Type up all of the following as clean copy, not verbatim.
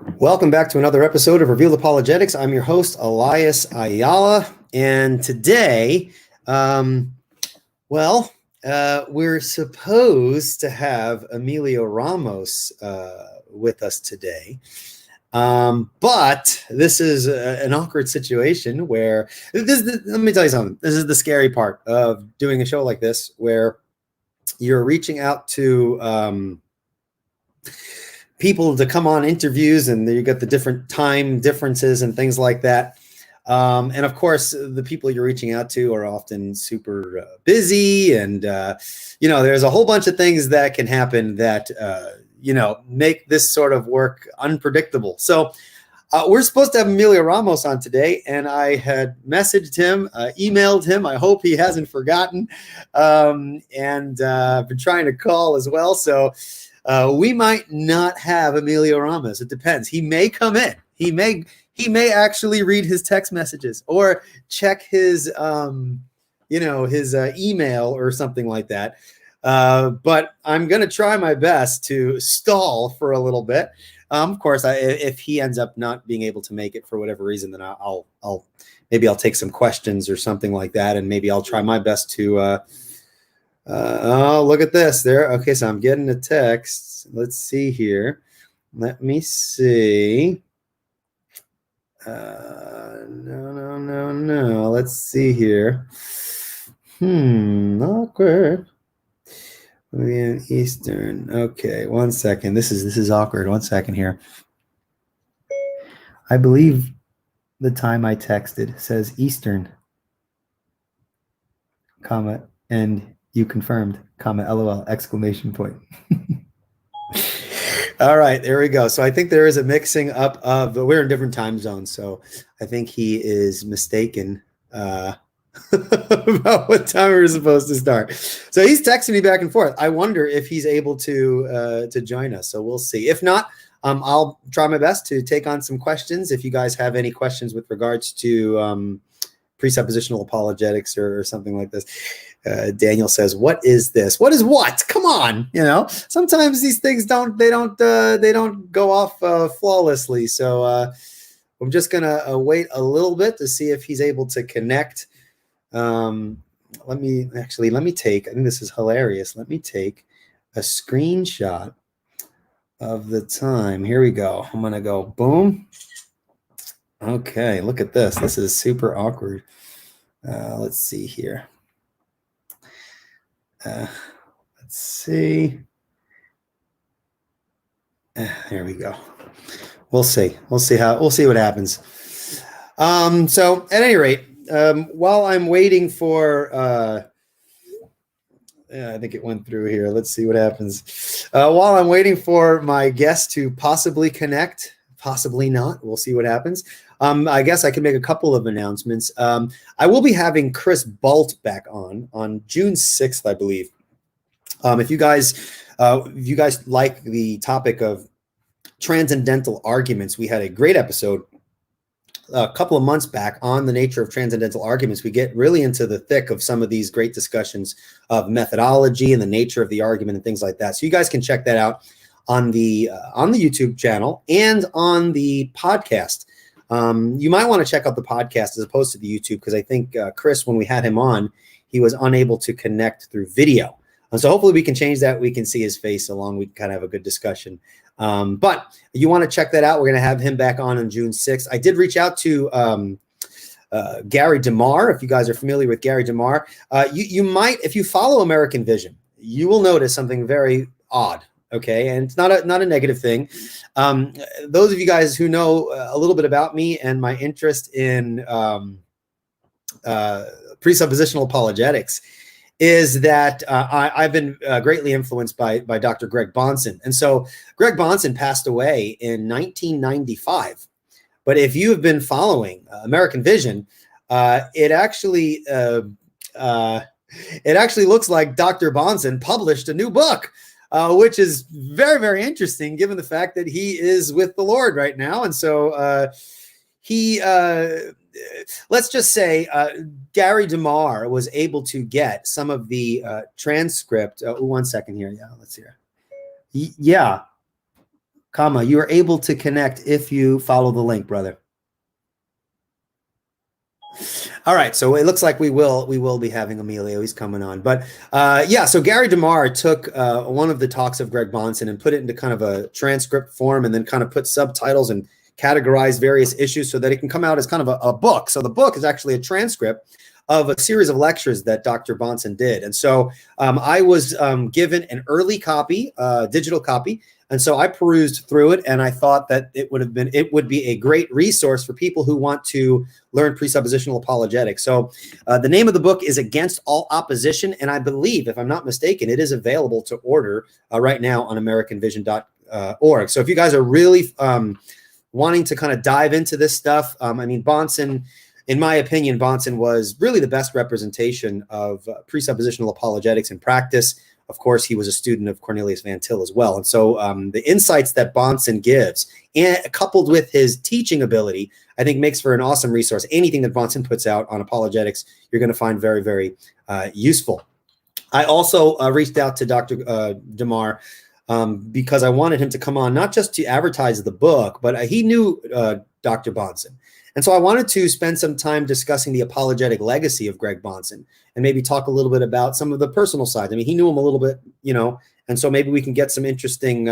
Welcome back to another episode of Revealed Apologetics. I'm your host, Elias Ayala, and today, we're supposed to have Emilio Ramos with us today, but this is an awkward situation where, let me tell you something, this is the scary part of doing a show like this, where you're reaching out to people to come on interviews, and you got the different time differences and things like that. And of course, the people you're reaching out to are often super busy, and there's a whole bunch of things that can happen that make this sort of work unpredictable. So we're supposed to have Emilio Ramos on today, and I had messaged him, emailed him. I hope he hasn't forgotten, and been trying to call as well. So we might not have Emilio Ramos. It depends. He may come in. He may actually read his text messages or check his email or something like that. But I'm going to try my best to stall for a little bit. Of course, if he ends up not being able to make it for whatever reason, then I'll take some questions or something like that, and maybe I'll try my best to. Oh, look at this there. Okay, so I'm getting a text. Let's see here. Let me see. No. Let's see here. Awkward. Eastern. Okay, 1 second. This is awkward. 1 second here. I believe the time I texted says Eastern, comma, and you confirmed, comma, LOL, exclamation point. All right, there we go. So I think there is a mixing up of, we're in different time zones. So I think he is mistaken about what time we're supposed to start. So he's texting me back and forth. I wonder if he's able to join us. So we'll see. If not, I'll try my best to take on some questions. If you guys have any questions with regards to presuppositional apologetics or something like this. Daniel says, "What is this? What is what? Come on, Sometimes these things don't go off flawlessly. So I'm just gonna wait a little bit to see if he's able to connect. Let me take. I think this is hilarious. Let me take a screenshot of the time. Here we go. I'm gonna go boom. Okay, look at this. This is super awkward. Let's see here. Let's see. There we go. We'll see. We'll see what happens. So at any rate, while I'm waiting for, I think it went through here. Let's see what happens. While I'm waiting for my guest to possibly connect, possibly not. We'll see what happens. I guess I can make a couple of announcements. I will be having Chris Balt back on June 6th, I believe. If you guys like the topic of transcendental arguments, we had a great episode a couple of months back on the nature of transcendental arguments. We get really into the thick of some of these great discussions of methodology and the nature of the argument and things like that. So you guys can check that out on the YouTube channel and on the podcast. You might want to check out the podcast as opposed to the YouTube, because I think Chris, when we had him on, he was unable to connect through video. So hopefully we can change that. We can see his face along. We can kind of have a good discussion. But you want to check that out. We're going to have him back on June 6th. I did reach out to Gary DeMar. If you guys are familiar with Gary DeMar, you might, if you follow American Vision, you will notice something very odd. Okay, and it's not a negative thing. Those of you guys who know a little bit about me and my interest in presuppositional apologetics is that I've been greatly influenced by Dr. Greg Bonson. And so Greg Bonson passed away in 1995. But if you have been following American Vision, it actually looks like Dr. Bonson published a new book. Which is very, very interesting given the fact that he is with the Lord right now. And so let's just say Gary DeMar was able to get some of the transcript. 1 second here. Yeah, let's hear. Yeah. comma, you are able to connect if you follow the link, brother. All right, so it looks like we will be having Emilio. He's coming on, but yeah. So Gary DeMar took one of the talks of Greg Bahnsen and put it into kind of a transcript form, and then kind of put subtitles and categorized various issues so that it can come out as kind of a book. So the book is actually a transcript of a series of lectures that Dr. Bahnsen did, and so I was given an early copy, digital copy. And so I perused through it, and I thought that it would be a great resource for people who want to learn presuppositional apologetics. So the name of the book is Against All Opposition, and I believe, if I'm not mistaken, it is available to order right now on AmericanVision.org. So if you guys are really wanting to kind of dive into this stuff, I mean, Bahnsen, in my opinion, Bahnsen was really the best representation of presuppositional apologetics in practice. Of course, he was a student of Cornelius Van Til as well. And so the insights that Bahnsen gives, and coupled with his teaching ability, I think makes for an awesome resource. Anything that Bahnsen puts out on apologetics, you're going to find very, very useful. I also reached out to Dr. DeMar because I wanted him to come on, not just to advertise the book, but he knew Dr. Bahnsen. And so I wanted to spend some time discussing the apologetic legacy of Greg Bahnsen and maybe talk a little bit about some of the personal sides. I mean, he knew him a little bit, and so maybe we can get some interesting,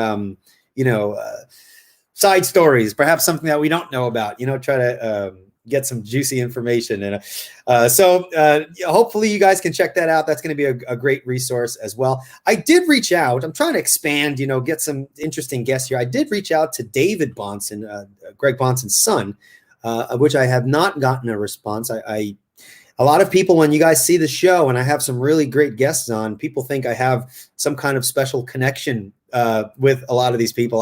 side stories, perhaps something that we don't know about, try to get some juicy information. And so hopefully you guys can check that out. That's going to be a great resource as well. I did reach out. I'm trying to expand, get some interesting guests here. I did reach out to David Bahnsen, Greg Bahnsen's son, of which I have not gotten a response. A lot of people, when you guys see the show and I have some really great guests on, people think I have some kind of special connection with a lot of these people.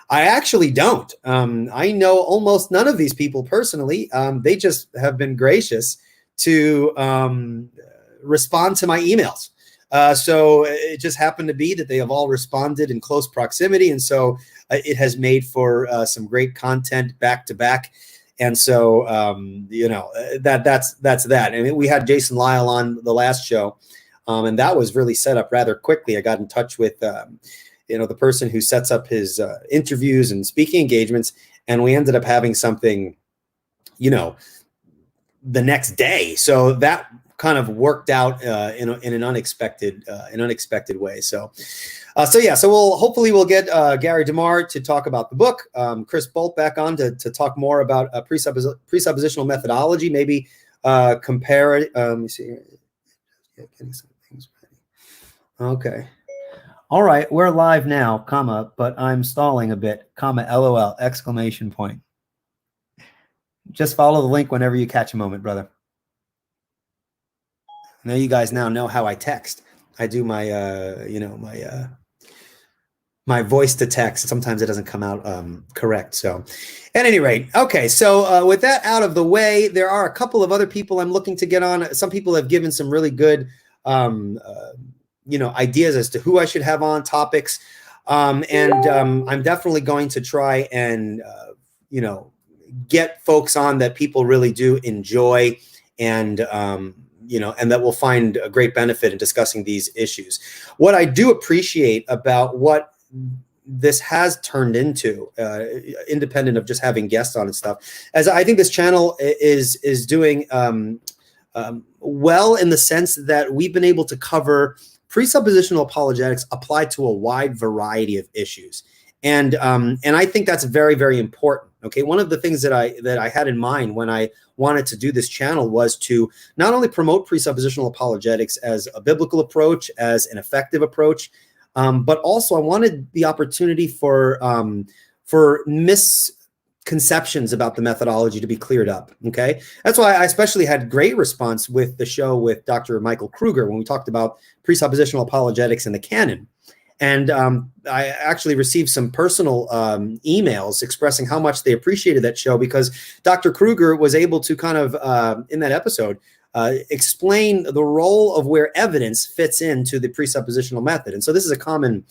I actually don't. I know almost none of these people personally. They just have been gracious to respond to my emails. So it just happened to be that they have all responded in close proximity. And so it has made for some great content back to back. And so, that's that. I mean, we had Jason Lyle on the last show, and that was really set up rather quickly. I got in touch with, the person who sets up his interviews and speaking engagements, and we ended up having something, the next day. So that kind of worked out in an unexpected way. So hopefully we'll get Gary DeMar to talk about the book, Chris Bolt back on to talk more about presuppositional methodology, maybe compare it. Let me see here. Getting some things ready. Okay. All right, we're live now, comma, but I'm stalling a bit, comma, LOL, exclamation point. Just follow the link whenever you catch a moment, brother. I know you guys now know how I text. I do my, my voice to text. Sometimes it doesn't come out correct. So at any rate, okay. So with that out of the way, there are a couple of other people I'm looking to get on. Some people have given some really good, ideas as to who I should have on, topics. I'm definitely going to try and, get folks on that people really do enjoy and that will find a great benefit in discussing these issues. What I do appreciate about what this has turned into, independent of just having guests on and stuff, as I think this channel is doing well in the sense that we've been able to cover presuppositional apologetics applied to a wide variety of issues. And I think that's very, very important. Okay, one of the things that I had in mind when I wanted to do this channel was to not only promote presuppositional apologetics as a biblical approach, as an effective approach, but also I wanted the opportunity for misconceptions about the methodology to be cleared up. Okay, that's why I especially had great response with the show with Dr. Michael Kruger when we talked about presuppositional apologetics in the canon. And I actually received some personal emails expressing how much they appreciated that show because Dr. Kruger was able to kind of, in that episode, explain the role of where evidence fits into the presuppositional method. And so this is a common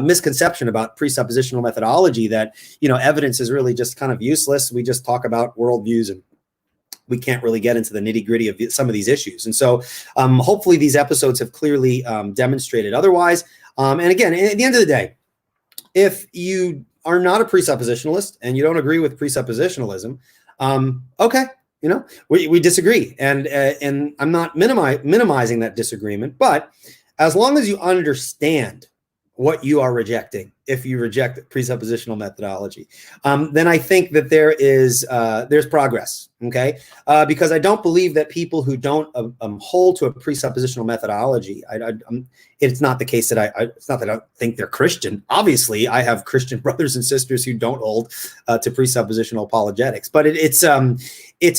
misconception about presuppositional methodology that, evidence is really just kind of useless. We just talk about worldviews and we can't really get into the nitty-gritty of some of these issues. And so hopefully these episodes have clearly demonstrated otherwise. And again, at the end of the day, if you are not a presuppositionalist and you don't agree with presuppositionalism, okay, we disagree, and I'm not minimizing that disagreement, but as long as you understand what you are rejecting, if you reject presuppositional methodology, then I think that there's progress. Okay, because I don't believe that people who don't hold to a presuppositional methodology, it's not the case that it's not that I don't think they're Christian. Obviously, I have Christian brothers and sisters who don't hold to presuppositional apologetics, but it's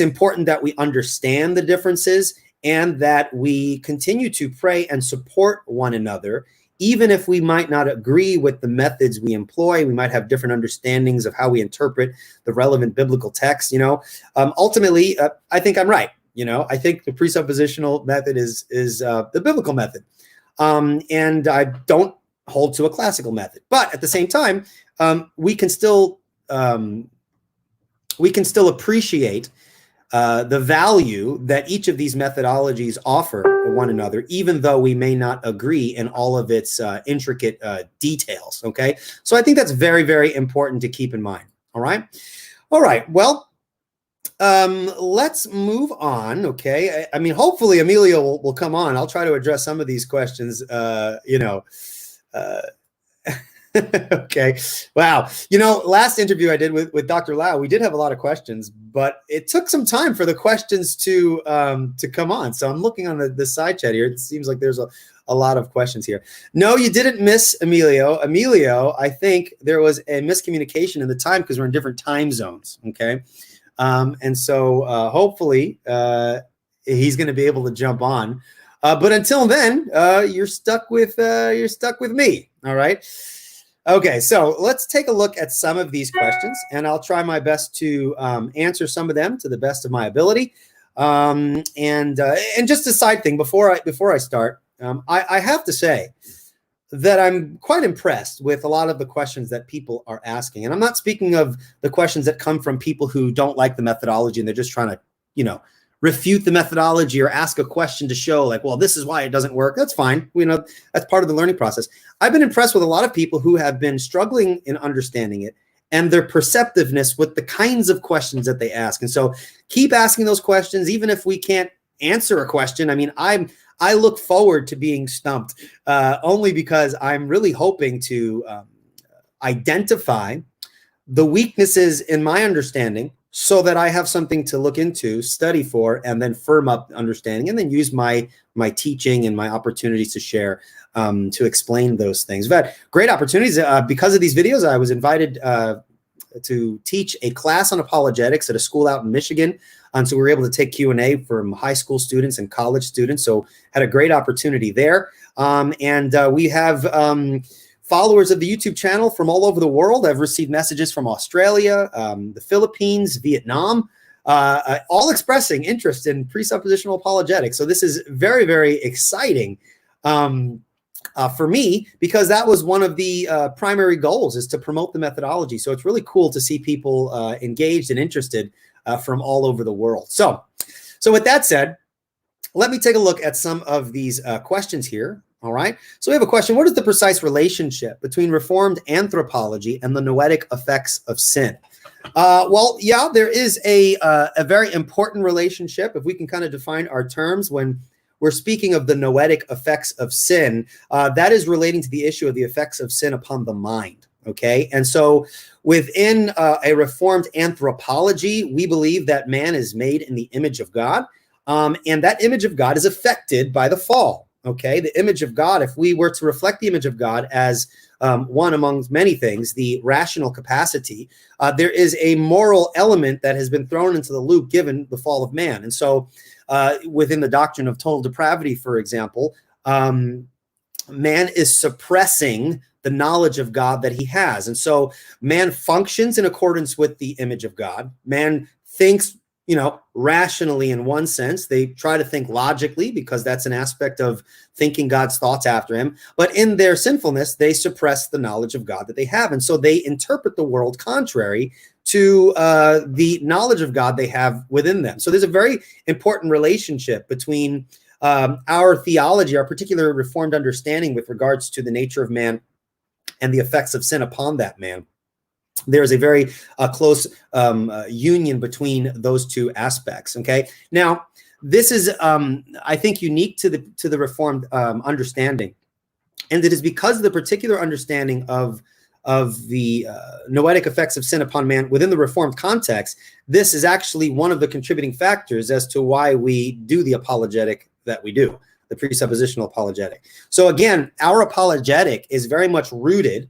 important that we understand the differences and that we continue to pray and support one another. Even if we might not agree with the methods we employ, we might have different understandings of how we interpret the relevant biblical text. Ultimately, I think I'm right. I think the presuppositional method is the biblical method, and I don't hold to a classical method. But at the same time, we can still appreciate the value that each of these methodologies offer one another, even though we may not agree in all of its intricate details. Okay, so I think that's very, very important to keep in mind. All right. Well, let's move on. Okay, I mean, hopefully Emilio will come on. I'll try to address some of these questions. Okay. Wow. Last interview I did with Dr. Lau, we did have a lot of questions, but it took some time for the questions to come on. So I'm looking on the side chat here. It seems like there's a lot of questions here. No, you didn't miss Emilio. I think there was a miscommunication in the time because we're in different time zones. Okay. And so hopefully he's going to be able to jump on. But until then, you're stuck with me. All right. Okay, so let's take a look at some of these questions, and I'll try my best to answer some of them to the best of my ability. And just a side thing before I start, I have to say that I'm quite impressed with a lot of the questions that people are asking, and I'm not speaking of the questions that come from people who don't like the methodology and they're just trying to, refute the methodology or ask a question to show like, well, this is why it doesn't work. That's fine. That's part of the learning process. I've been impressed with a lot of people who have been struggling in understanding it and their perceptiveness with the kinds of questions that they ask. And so keep asking those questions, even if we can't answer a question. I mean, I look forward to being stumped only because I'm really hoping to identify the weaknesses in my understanding so that I have something to look into, study for, and then firm up understanding, and then use my teaching and my opportunities to share to explain those things. But great opportunities. Because of these videos, I was invited to teach a class on apologetics at a school out in Michigan. So we were able to take Q&A from high school students and college students. So had a great opportunity there. And we have followers of the YouTube channel from all over the world. I've received messages from Australia, the Philippines, Vietnam, all expressing interest in presuppositional apologetics. So this is very, very exciting for me, because that was one of the primary goals, is to promote the methodology. So it's really cool to see people engaged and interested from all over the world. So with that said, let me take a look at some of these questions here. All right. So we have a question. What is the precise relationship between Reformed anthropology and the noetic effects of sin? Well, yeah, there is a very important relationship. If we can kind of define our terms when we're speaking of the noetic effects of sin, that is relating to the issue of the effects of sin upon the mind. Okay. And so within a Reformed anthropology, we believe that man is made in the image of God. And that image of God is affected by the fall. Okay, the image of God, if we were to reflect the image of God as one amongst many things, the rational capacity, there is a moral element that has been thrown into the loop given the fall of man. And so within the doctrine of total depravity, for example, man is suppressing the knowledge of God that he has. And so man functions in accordance with the image of God. Man thinks rationally in one sense. They try to think logically because that's an aspect of thinking God's thoughts after him. But in their sinfulness, they suppress the knowledge of God that they have. And so they interpret the world contrary to the knowledge of God they have within them. So there's a very important relationship between our theology, our particular Reformed understanding with regards to the nature of man and the effects of sin upon that man. there's a very close union between those two aspects. Okay, now this is I think unique to the Reformed understanding, and it is because of the particular understanding of the noetic effects of sin upon man within the Reformed context. This is actually one of the contributing factors as to why we do the apologetic that we do, the presuppositional apologetic. So again, our apologetic is very much rooted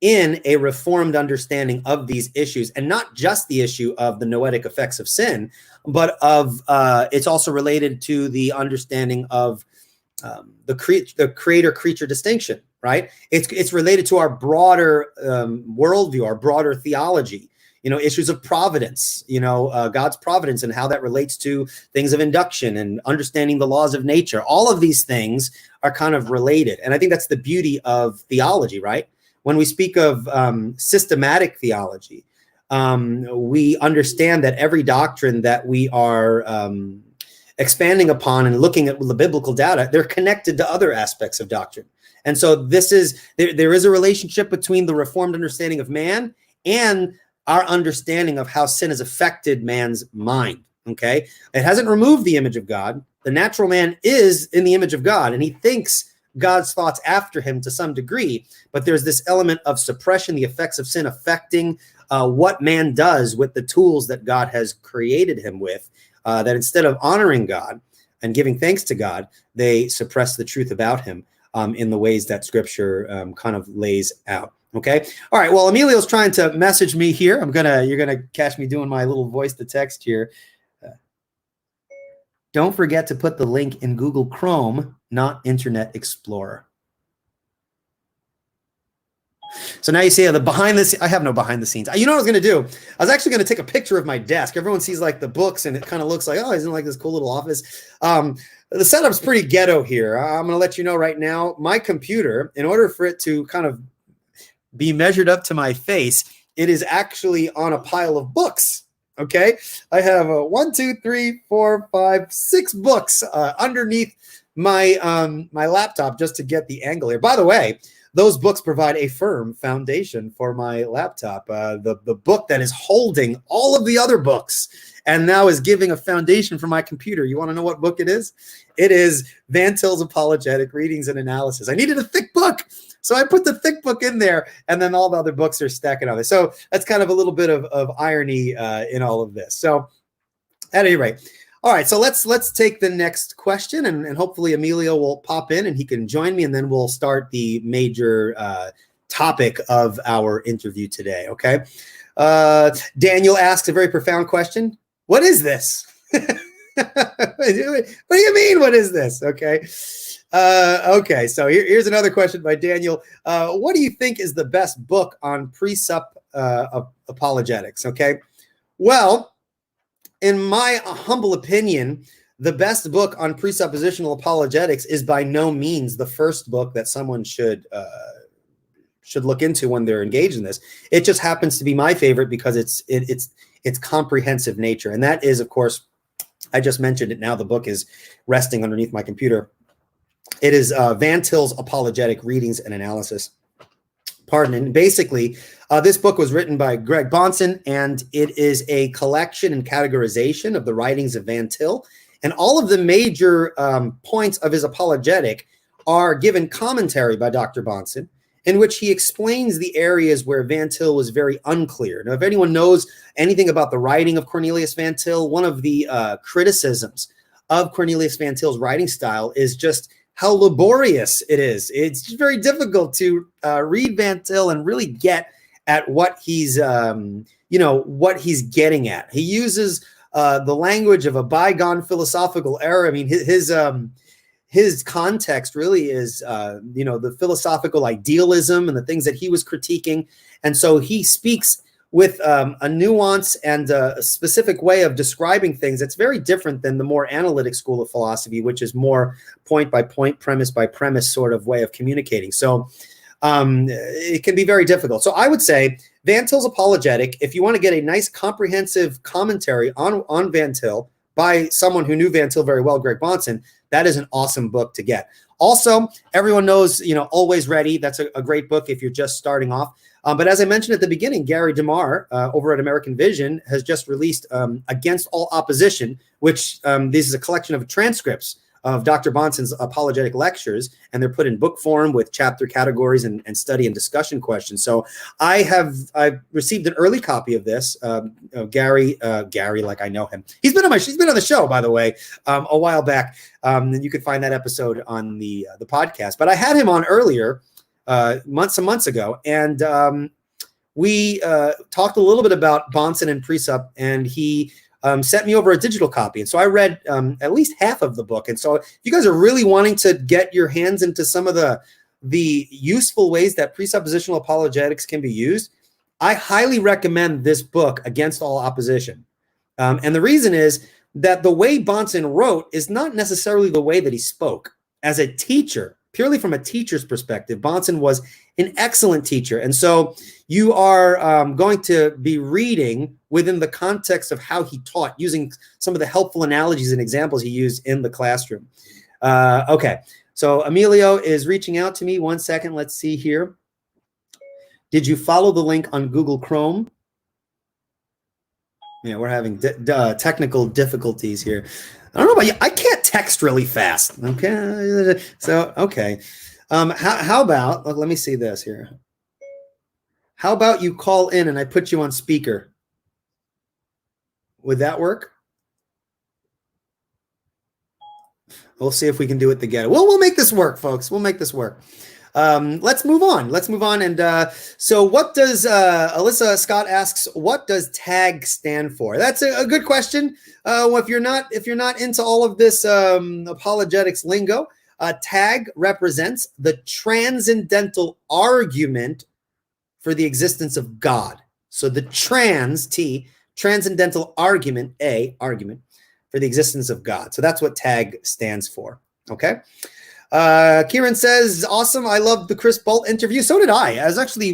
in a Reformed understanding of these issues, and not just the issue of the noetic effects of sin, but of it's also related to the understanding of the creator-creature distinction, right? It's related to our broader worldview, our broader theology, issues of providence, God's providence and how that relates to things of induction and understanding the laws of nature. All of these things are kind of related. And I think that's the beauty of theology, right? When we speak of systematic theology, we understand that every doctrine that we are expanding upon and looking at the biblical data, they're connected to other aspects of doctrine. And so there is a relationship between the Reformed understanding of man and our understanding of how sin has affected man's mind. Okay, it hasn't removed the image of God. The natural man is in the image of God, and he thinks God's thoughts after him to some degree, but there's this element of suppression, the effects of sin affecting what man does with the tools that God has created him with, that instead of honoring God and giving thanks to God, they suppress the truth about him in the ways that Scripture kind of lays out. Okay. All right. Well, Emilio's trying to message me here. You're gonna catch me doing my little voice to text here. Don't forget to put the link in Google Chrome, not Internet Explorer. So now you see the behind the scenes. I have no behind the scenes. You know what I was going to do? I was actually going to take a picture of my desk. Everyone sees like the books and it kind of looks like, oh, he's in like this cool little office. The setup's pretty ghetto here. I'm going to let you know right now, my computer, in order for it to kind of be measured up to my face, it is actually on a pile of books. Okay, I have 1, 2, 3, 4, 5, 6 books underneath my my laptop just to get the angle here. By the way, those books provide a firm foundation for my laptop. The book that is holding all of the other books and now is giving a foundation for my computer. You want to know what book it is? It is Van Til's Apologetic Readings and Analysis. I needed a thick book, so I put the thick book in there, and then all the other books are stacking on there. So that's kind of a little bit of irony in all of this. So at any rate, all right, so let's take the next question, and hopefully Emilio will pop in and he can join me, and then we'll start the major topic of our interview today, okay? Daniel asks a very profound question. What is this? What do you mean, what is this? Okay. Okay, so here's another question by Daniel. What do you think is the best book on Presupp apologetics? Okay, well, in my humble opinion, the best book on presuppositional apologetics is by no means the first book that someone should look into when they're engaged in this. It just happens to be my favorite because its comprehensive nature, and that is, of course, I just mentioned it. Now the book is resting underneath my computer. It is Van Til's Apologetic Readings and Analysis. Pardon. And basically, this book was written by Greg Bahnsen, and it is a collection and categorization of the writings of Van Til. And all of the major points of his apologetic are given commentary by Dr. Bahnsen, in which he explains the areas where Van Til was very unclear. Now, if anyone knows anything about the writing of Cornelius Van Til, one of the criticisms of Cornelius Van Til's writing style is just how laborious it is. It's just very difficult to read Van Til and really get at what he's, what he's getting at. He uses the language of a bygone philosophical era. I mean, his context really is, the philosophical idealism and the things that he was critiquing. And so he speaks with a nuance and a specific way of describing things that's very different than the more analytic school of philosophy, which is more point by point, premise by premise sort of way of communicating. So it can be very difficult. So I would say Van Til's Apologetic, if you want to get a nice comprehensive commentary on Van Til by someone who knew Van Til very well, Greg Bahnsen, that is an awesome book to get. Also, everyone knows, Always Ready. That's a great book if you're just starting off. But as I mentioned at the beginning, Gary DeMar over at American Vision has just released Against All Opposition, which this is a collection of transcripts of Dr. Bahnsen's apologetic lectures, and they're put in book form with chapter categories and study and discussion questions. So I've received an early copy of this. Gary, like I know him. She's been on the show, by the way, a while back. And you could find that episode on the podcast. But I had him on earlier, some months ago, and we talked a little bit about Bahnsen and Presupp, and he sent me over a digital copy. And so I read at least half of the book. And so if you guys are really wanting to get your hands into some of the useful ways that presuppositional apologetics can be used, I highly recommend this book, Against All Opposition. And the reason is that the way Bahnsen wrote is not necessarily the way that he spoke. As a teacher, purely from a teacher's perspective, Bahnsen was an excellent teacher. And so you are going to be reading within the context of how he taught, using some of the helpful analogies and examples he used in the classroom. Okay, so Emilio is reaching out to me. 1 second, let's see here. Did you follow the link on Google Chrome? Yeah, we're having technical difficulties here. I don't know about you. I can't text really fast. Okay, so okay. How about, let me see this here. How about you call in and I put you on speaker? Would that work? We'll see if we can do it together. We'll make this work, folks. We'll make this work. Let's move on. And so what does Alyssa Scott asks, what does TAG stand for? That's a good question. If you're not into all of this apologetics lingo, TAG represents the transcendental argument for the existence of God. So the transcendental argument, argument for the existence of God. So that's what TAG stands for. Okay. Kieran says, awesome. I loved the Chris Bolt interview. So did I. I was actually,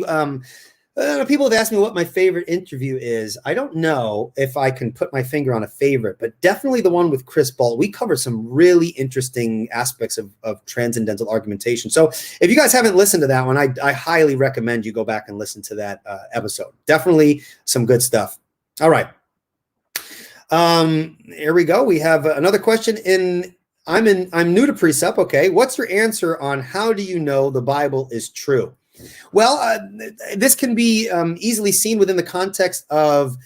people have asked me what my favorite interview is. I don't know if I can put my finger on a favorite, but definitely the one with Chris Bolt. We covered some really interesting aspects of transcendental argumentation. So if you guys haven't listened to that one, I highly recommend you go back and listen to that episode. Definitely some good stuff. All right. Here we go. We have another question I'm new to Presupp. Okay. What's your answer on how do you know the Bible is true? Well, this can be easily seen within the context of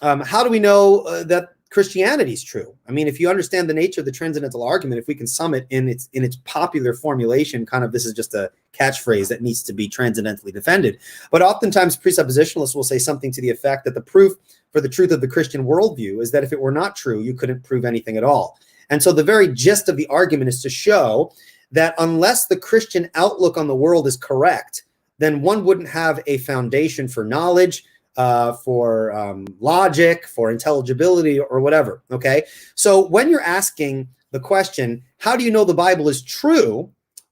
how do we know that Christianity is true? I mean, if you understand the nature of the transcendental argument, if we can sum it in its popular formulation, kind of this is just a catchphrase that needs to be transcendentally defended. But oftentimes presuppositionalists will say something to the effect that the proof for the truth of the Christian worldview is that if it were not true, you couldn't prove anything at all. And so the very gist of the argument is to show that unless the Christian outlook on the world is correct, then one wouldn't have a foundation for knowledge, for logic, for intelligibility, or whatever, okay? So when you're asking the question, how do you know the Bible is true?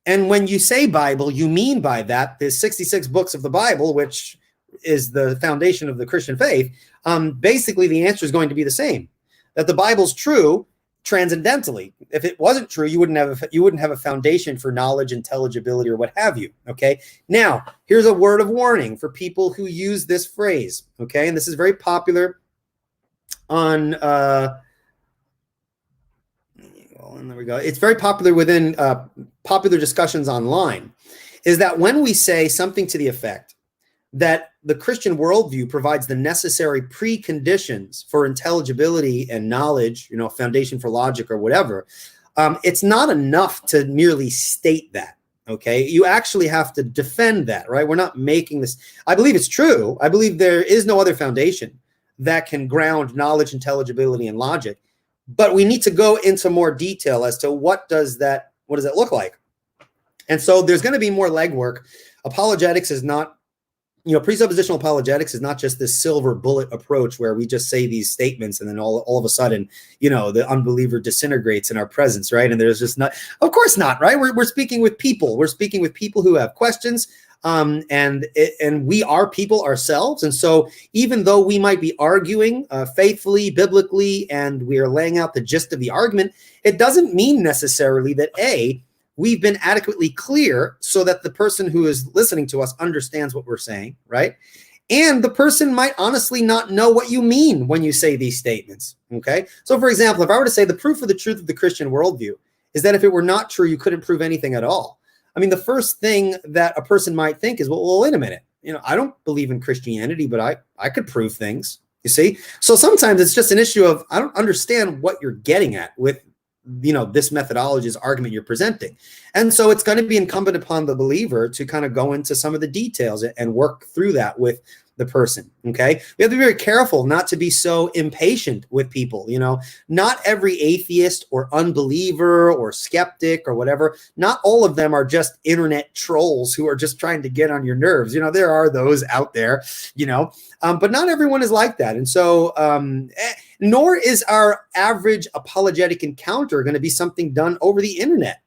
And when you say Bible, you mean by that the 66 books of the Bible, which is the foundation of the Christian faith, basically the answer is going to be the same, that the Bible's true transcendentally. If it wasn't true, you wouldn't have a foundation for knowledge, intelligibility, or what have you. Okay. Now, here's a word of warning for people who use this phrase. Okay, and this is very popular on. And there we go. It's very popular within popular discussions online. Is that when we say something to the effect that the Christian worldview provides the necessary preconditions for intelligibility and knowledge, foundation for logic or whatever, it's not enough to merely state that, okay? You actually have to defend that, right? We're not making this. I believe it's true. I believe there is no other foundation that can ground knowledge, intelligibility, and logic, but we need to go into more detail as to what does that look like? And so there's going to be more legwork. Apologetics is not, presuppositional apologetics is not just this silver bullet approach where we just say these statements and then all of a sudden, the unbeliever disintegrates in our presence, right? And there's just not, of course not, right? We're speaking with people. We're speaking with people who have questions. And we are people ourselves. And so even though we might be arguing faithfully, biblically, and we are laying out the gist of the argument, it doesn't mean necessarily that we've been adequately clear so that the person who is listening to us understands what we're saying, right? And the person might honestly not know what you mean when you say these statements, okay? So for example, if I were to say the proof of the truth of the Christian worldview is that if it were not true, you couldn't prove anything at all. I mean, the first thing that a person might think is, well, wait a minute. I don't believe in Christianity, but I could prove things, you see? So sometimes it's just an issue of, I don't understand what you're getting at with this methodology's argument you're presenting. And so it's going to be incumbent upon the believer to kind of go into some of the details and work through that with the person, okay? We have to be very careful not to be so impatient with people, Not every atheist or unbeliever or skeptic or whatever, not all of them are just internet trolls who are just trying to get on your nerves. There are those out there, but not everyone is like that. And so, nor is our average apologetic encounter going to be something done over the internet.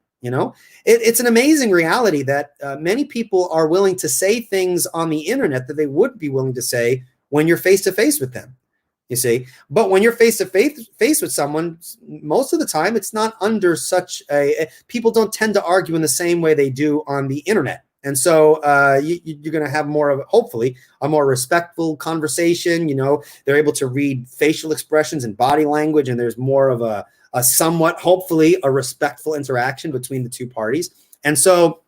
It's an amazing reality that many people are willing to say things on the internet that they would be willing to say when you're face to face with them, you see. But when you're face to face with someone, most of the time it's not under such people don't tend to argue in the same way they do on the internet. And so you're going to have more of, hopefully, a more respectful conversation. They're able to read facial expressions and body language, and there's more of a somewhat, hopefully, a respectful interaction between the two parties. And so,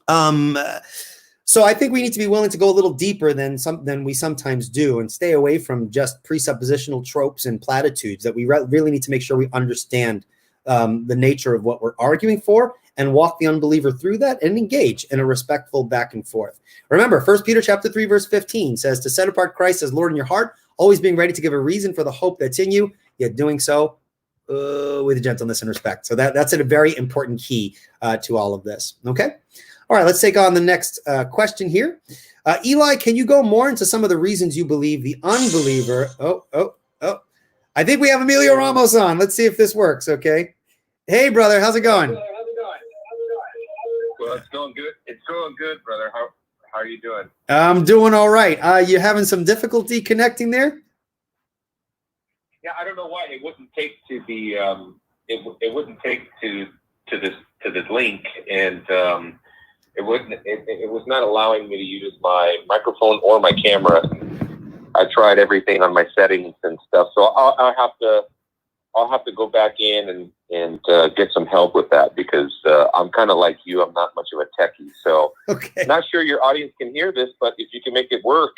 so I think we need to be willing to go a little deeper than we sometimes do, and stay away from just presuppositional tropes and platitudes. That we really need to make sure we understand the nature of what we're arguing for, and walk the unbeliever through that and engage in a respectful back and forth. Remember, 1 Peter chapter 3, verse 15 says to set apart Christ as Lord in your heart, always being ready to give a reason for the hope that's in you, yet doing so with gentleness and respect. So that's a very important key to all of this. Okay. All right. Let's take on the next question here. Eli, can you go more into some of the reasons you believe the unbeliever? Oh. I think we have Emilio Ramos on. Let's see if this works. Okay. Hey, brother. How's it going? Well, it's going good. It's going good, brother. How are you doing? I'm doing all right. You having some difficulty connecting there? Yeah, I don't know why it wouldn't take to the it wouldn't take to this link, and it was not allowing me to use my microphone or my camera. I tried everything on my settings and stuff, so I'll have to go back in and get some help with that, because I'm kind of like you. I'm not much of a techie, so okay. Not sure your audience can hear this, but if you can make it work.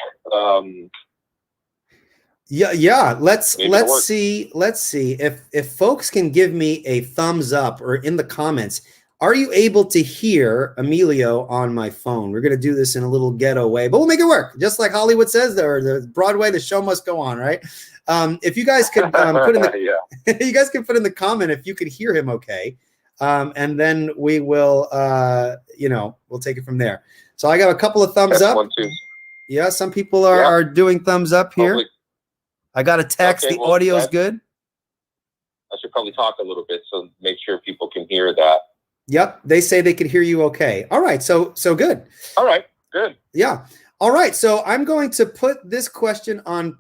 Yeah. Let's see if folks can give me a thumbs up or in the comments. Are you able to hear Emilio on my phone? We're going to do this in a little ghetto way, but we'll make it work. Just like Hollywood says, the Broadway, the show must go on, right? If you guys could put in the, you guys can put in the comment if you could hear him, okay, and then we will, we'll take it from there. So I got a couple of thumbs up. 1, 2. Yeah, some people are doing thumbs up here. Hopefully. I got a text. Okay, the audio's good. I should probably talk a little bit, so make sure people can hear that. Yep, they say they can hear you okay. All right, so good. All right, good. Yeah. All right, so I'm going to put this question on,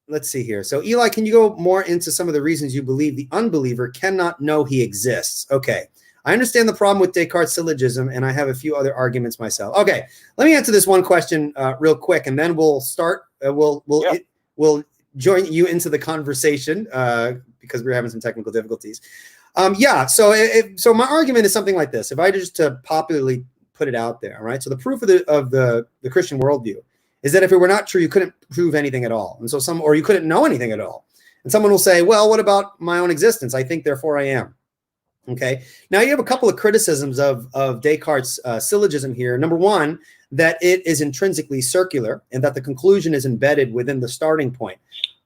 let's see here. So Eli, can you go more into some of the reasons you believe the unbeliever cannot know he exists? Okay. I understand the problem with Descartes' syllogism, and I have a few other arguments myself. Okay, let me answer this one question real quick, and then we'll start. We'll join you into the conversation because we're having some technical difficulties. So my argument is something like this. If I just to popularly put it out there, all right? So the proof of the Christian worldview is that if it were not true, you couldn't prove anything at all. And so you couldn't know anything at all. And someone will say, well, what about my own existence? I think, therefore I am. Okay. Now you have a couple of criticisms of Descartes' syllogism here. Number one, that it is intrinsically circular and that the conclusion is embedded within the starting point.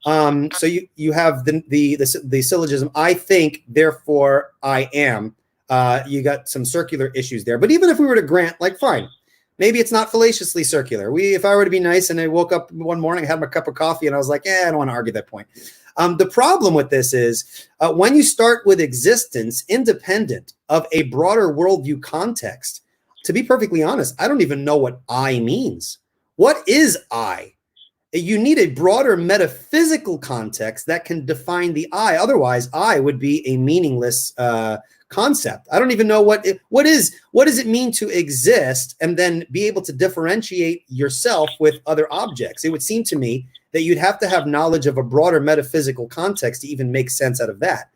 So you have the syllogism, I think, therefore I am. You got some circular issues there. But even if we were to grant, fine, maybe it's not fallaciously circular. If I were to be nice and I woke up one morning, had my cup of coffee, and I was like, I don't want to argue that point. The problem with this is when you start with existence independent of a broader worldview context, to be perfectly honest, I don't even know what I means. What is I? You need a broader metaphysical context that can define the I. Otherwise, I would be a meaningless concept. I don't even know what does it mean to exist and then be able to differentiate yourself with other objects. It would seem to me that you'd have to have knowledge of a broader metaphysical context to even make sense out of that.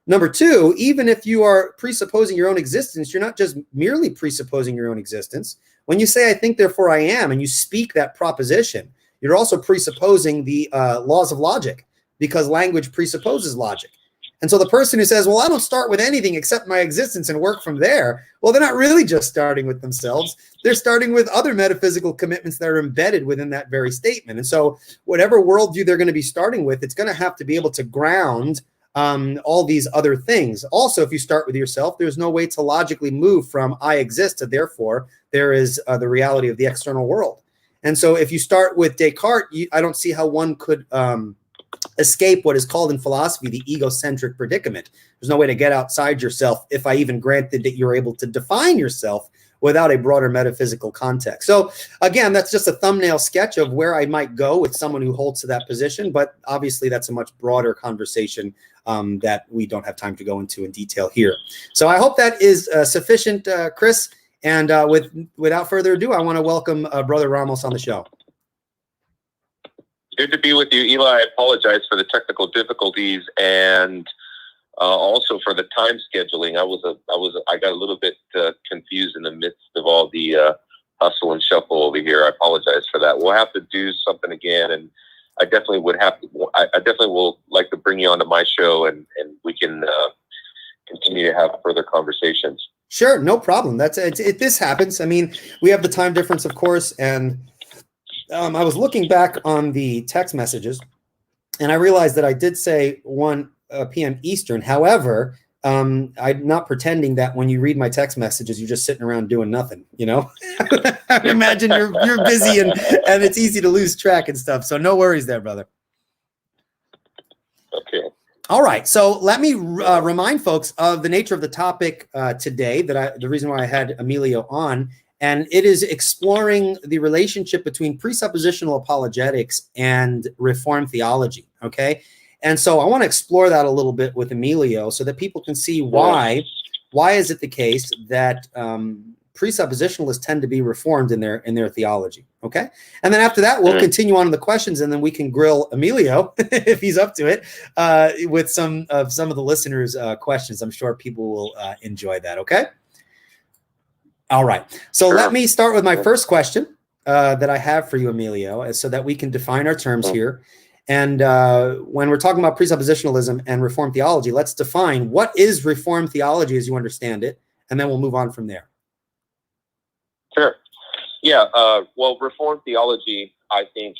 Number two, even if you are presupposing your own existence, you're not just merely presupposing your own existence. When you say, I think, therefore I am, and you speak that proposition, you're also presupposing the laws of logic, because language presupposes logic. And so the person who says, well, I don't start with anything except my existence and work from there, well, they're not really just starting with themselves. They're starting with other metaphysical commitments that are embedded within that very statement. And so whatever worldview they're going to be starting with, it's going to have to be able to ground all these other things. Also, if you start with yourself, there's no way to logically move from I exist to therefore there is the reality of the external world. And so if you start with Descartes, I don't see how one could escape what is called in philosophy the egocentric predicament. There's no way to get outside yourself if I even granted that you're able to define yourself without a broader metaphysical context. So again, that's just a thumbnail sketch of where I might go with someone who holds to that position, but obviously that's a much broader conversation that we don't have time to go into in detail here. So I hope that is sufficient, Chris. And without further ado, I want to welcome Brother Ramos on the show. Good to be with you, Eli. I apologize for the technical difficulties and also for the time scheduling. I got a little bit confused in the midst of all the hustle and shuffle over here. I apologize for that. We'll have to do something again, and I definitely would have to. I definitely will like to bring you onto my show, and we can continue to have further conversations. Sure, no problem. This happens. I mean, we have the time difference, of course, and I was looking back on the text messages, and I realized that I did say 1 p.m. Eastern. However, I'm not pretending that when you read my text messages, you're just sitting around doing nothing. You know, I imagine you're busy and it's easy to lose track and stuff. So no worries there, brother. Okay. All right, so let me remind folks of the nature of the topic today, the reason why I had Emilio on, and it is exploring the relationship between presuppositional apologetics and Reformed theology, okay? And so I want to explore that a little bit with Emilio so that people can see why is it the case that presuppositionalists tend to be Reformed in their theology, okay? And then after that, we'll continue on the questions, and then we can grill Emilio, if he's up to it, with some of the listeners' questions. I'm sure people will enjoy that, okay? All right. So let me start with my first question that I have for you, Emilio, so that we can define our terms here. And when we're talking about presuppositionalism and Reformed theology, let's define what is Reformed theology as you understand it, and then we'll move on from there. Sure. Yeah. Well, Reformed theology, I think,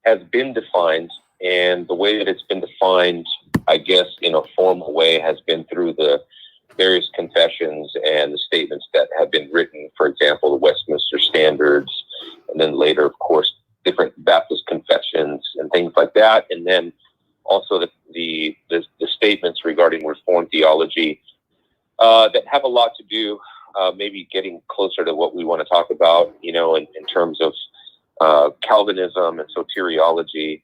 has been defined, and the way that it's been defined, I guess, in a formal way, has been through the various confessions and the statements that have been written, for example, the Westminster Standards, and then later, of course, different Baptist confessions and things like that, and then also the statements regarding Reformed theology that have a lot to do, maybe getting closer to what we want to talk about, you know, in terms of Calvinism and soteriology.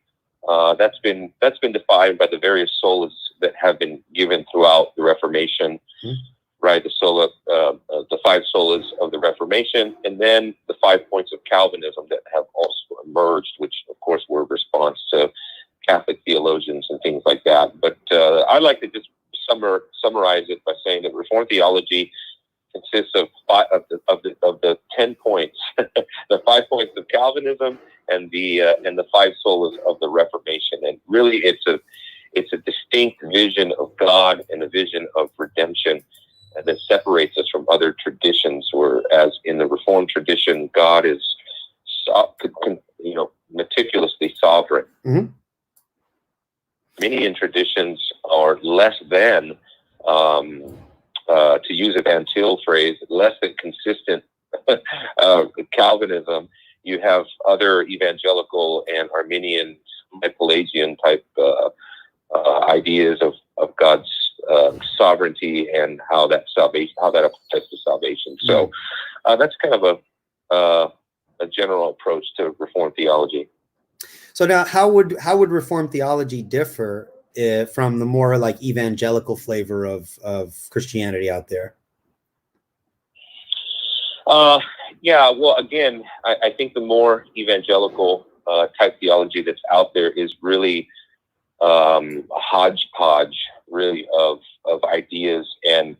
That's been defined by the various solas that have been given throughout the Reformation, right? The 5 solas of the Reformation, and then the 5 points of Calvinism that have also emerged, which of course were a response to Catholic theologians and things like that. But I like to just summarize it by saying that Reformed theology consists of the 10 points, the 5 points of Calvinism, and the 5 solas of the Reformation. And really, it's a distinct vision of God and a vision of redemption that separates us from other traditions. Whereas in the Reformed tradition, God is, meticulously sovereign. Mm-hmm. Many traditions are less than, to use a Van Til phrase, less than consistent Calvinism. You have other evangelical and Arminian, Pelagian type ideas of God's sovereignty and how that applies to salvation. So that's kind of a general approach to Reformed theology. So now, how would Reformed theology differ from the more like evangelical flavor of Christianity out there? Yeah, well, again, I think the more evangelical type theology that's out there is really a hodgepodge, really, of ideas, and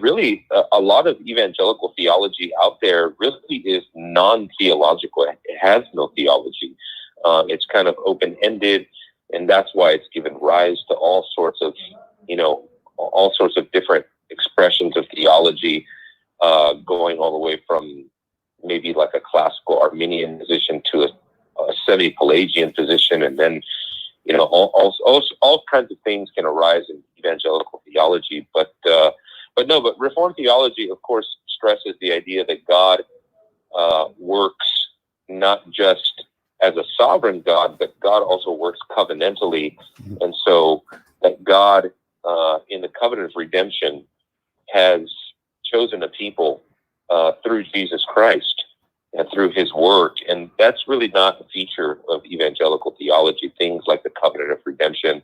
really a lot of evangelical theology out there really is non-theological. It has no theology. It's kind of open-ended, and that's why it's given rise to all sorts of different expressions of theology, going all the way from maybe like a classical Arminian position to a semi-Pelagian position, and then all kinds of things can arise in evangelical theology. But Reformed theology, of course, stresses the idea that God works not just as a sovereign God, but God also works covenantally, and so that God, in the covenant of redemption, has chosen a people through Jesus Christ and through his work. And that's really not a feature of evangelical theology, things like the covenant of redemption.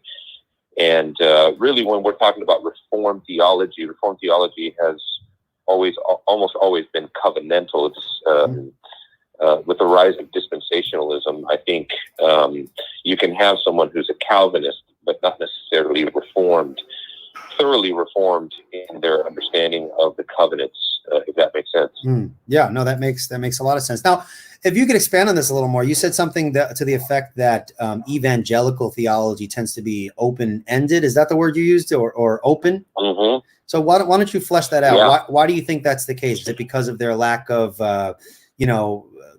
And really, when we're talking about Reformed theology has almost always been covenantal. It's with the rise of dispensationalism, I think you can have someone who's a Calvinist, but not necessarily thoroughly reformed in their understanding of the covenants, if that makes sense. Yeah, no, that makes a lot of sense. Now, if you could expand on this a little more, you said something to the effect that evangelical theology tends to be open-ended. Is that the word you used, or open? Mm-hmm. So why don't you flesh that out? Yeah. Why do you think that's the case? Is it because of their lack of the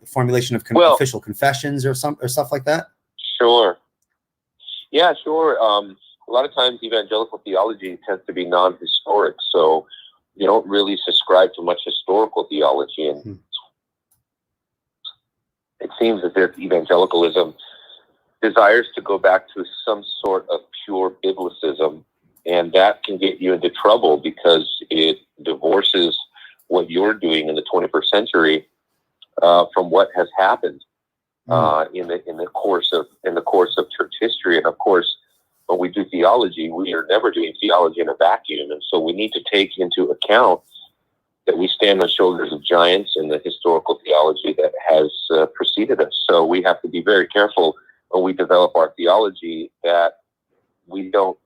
formulation of official confessions or stuff like that? Sure. Yeah, sure. A lot of times evangelical theology tends to be non-historic, so you don't really subscribe to much historical theology, and it seems as if evangelicalism desires to go back to some sort of pure biblicism, and that can get you into trouble because it divorces what you're doing in the 21st century from what has happened in the course of church history. And of course, when we do theology, we are never doing theology in a vacuum, and so we need to take into account that we stand on the shoulders of giants in the historical theology that has preceded us. So we have to be very careful when we develop our theology that we don't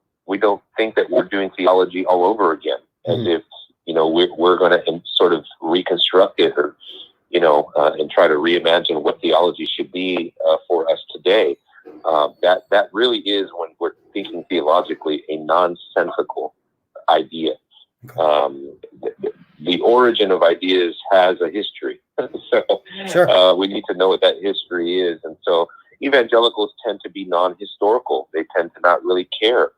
think that we're doing theology all over again, as if we're going to sort of reconstruct it, or and try to reimagine what theology should be for us today. That really is, when we're thinking theologically, a nonsensical idea. The origin of ideas has a history, so Sure. We need to know what that history is. And so evangelicals tend to be non-historical. They tend to not really care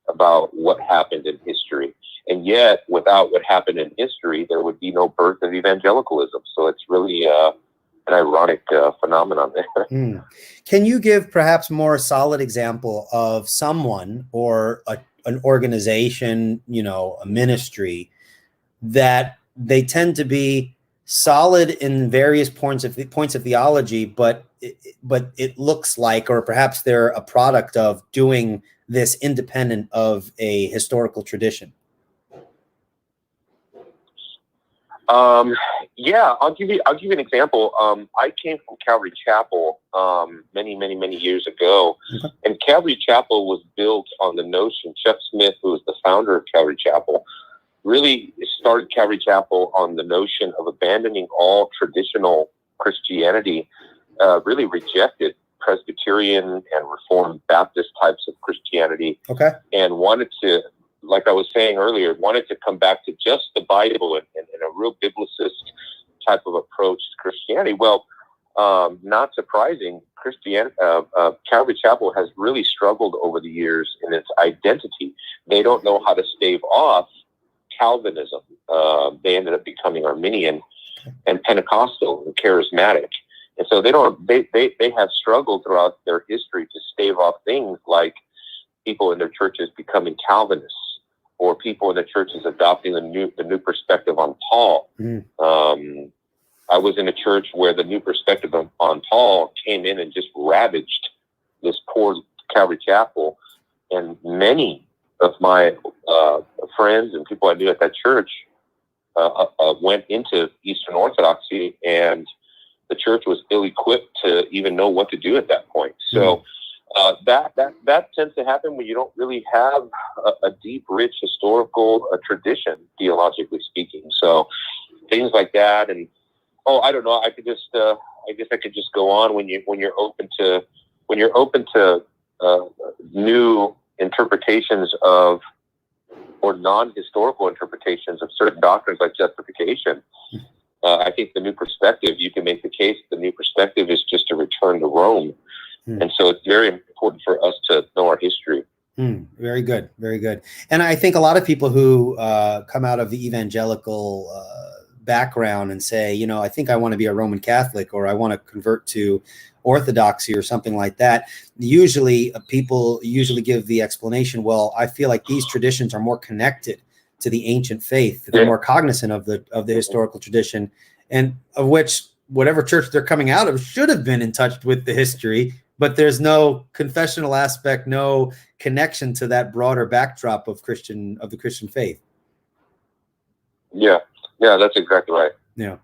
about what happened in history. And yet, without what happened in history, there would be no birth of evangelicalism. So it's really an ironic phenomenon there. Can you give perhaps more solid example of someone or an organization, a ministry, that they tend to be solid in various points of theology, but it looks like, or perhaps they're a product of doing this independent of a historical tradition? Yeah, I'll give you an example. I came from Calvary Chapel many years ago, and Calvary Chapel was built on the notion. Chuck Smith, who was the founder of Calvary Chapel, really started Calvary Chapel on the notion of abandoning all traditional Christianity, really rejected Presbyterian and Reformed Baptist types of Christianity, and wanted to, like I was saying earlier, wanted to come back to just the Bible and a real biblicist type of approach to Christianity. Well, not surprising, Calvary Chapel has really struggled over the years in its identity. They don't know how to stave off Calvinism. They ended up becoming Arminian and Pentecostal and charismatic. And so they have struggled throughout their history to stave off things like people in their churches becoming Calvinists, or people in the churches adopting the new perspective on Paul. I was in a church where the new perspective on Paul came in and just ravaged this poor Calvary Chapel, and many of my friends and people I knew at that church went into Eastern Orthodoxy, and the church was ill-equipped to even know what to do at that point. So that tends to happen when you don't really have a deep, rich historical tradition, theologically speaking. So things like that, and I don't know. I guess I could just go on when you're open to new interpretations of, or non-historical interpretations of certain doctrines like justification. I think the new perspective, you can make the case the new perspective is just a return to Rome. And so it's very important for us to know our history. Very good. Very good. And I think a lot of people who come out of the evangelical background and say, I think I want to be a Roman Catholic, or I want to convert to Orthodoxy or something like that. Usually people give the explanation, well, I feel like these traditions are more connected to the ancient faith. They're more cognizant of the historical tradition, and of which whatever church they're coming out of should have been in touch with the history, but there's no confessional aspect, no connection to that broader backdrop of the Christian faith. Yeah, that's exactly right. Yeah.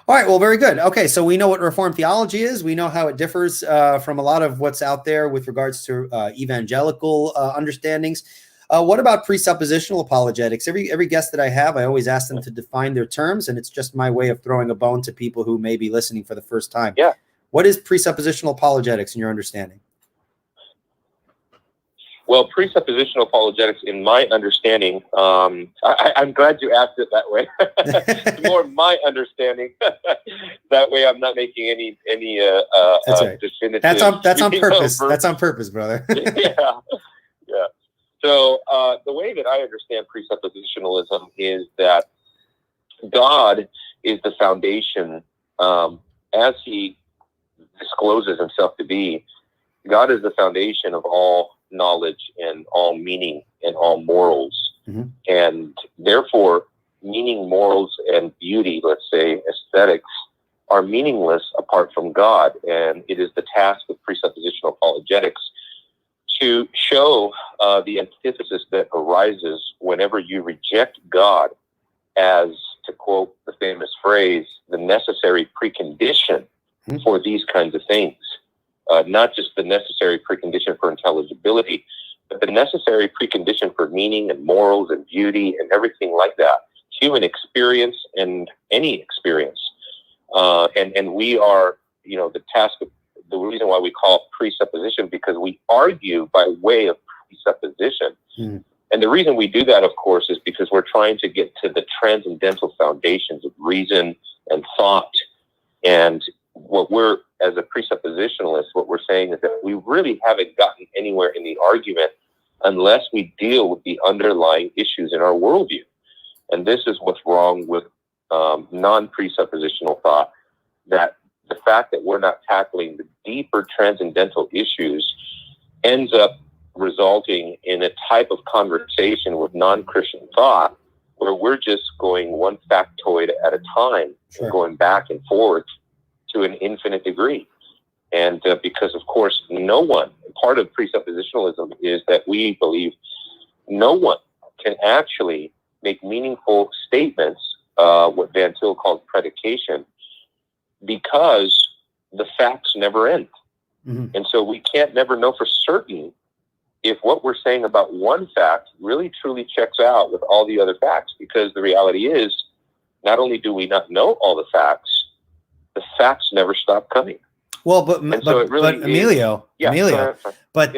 All right. Well, very good. Okay. So we know what Reformed theology is. We know how it differs from a lot of what's out there with regards to evangelical understandings. What about presuppositional apologetics? Every guest that I have, I always ask them to define their terms, and it's just my way of throwing a bone to people who may be listening for the first time. Yeah. What is presuppositional apologetics in your understanding? Well, presuppositional apologetics, in my understanding, I'm glad you asked it that way. It's more my understanding. That way, I'm not making any That's right. definitive. That's on purpose. That's on purpose, brother. Yeah. So the way that I understand presuppositionalism is that God is the foundation, as He discloses Himself to be. God is the foundation of all knowledge and all meaning and all morals. And therefore, meaning, morals, and beauty, let's say aesthetics, are meaningless apart from God. And it is the task of presuppositional apologetics to show the antithesis that arises whenever you reject God as, to quote the famous phrase, the necessary precondition for these kinds of things. Not just the necessary precondition for intelligibility, but the necessary precondition for meaning and morals and beauty and everything like that. Human experience and any experience. And we are, the task of, the reason why we call it presupposition, because we argue by way of presupposition. And the reason we do that, of course, is because we're trying to get to the transcendental foundations of reason and thought. And what we're, as a presuppositionalist, what we're saying is that we really haven't gotten anywhere in the argument unless we deal with the underlying issues in our worldview. And this is what's wrong with non-presuppositional thought, that the fact that we're not tackling the deeper transcendental issues ends up resulting in a type of conversation with non-Christian thought where we're just going one factoid at a time, and going back and forth to an infinite degree. And because, of course, no one, part of presuppositionalism is that we believe no one can actually make meaningful statements, what Van Til called predication, because the facts never end. And so we can't never know for certain if what we're saying about one fact really truly checks out with all the other facts, because the reality is, not only do we not know all the facts never stop coming. Well, but Emilio, but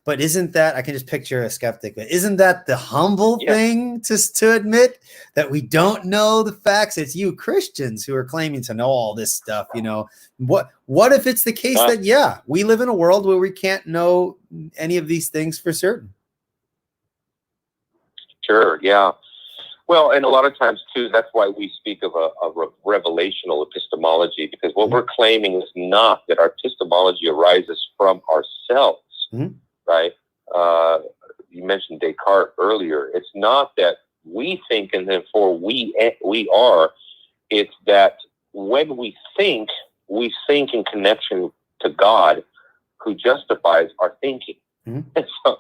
but isn't that, I can just picture a skeptic, but isn't that the humble thing to admit that we don't know the facts? It's you Christians who are claiming to know all this stuff. What if it's the case that, we live in a world where we can't know any of these things for certain? Sure. Yeah. Well, and a lot of times, too, that's why we speak of a revelational epistemology, because what we're claiming is not that our epistemology arises from ourselves, right? You mentioned mentioned Descartes earlier. It's not that we think and therefore we are. It's that when we think in connection to God, who justifies our thinking. Mm-hmm. And so,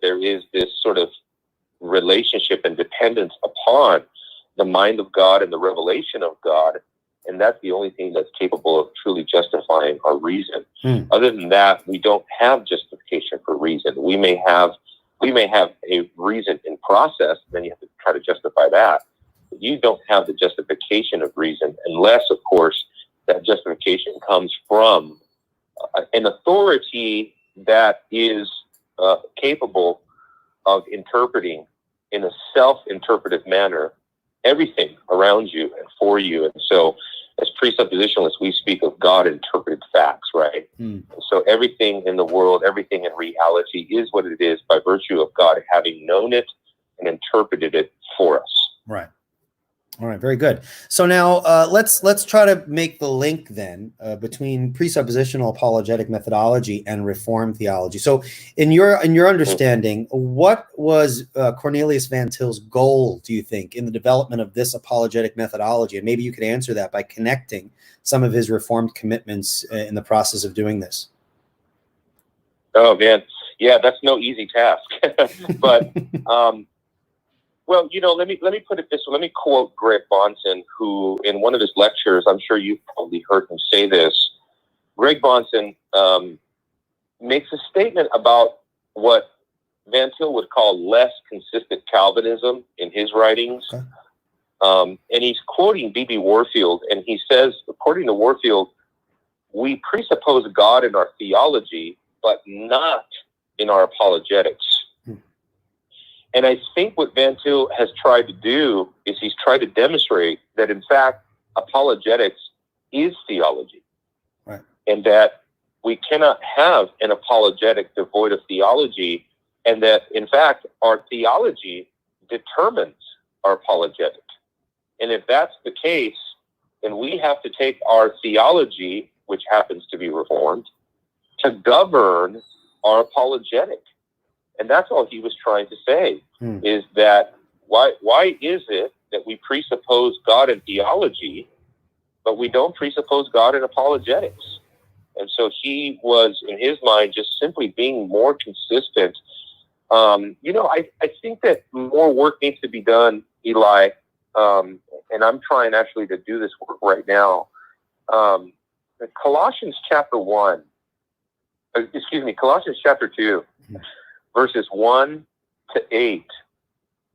there is this sort of relationship and dependence upon the mind of God and the revelation of God, and that's the only thing that's capable of truly justifying our reason. Other than that, we don't have justification for reason. We may have a reason in process, then you have to try to justify that. But you don't have the justification of reason unless, of course, that justification comes from an authority that is capable of interpreting in a self-interpretive manner everything around you and for you. And so as presuppositionalists, we speak of God-interpreted facts, right? So everything in the world, everything in reality is what it is by virtue of God having known it and interpreted it for us. Right. All right, very good. So now let's try to make the link then between presuppositional apologetic methodology and Reformed theology. So in your understanding, what was Cornelius Van Til's goal, do you think, in the development of this apologetic methodology? And maybe you could answer that by connecting some of his Reformed commitments in the process of doing this. Oh, man. Yeah, that's no easy task. But well, let me put it this way. Let me quote Greg Bonson, who in one of his lectures, I'm sure you've probably heard him say this. Greg Bonson makes a statement about what Van Til would call less consistent Calvinism in his writings. Okay. And he's quoting B.B. Warfield, and he says, according to Warfield, we presuppose God in our theology, but not in our apologetics. And I think what Van Til has tried to do is he's tried to demonstrate that, in fact, apologetics is theology. Right. And that we cannot have an apologetic devoid of theology, and that, in fact, our theology determines our apologetic. And if that's the case, then we have to take our theology, which happens to be Reformed, to govern our apologetic. And that's all he was trying to say, is that why is it that we presuppose God in theology, but we don't presuppose God in apologetics? And so he was, in his mind, just simply being more consistent. I think that more work needs to be done, Eli, and I'm trying actually to do this work right now. Colossians chapter 2, verses 1 to 8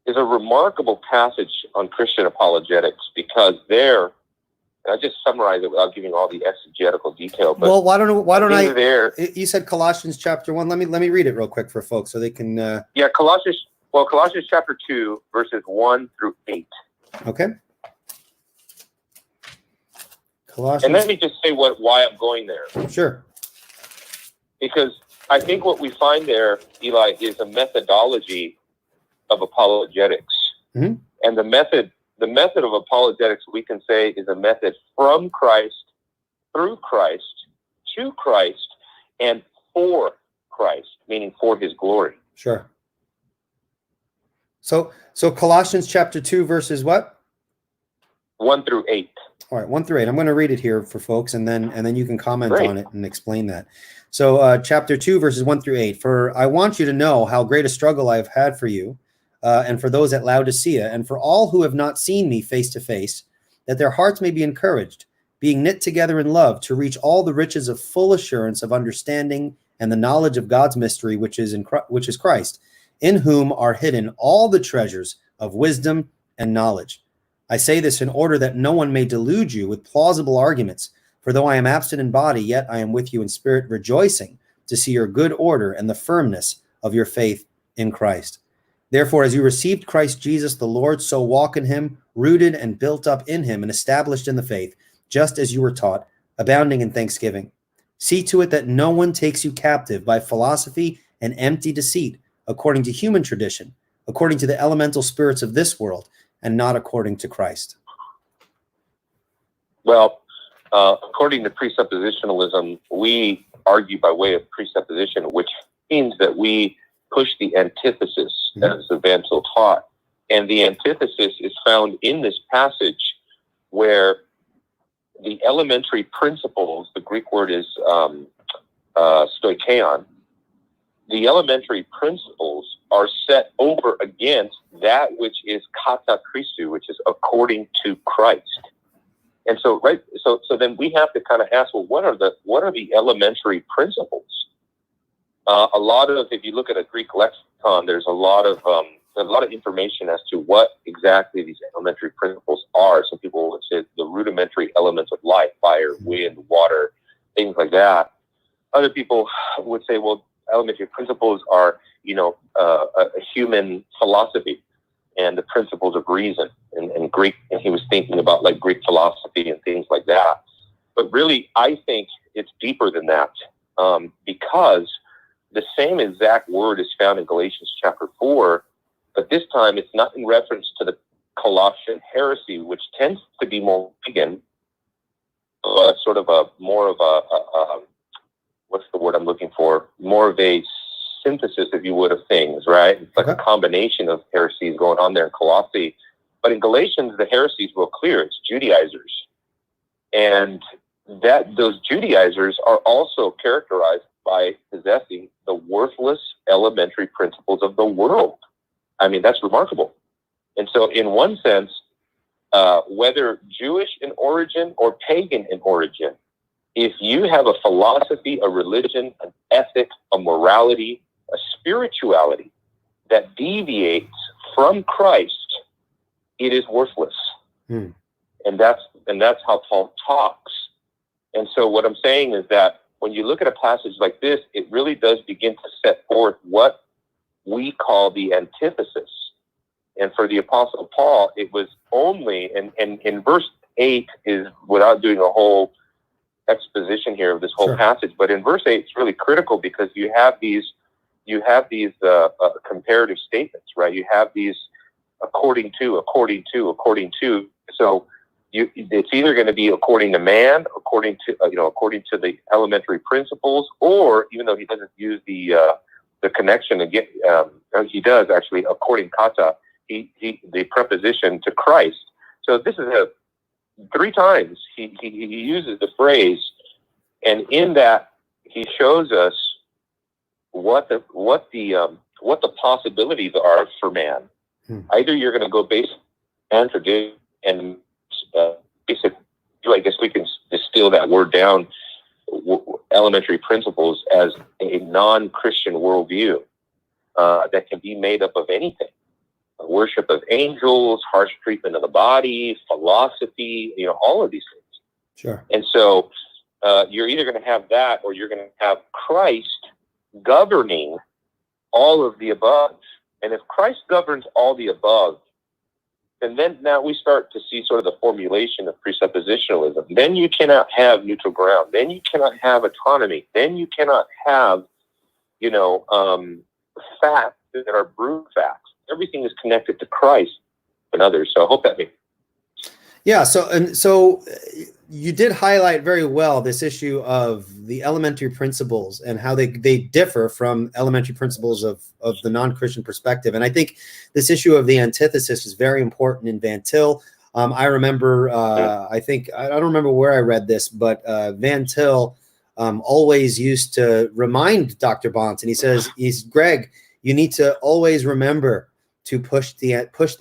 is a remarkable passage on Christian apologetics, because there, I just summarize it without giving all the exegetical detail. But well, why don't I? There, you said Colossians chapter 1. Let me read it real quick for folks so they can. Yeah, Colossians chapter 2, verses 1 through 8. Okay. Colossians. And let me just say why I'm going there. Sure. Because I think what we find there, Eli, is a methodology of apologetics. Mm-hmm. And the method of apologetics, we can say, is a method from Christ, through Christ, to Christ, and for Christ, meaning for his glory. Sure. So Colossians chapter 2, verses what? 1 through 8. All right, 1 through 8. I'm going to read it here for folks, and then you can comment on it and explain that. So chapter 2, verses 1 through 8. For I want you to know how great a struggle I have had for you, and for those at Laodicea, and for all who have not seen me face to face, that their hearts may be encouraged, being knit together in love, to reach all the riches of full assurance of understanding and the knowledge of God's mystery, which is Christ, in whom are hidden all the treasures of wisdom and knowledge. I say this in order that no one may delude you with plausible arguments. For though I am absent in body, yet I am with you in spirit, rejoicing to see your good order and the firmness of your faith in Christ. Therefore, as you received Christ Jesus the Lord, so walk in him, rooted and built up in him and established in the faith, just as you were taught, abounding in thanksgiving. See to it that no one takes you captive by philosophy and empty deceit, according to human tradition, according to the elemental spirits of this world, and not according to Christ. Well, according to presuppositionalism, we argue by way of presupposition, which means that we push the antithesis, as the Van Til taught. And the antithesis is found in this passage where the elementary principles, the Greek word is stoicheon, the elementary principles are set over against that which is kata Christou, which is according to Christ. And so, so then we have to kind of ask, well, what are the elementary principles? A lot of, if you look at a Greek lexicon, there's a lot of information as to what exactly these elementary principles are. Some people would say the rudimentary elements of life, fire, wind, water, things like that. Other people would say, well, elementary principles are, a human philosophy and the principles of reason and Greek. And he was thinking about like Greek philosophy and things like that. But really, I think it's deeper than that, because the same exact word is found in Galatians chapter 4, but this time it's not in reference to the Colossian heresy, which tends to be more pagan, sort of more of a what's the word I'm looking for? More of a synthesis, if you would, of things, right? It's like a combination of heresies going on there in Colossae. But in Galatians, the heresy is real clear. It's Judaizers. And those Judaizers are also characterized by possessing the worthless elementary principles of the world. I mean, that's remarkable. And so in one sense, whether Jewish in origin or pagan in origin, if you have a philosophy, a religion, an ethic, a morality, a spirituality that deviates from Christ, it is worthless. And that's how Paul talks. And so what I'm saying is that when you look at a passage like this, it really does begin to set forth what we call the antithesis. And for the Apostle Paul, it was only, and in verse 8 is, without doing a whole exposition here of this whole passage, but in verse 8 it's really critical because you have these comparative statements, right? You have these according to. So it's either going to be according to man, according to the elementary principles, or even though he doesn't use the connection again, he does actually according kata, the preposition to Christ. So this is 3 times he uses the phrase, and in that he shows us what the possibilities are for man. Either you're going to go based on tradition and basic. I guess we can distill that word down. Elementary principles as a non-Christian worldview that can be made up of anything. Worship of angels, harsh treatment of the body, philosophy, all of these things. Sure. And so you're either going to have that or you're going to have Christ governing all of the above. And if Christ governs all the above, and then now we start to see sort of the formulation of presuppositionalism. Then you cannot have neutral ground. Then you cannot have autonomy. Then you cannot have, facts that are brute facts. Everything is connected to Christ and others. So I hope that makes sense. Yeah. So you did highlight very well this issue of the elementary principles and how they differ from elementary principles of the non-Christian perspective. And I think this issue of the antithesis is very important in Van Til. I remember, I don't remember where I read this, but Van Til always used to remind Dr. Bont, and he says, Greg, you need to always remember to push the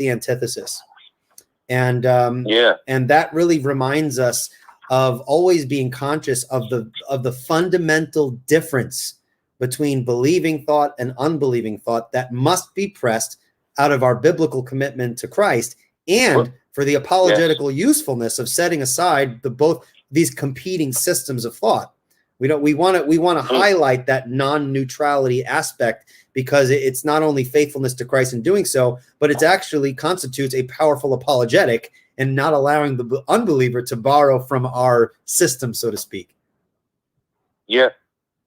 antithesis. And and that really reminds us of always being conscious of the fundamental difference between believing thought and unbelieving thought that must be pressed out of our biblical commitment to Christ, and for the apologetical usefulness of setting aside both these competing systems of thought. We want to highlight that non-neutrality aspect, because it's not only faithfulness to Christ in doing so, but it actually constitutes a powerful apologetic and not allowing the unbeliever to borrow from our system, so to speak. Yeah.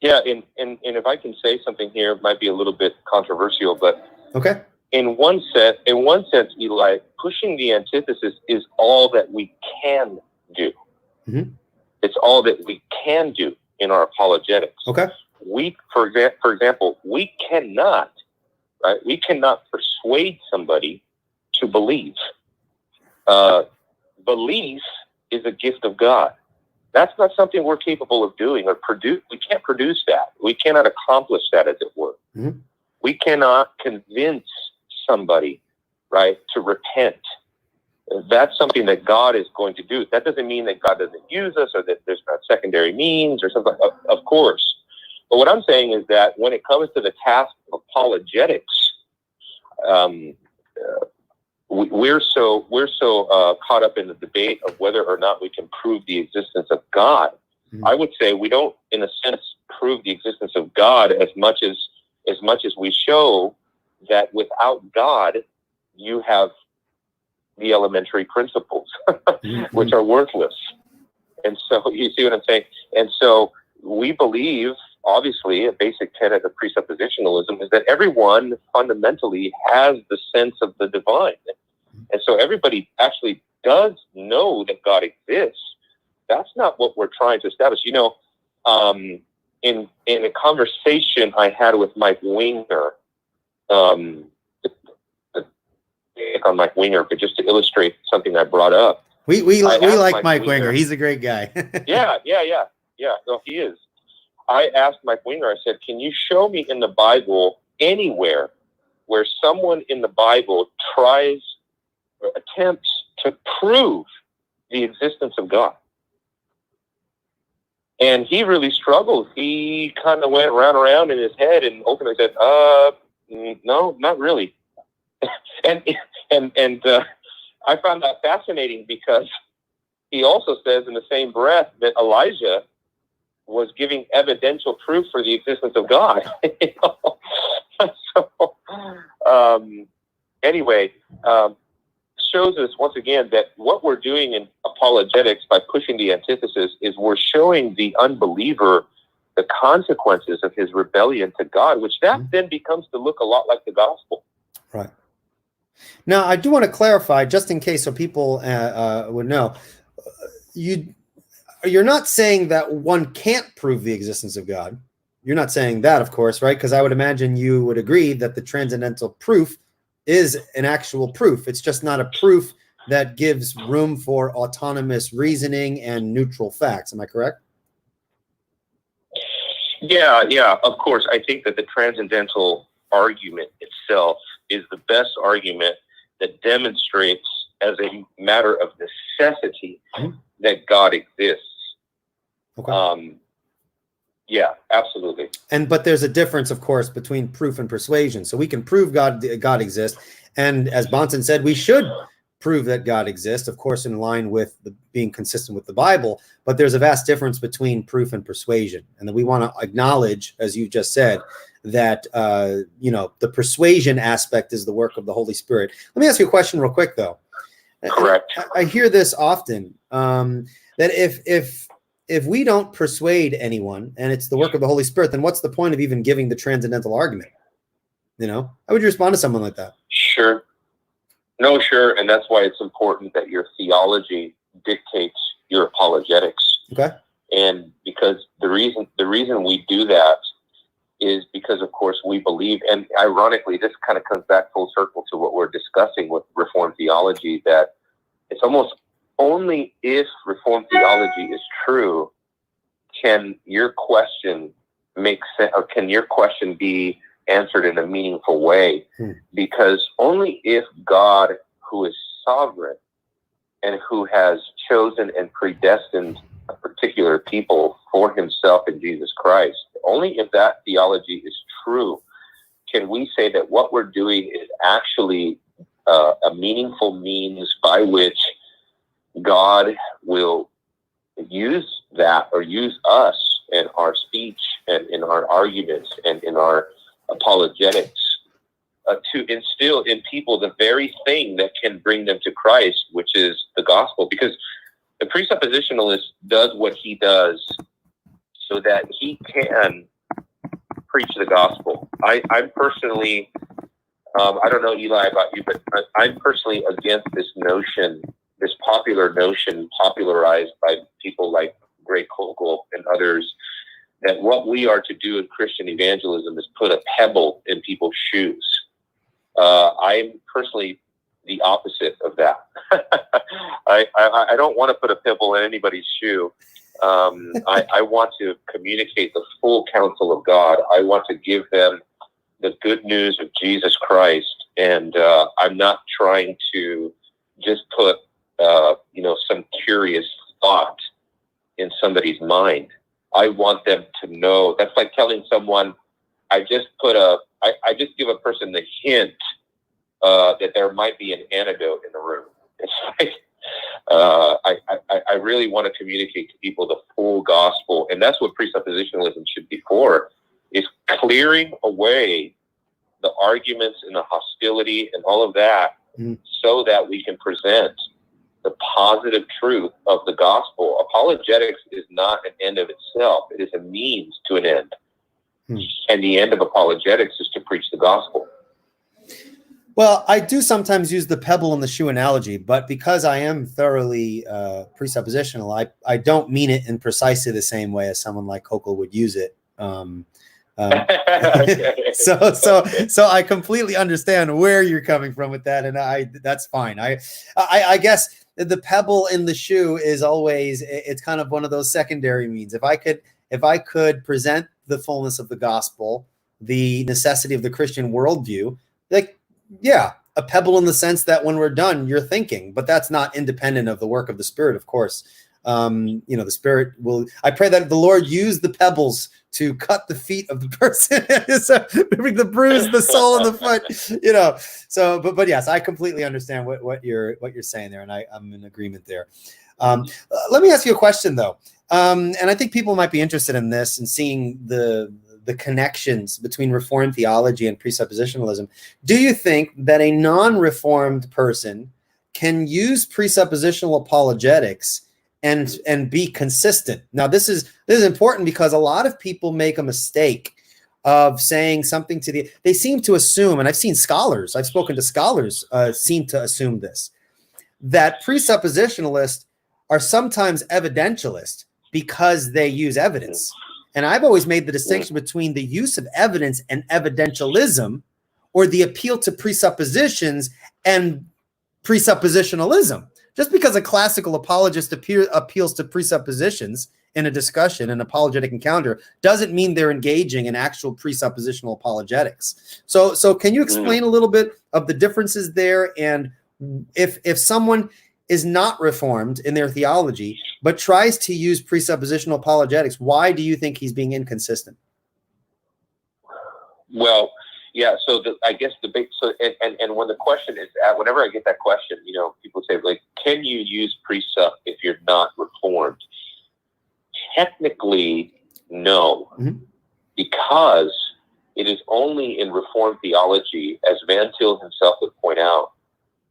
And if I can say something here, it might be a little bit controversial, but okay. In one sense, Eli, pushing the antithesis is all that we can do. Mm-hmm. It's all that we can do in our apologetics. Okay. For example, we cannot right? We cannot persuade somebody to believe. Belief is a gift of God. That's not something we're capable of doing or produce. We can't produce that. We cannot accomplish that, as it were. Mm-hmm. We cannot convince somebody, right, to repent. That's something that God is going to do. That doesn't mean that God doesn't use us or that there's not secondary means or something. Of course. But what I'm saying is that when it comes to the task of apologetics, we're so caught up in the debate of whether or not we can prove the existence of God. Mm-hmm. I would say we don't, in a sense, prove the existence of God as much as we show that without God, you have the elementary principles, mm-hmm. which are worthless. And so you see what I'm saying? And so we believe, obviously, a basic tenet of presuppositionalism is that everyone fundamentally has the sense of the divine. And so everybody actually does know that God exists. That's not what we're trying to establish. You know, in a conversation I had with Mike Winger, on Mike Winger, but just to illustrate something I brought up. We like Mike Winger. He's a great guy. Yeah. No, he is. I asked Mike Winger, I said, can you show me in the Bible anywhere where someone in the Bible tries or attempts to prove the existence of God? And he really struggled. He kind of went around in his head and openly said, no, not really. and I found that fascinating because he also says in the same breath that Elijah was giving evidential proof for the existence of God. So, anyway, shows us once again that what we're doing in apologetics by pushing the antithesis is we're showing the unbeliever the consequences of his rebellion to God, which that then becomes to look a lot like the gospel. Right. Now, I do want to clarify, just in case so people would know, you're not saying that one can't prove the existence of God. You're not saying that, of course, right? Because I would imagine you would agree that the transcendental proof is an actual proof. It's just not a proof that gives room for autonomous reasoning and neutral facts. Am I correct? Yeah, of course. I think that the transcendental argument itself is the best argument that demonstrates as a matter of necessity that God exists. Okay. Yeah, absolutely. But there's a difference, of course, between proof and persuasion. So we can prove God exists. And as Bonson said, we should prove that God exists, of course, in line with being consistent with the Bible. But there's a vast difference between proof and persuasion. And that we want to acknowledge, as you just said, that, the persuasion aspect is the work of the Holy Spirit. Let me ask you a question real quick, though. Correct. I hear this often, that if we don't persuade anyone and it's the work of the Holy Spirit, then what's the point of even giving the transcendental argument? How would you respond to someone like that? Sure. No, sure. And that's why it's important that your theology dictates your apologetics. Okay. And because the reason we do that is because, of course, we believe, and ironically, this kind of comes back full circle to what we're discussing with Reformed theology, that it's almost only if Reformed theology is true can your question make sense, or can your question be answered in a meaningful way. Because only if God, who is sovereign and who has chosen and predestined a particular people for himself in Jesus Christ, only if that theology is true can we say that what we're doing is actually a meaningful means by which God will use that or use us in our speech and in our arguments and in our apologetics to instill in people the very thing that can bring them to Christ, which is the gospel. Because the presuppositionalist does what he does so that he can preach the gospel. I'm personally, I don't know, Eli, about you, but I'm personally against this notion, this popular notion popularized by people like Greg Koukl and others, that what we are to do in Christian evangelism is put a pebble in people's shoes. I'm personally the opposite of that. I don't want to put a pebble in anybody's shoe. I want to communicate the full counsel of God. I want to give them the good news of Jesus Christ, and I'm not trying to just put some curious thought in somebody's mind. I want them to know. That's like telling someone, I just give a person the hint that there might be an antidote in the room. It's like I really want to communicate to people the full gospel, and that's what presuppositionalism should be for, is clearing away the arguments and the hostility and all of that, so that we can present the positive truth of the gospel. Apologetics is not an end of itself. It is a means to an end. And the end of apologetics is to preach the gospel. Well, I do sometimes use the pebble in the shoe analogy, but because I am thoroughly presuppositional, I don't mean it in precisely the same way as someone like Hochul would use it. So I completely understand where you're coming from with that, and that's fine. I guess the pebble in the shoe is always, it's kind of one of those secondary means. If I could present the fullness of the gospel, the necessity of the Christian worldview, like, yeah, a pebble in the sense that when we're done, you're thinking, but that's not independent of the work of the Spirit, of course. The Spirit will, I pray that the Lord use the pebbles to cut the feet of the person, so the bruise, the sole of the foot, so, but yes, I completely understand what you're saying there. And I'm in agreement there. Let me ask you a question though. And I think people might be interested in this and seeing the connections between Reformed theology and presuppositionalism. Do you think that a non-Reformed person can use presuppositional apologetics and be consistent? Now, this is important because a lot of people make a mistake of saying something they seem to assume, and I've spoken to scholars seem to assume this, that presuppositionalists are sometimes evidentialists because they use evidence. And I've always made the distinction between the use of evidence and evidentialism, or the appeal to presuppositions and presuppositionalism. Just because a classical apologist appeals to presuppositions in a discussion, an apologetic encounter, doesn't mean they're engaging in actual presuppositional apologetics. So can you explain a little bit of the differences there? And if someone is not Reformed in their theology, but tries to use presuppositional apologetics, why do you think he's being inconsistent? Well, yeah. So I guess the big, and when the question is whenever I get that question, people say, like, can you use presupp if you're not Reformed? Technically, no, because it is only in Reformed theology, as Van Til himself would point out,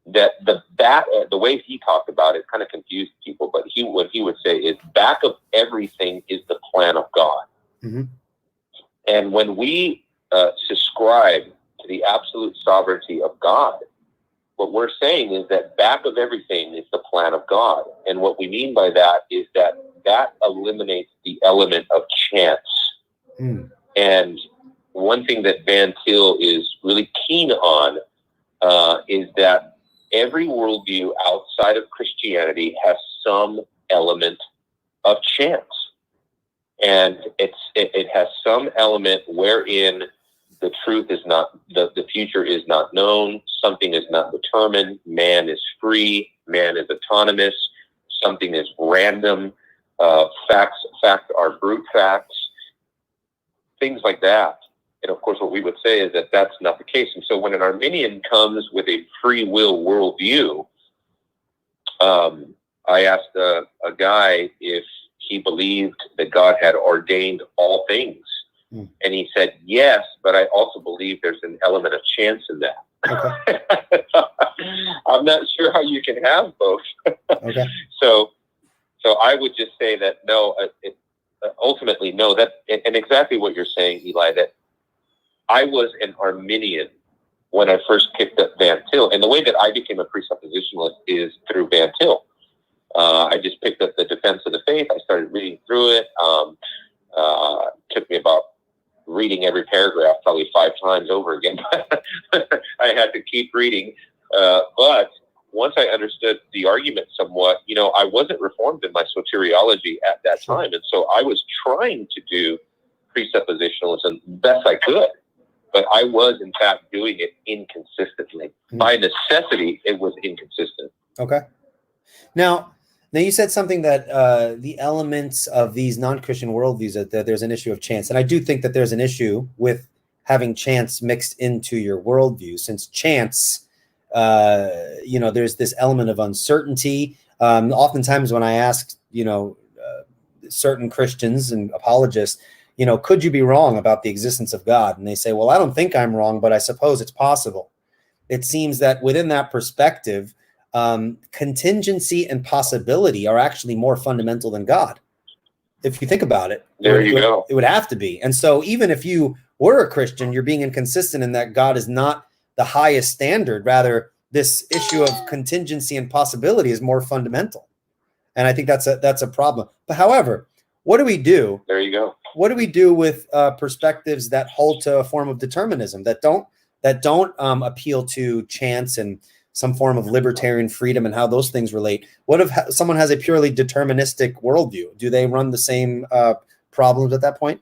that the way he talked about it kind of confused people, but what he would say is, back of everything is the plan of God. And when we subscribe to the absolute sovereignty of God, what we're saying is that back of everything is the plan of God. And what we mean by that is that eliminates the element of chance. And one thing that Van Til is really keen on is that every worldview outside of Christianity has some element of chance. And it has some element wherein the truth is not, the future is not known, something is not determined, man is free, man is autonomous, something is random, facts are brute facts, things like that. And of course, what we would say is that that's not the case. And so when an Arminian comes with a free will worldview, I asked a guy if he believed that God had ordained all things. And he said, yes, but I also believe there's an element of chance in that. Okay. I'm not sure how you can have both. Okay. So I would just say that no, ultimately, no, and exactly what you're saying, Eli, that I was an Arminian when I first picked up Van Til. And the way that I became a presuppositionalist is through Van Til. I just picked up the Defense of the Faith. I started reading through it. Took me about reading every paragraph probably 5 times over again. I had to keep reading. But once I understood the argument somewhat, I wasn't Reformed in my soteriology at that time. And so I was trying to do presuppositionalism best I could. But I was, in fact, doing it inconsistently. By necessity, it was inconsistent. Okay. Now you said something that the elements of these non-Christian worldviews, that there's an issue of chance. And I do think that there's an issue with having chance mixed into your worldview, since chance, there's this element of uncertainty. Oftentimes when I ask, certain Christians and apologists, could you be wrong about the existence of God? And they say, well, I don't think I'm wrong, but I suppose it's possible. It seems that within that perspective, contingency and possibility are actually more fundamental than God. If you think about it, it would have to be. And so even if you were a Christian, you're being inconsistent in that God is not the highest standard. Rather, this issue of contingency and possibility is more fundamental. And I think that's a problem. But however, what do we do? There you go. What do we do with perspectives that hold to a form of determinism, that don't appeal to chance and some form of libertarian freedom and how those things relate? What if someone has a purely deterministic worldview? Do they run the same problems at that point?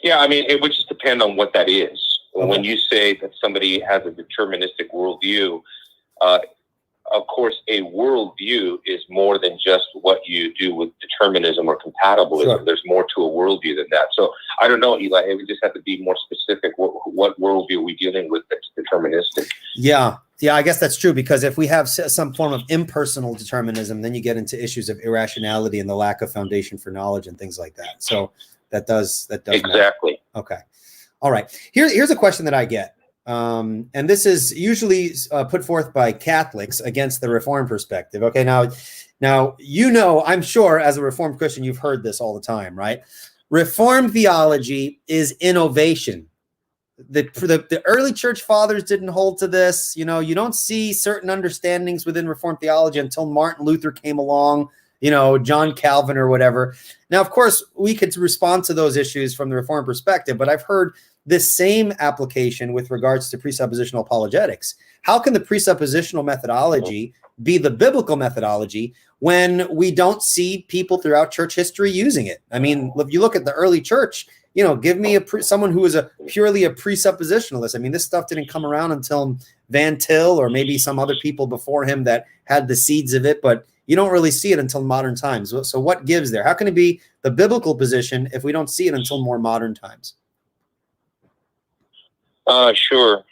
Yeah, I mean, it would just depend on what that is. Okay. When you say that somebody has a deterministic worldview, of course, a worldview is more than just what you do with determinism or compatibilism. Sure. There's more to a worldview than that. So I don't know, Eli. It would just have to be more specific. What worldview are we dealing with that's deterministic? Yeah, I guess that's true, because if we have some form of impersonal determinism, then you get into issues of irrationality and the lack of foundation for knowledge and things like that. So that does exactly matter. Okay, all right. Here's a question that I get. And this is usually put forth by Catholics against the Reformed perspective. Okay, now, I'm sure as a Reformed Christian, you've heard this all the time, right? Reformed theology is innovation. The early church fathers didn't hold to this. You don't see certain understandings within Reformed theology until Martin Luther came along, John Calvin or whatever. Now, of course, we could respond to those issues from the Reformed perspective, but I've heard this same application with regards to presuppositional apologetics. How can the presuppositional methodology be the biblical methodology when we don't see people throughout church history using it? I mean, if you look at the early church, give me someone who is purely a presuppositionalist. I mean, this stuff didn't come around until Van Til or maybe some other people before him that had the seeds of it, but you don't really see it until modern times. So what gives there? How can it be the biblical position if we don't see it until more modern times? Sure.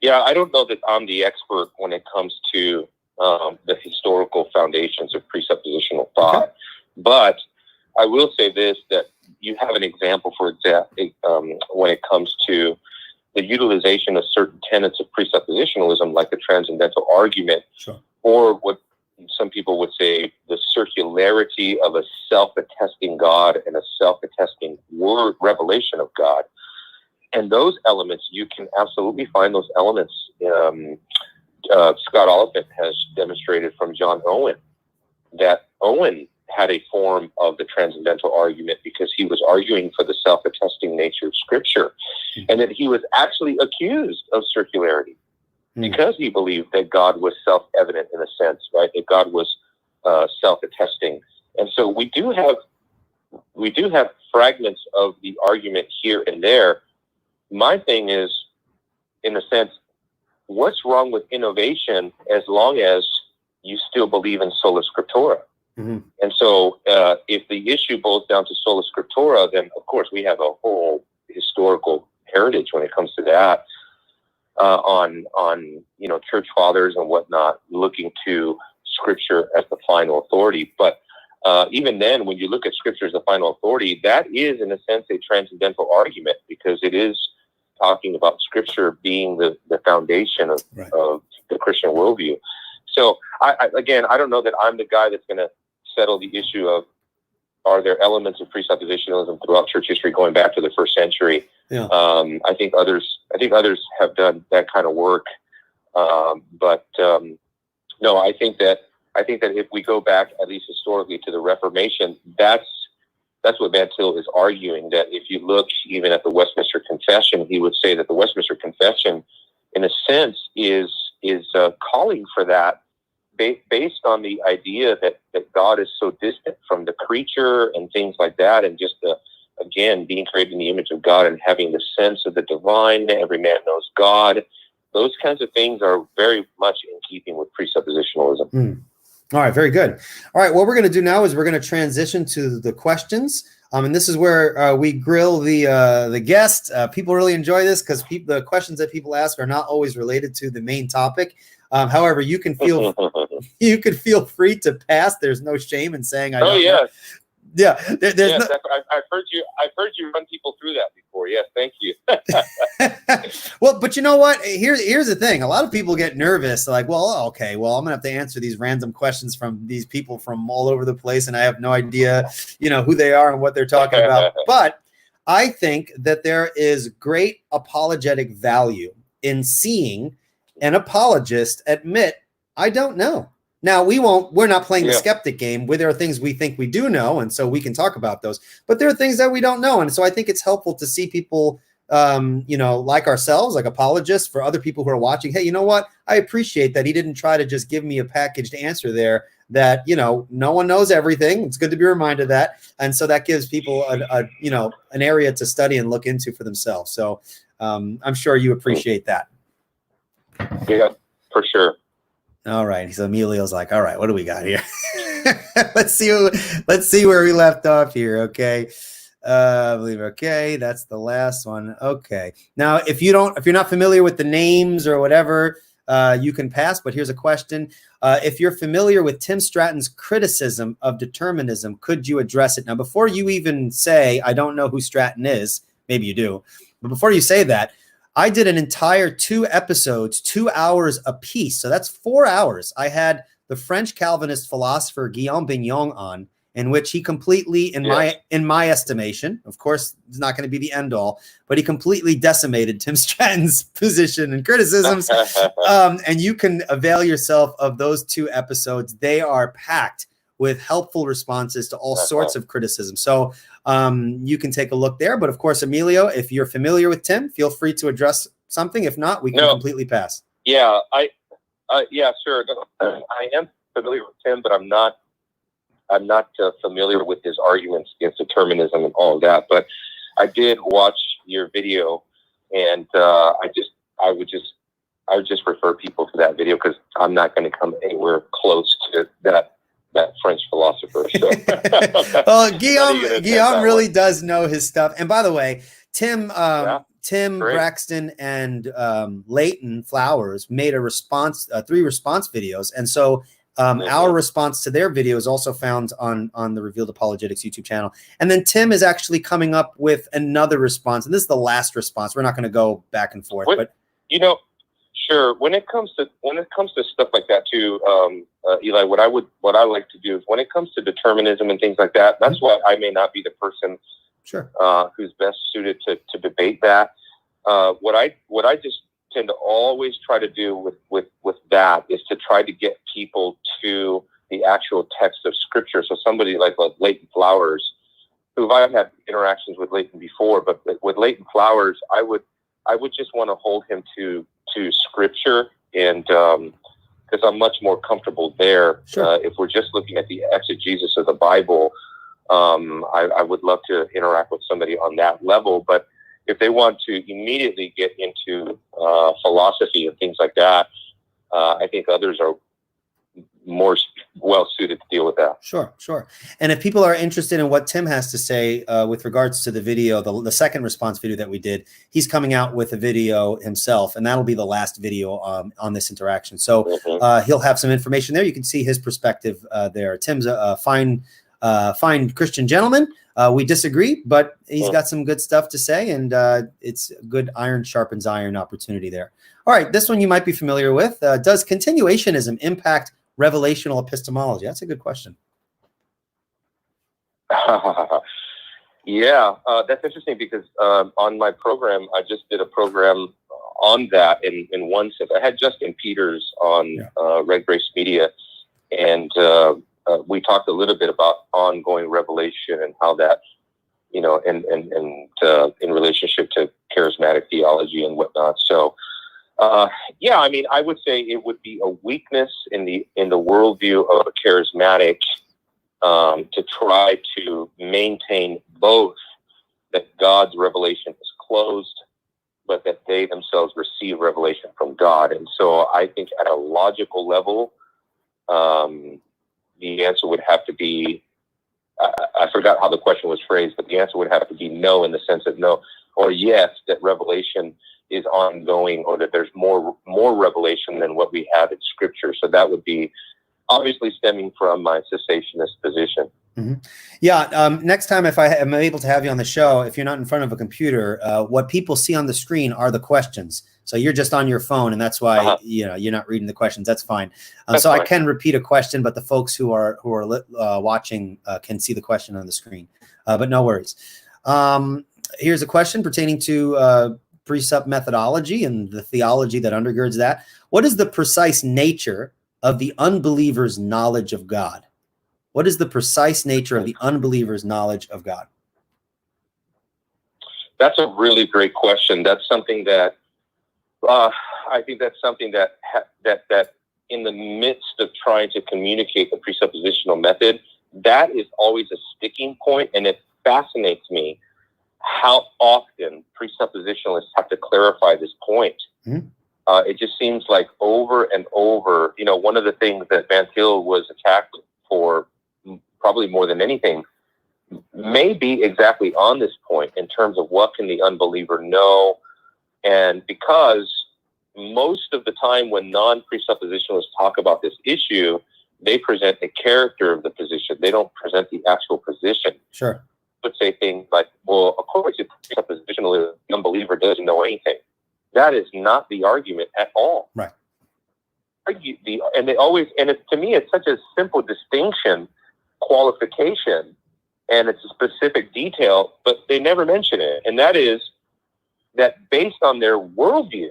Yeah, I don't know that I'm the expert when it comes to the historical foundations of presuppositional thought. Okay. But I will say this, that you have an example, for example, when it comes to the utilization of certain tenets of presuppositionalism, like the transcendental argument, sure, or what some people would say the circularity of a self-attesting God and a self-attesting word revelation of God. And those elements, you can absolutely find those elements. Scott Oliphant has demonstrated from John Owen that Owen had a form of the transcendental argument because he was arguing for the self-attesting nature of Scripture, and that he was actually accused of circularity because he believed that God was self-evident in a sense, right? That God was self-attesting. And so we do have fragments of the argument here and there. My thing is, in a sense, what's wrong with innovation as long as you still believe in sola scriptura? Mm-hmm. And so if the issue boils down to sola scriptura, then, of course, we have a whole historical heritage when it comes to that on church fathers and whatnot, looking to Scripture as the final authority. But even then, when you look at Scripture as the final authority, that is, in a sense, a transcendental argument because it is talking about Scripture being the foundation of the Christian worldview. So, I don't know that I'm the guy that's going to settle the issue of are there elements of presuppositionalism throughout church history going back to the first century. Yeah. I think others have done that kind of work. But no, I think that if we go back, at least historically, to the Reformation, that's Van Til is arguing, that if you look even at the Westminster Confession, he would say that the Westminster Confession, in a sense, is calling for that, based on the idea that God is so distant from the creature and things like that, and just again, being created in the image of God and having the sense of the divine, every man knows God. Those kinds of things are very much in keeping with presuppositionalism. All right, very good. All right, what we're going to do now is we're going to transition to the questions. And this is where we grill the guest. People really enjoy this because the questions that people ask are not always related to the main topic. However, you can feel free to pass. There's no shame in saying I don't know. Yeah, there's yes, I've heard you run people through that before. Yes, thank you. Well, but you know what? Here's the thing. A lot of people get nervous. They're like, well, okay, well, I'm gonna have to answer these random questions from these people from all over the place, and I have no idea, who they are and what they're talking about. But I think that there is great apologetic value in seeing an apologist admit, I don't know. Now, we're not playing the skeptic game where there are things we think we do know, and so we can talk about those, but there are things that we don't know. And so I think it's helpful to see people, like ourselves, like apologists, for other people who are watching. Hey, you know what? I appreciate that he didn't try to just give me a packaged answer there that, no one knows everything. It's good to be reminded of that. And so that gives people an area to study and look into for themselves. So I'm sure you appreciate that. Yeah, for sure. All right. So Emilio's like, all right, what do we got here? Let's see where we left off here. Okay. I believe, okay. That's the last one. Okay. Now, if you're not familiar with the names or whatever, you can pass, but here's a question. If you're familiar with Tim Stratton's criticism of determinism, could you address it? Now, before you even say, I don't know who Stratton is, maybe you do, but before you say that, I did an entire 2 episodes, 2 hours a piece. So that's 4 hours. I had the French Calvinist philosopher Guillaume Bignon on, in which he completely, in my estimation, of course, it's not going to be the end all, but he completely decimated Tim Stratton's position and criticisms. And you can avail yourself of those 2 episodes. They are packed with helpful responses to all sorts of criticism. So you can take a look there. But of course, Emilio, if you're familiar with Tim, feel free to address something. If not, we can completely pass. Yeah, sure. I am familiar with Tim, but I'm not familiar with his arguments against determinism and all of that. But I did watch your video, and I would just refer people to that video, because I'm not going to come anywhere close to that French philosopher. So. Well, Guillaume really does know his stuff. And by the way, Tim Braxton and Leighton Flowers made a response, 3 response videos. And so our response to their video is also found on the Revealed Apologetics YouTube channel. And then Tim is actually coming up with another response. And this is the last response. We're not going to go back and forth. Sure. When it comes to stuff like that too, Eli, what I like to do is, when it comes to determinism and things like that, that's why I may not be the person who's best suited to debate that. What I just tend to always try to do with that is to try to get people to the actual text of Scripture. So somebody like Leighton Flowers, who I've had interactions with Leighton before, but with Leighton Flowers, I would just want to hold him to Scripture, and because I'm much more comfortable there. If we're just looking at the exegesis of the Bible, I would love to interact with somebody on that level. But if they want to immediately get into philosophy and things like that, I think others are more well suited to deal with that. Sure. And if people are interested in what Tim has to say with regards to the video, the second response video that we did, he's coming out with a video himself, and that'll be the last video on this interaction. So he'll have some information there. You can see his perspective there. Tim's a fine Christian gentleman. We disagree, but he's got some good stuff to say, and it's a good iron sharpens iron opportunity there. All right, this one you might be familiar with. Does continuationism impact revelational epistemology? That's a good question. Yeah, that's interesting, because on my program, I just did a program on that in one sense. I had Justin Peters on Red Grace Media, and we talked a little bit about ongoing revelation and how that in relationship to charismatic theology and whatnot. So, I mean, I would say it would be a weakness in the worldview of a charismatic to try to maintain both that God's revelation is closed, but that they themselves receive revelation from God. And so I think at a logical level, the answer would have to be, I forgot how the question was phrased, but the answer would have to be no, in the sense of no, or yes, that revelation is ongoing, or that there's more revelation than what we have in Scripture. So that would be obviously stemming from my cessationist position. Mm-hmm. Yeah. Next time, if I am able to have you on the show, if you're not in front of a computer, what people see on the screen are the questions. So you're just on your phone, and that's why you're not reading the questions. That's fine. So fine. I can repeat a question, but the folks who are watching can see the question on the screen. But no worries. Here's a question pertaining to Presupp methodology and the theology that undergirds that. What is the precise nature of the unbeliever's knowledge of God? What is the precise nature of the unbeliever's knowledge of God? That's a really great question. That's something that I think that's something that in the midst of trying to communicate the presuppositional method, that is always a sticking point, and it fascinates me how often presuppositionalists have to clarify this point. Mm-hmm. It just seems like over and over, one of the things that Van Til was attacked for, probably more than anything, may be exactly on this point in terms of what can the unbeliever know. And because most of the time when non-presuppositionalists talk about this issue, they present a character of the position. They don't present the actual position. Sure. Would say things like, well, of course, if presuppositionalist, the unbeliever doesn't know anything. That is not the argument at all. Right. To me, it's such a simple distinction, qualification, and it's a specific detail, but they never mention it. And that is that based on their worldview,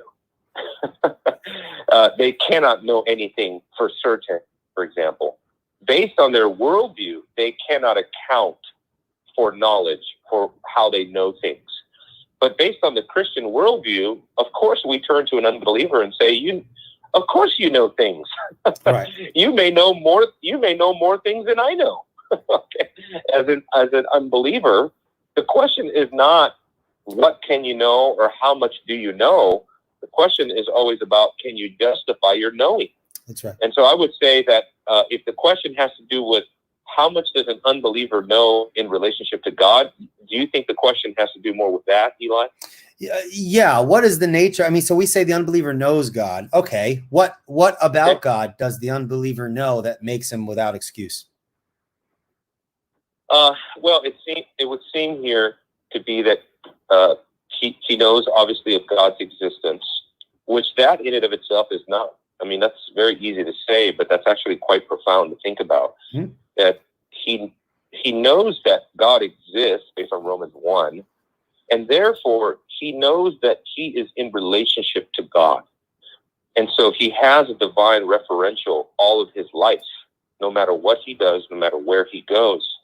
they cannot know anything for certain, for example. Based on their worldview, they cannot account for knowledge, for how they know things. But based on the Christian worldview, of course, we turn to an unbeliever and say, of course you know things. Right. You may know more things than I know. Okay. As an unbeliever, the question is not what can you know or how much do you know? The question is always about, can you justify your knowing? That's right. And so I would say that if the question has to do with how much does an unbeliever know in relationship to God, do you think the question has to do more with that, Eli? Yeah. What is the nature? I mean, so we say the unbeliever knows God. Okay. What about God does the unbeliever know that makes him without excuse? Well, it would seem here to be that he knows obviously of God's existence, which that in and of itself is not. I mean, that's very easy to say, but that's actually quite profound to think about. Mm-hmm. That he knows that God exists based on Romans 1, and therefore he knows that he is in relationship to God. And so he has a divine referential all of his life, no matter what he does, no matter where he goes.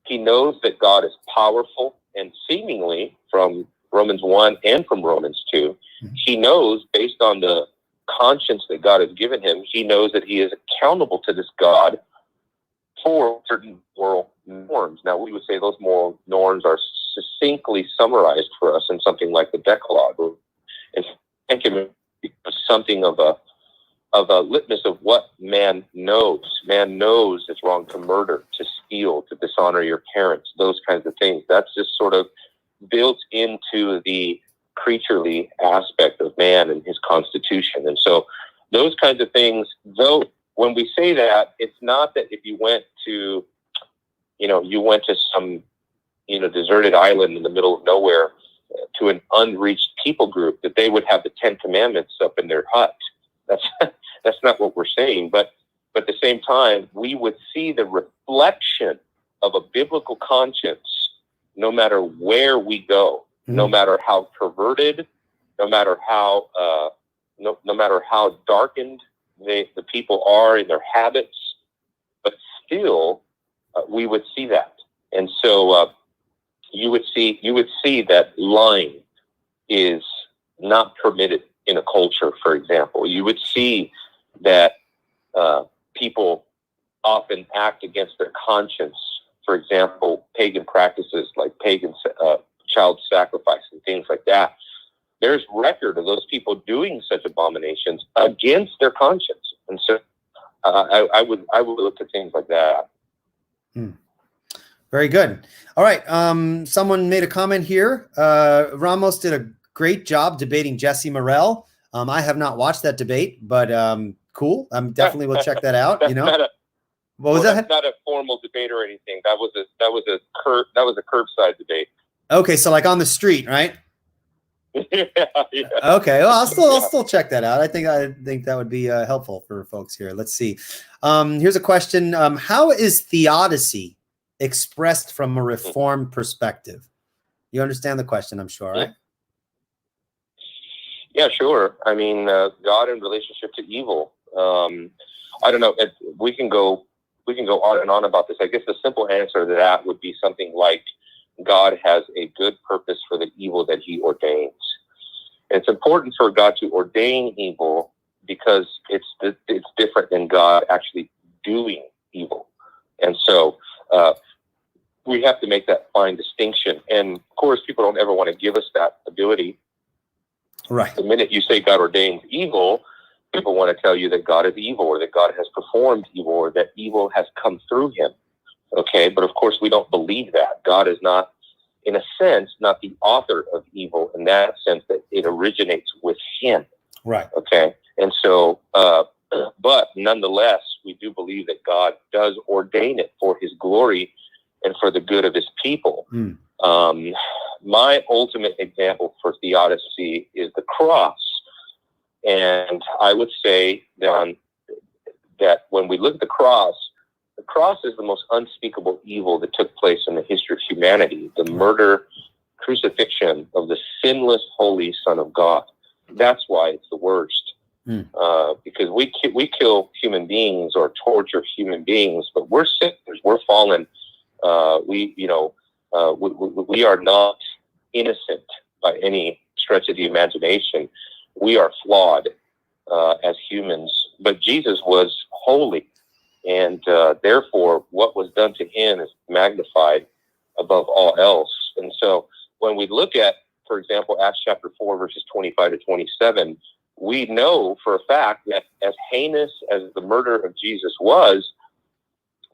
He knows that God is powerful, and seemingly from Romans 1 and from Romans 2, mm-hmm. he knows based on the conscience that God has given him, he knows that he is accountable to this God for certain moral norms. Now, we would say those moral norms are succinctly summarized for us in something like the Decalogue, and think of it as something of a litmus of what man knows. Man knows it's wrong to murder, to steal, to dishonor your parents, those kinds of things. That's just sort of built into the creaturely aspect of man and his constitution. And so those kinds of things, though, when we say that, it's not that if you went to some, deserted island in the middle of nowhere to an unreached people group, that they would have the 10 Commandments up in their hut. That's not what we're saying. But at the same time, we would see the reflection of a biblical conscience no matter where we go, mm-hmm. no matter how perverted, no matter how darkened the people are in their habits, but still we would see that. And so you would see that lying is not permitted in a culture, for example. You would see that people often act against their conscience. For example, pagan practices like pagan child sacrifice and things like that. There's record of those people doing such abominations against their conscience. And so I would look at things like that. Very good. All right. Someone made a comment here. Ramos did a great job debating Jesse Morrell. I have not watched that debate, but cool. Definitely will check that out. What was that? That's not a formal debate or anything. That was a curbside debate. Okay, so like on the street, right? Yeah. Okay, well, I'll still check that out. I think that would be helpful for folks here. Let's see. Here's a question. How is theodicy expressed from a Reformed perspective? You understand the question, I'm sure, right? Yeah, sure. I mean, God in relationship to evil. I don't know. We can go on and on about this. I guess the simple answer to that would be something like God has a good purpose for the evil that he ordains. And it's important for God to ordain evil because it's different than God actually doing evil. And so we have to make that fine distinction. And of course, people don't ever want to give us that ability. Right. The minute you say God ordains evil, people want to tell you that God is evil or that God has performed evil or that evil has come through him. Okay, but of course we don't believe that. God is not, in a sense, not the author of evil in that sense that it originates with him. Right. Okay, and so, but nonetheless, we do believe that God does ordain it for his glory and for the good of his people. My ultimate example for theodicy is the cross. And I would say that when we look at the cross is the most unspeakable evil that took place in the history of humanity. The murder, crucifixion of the sinless, holy Son of God. That's why it's the worst. Because we kill human beings or torture human beings, but we're sinners, we're fallen. We are not innocent by any stretch of the imagination. We are flawed as humans, but Jesus was holy. And therefore, what was done to him is magnified above all else. And so when we look at, for example, Acts chapter 4, verses 25 to 27, we know for a fact that as heinous as the murder of Jesus was,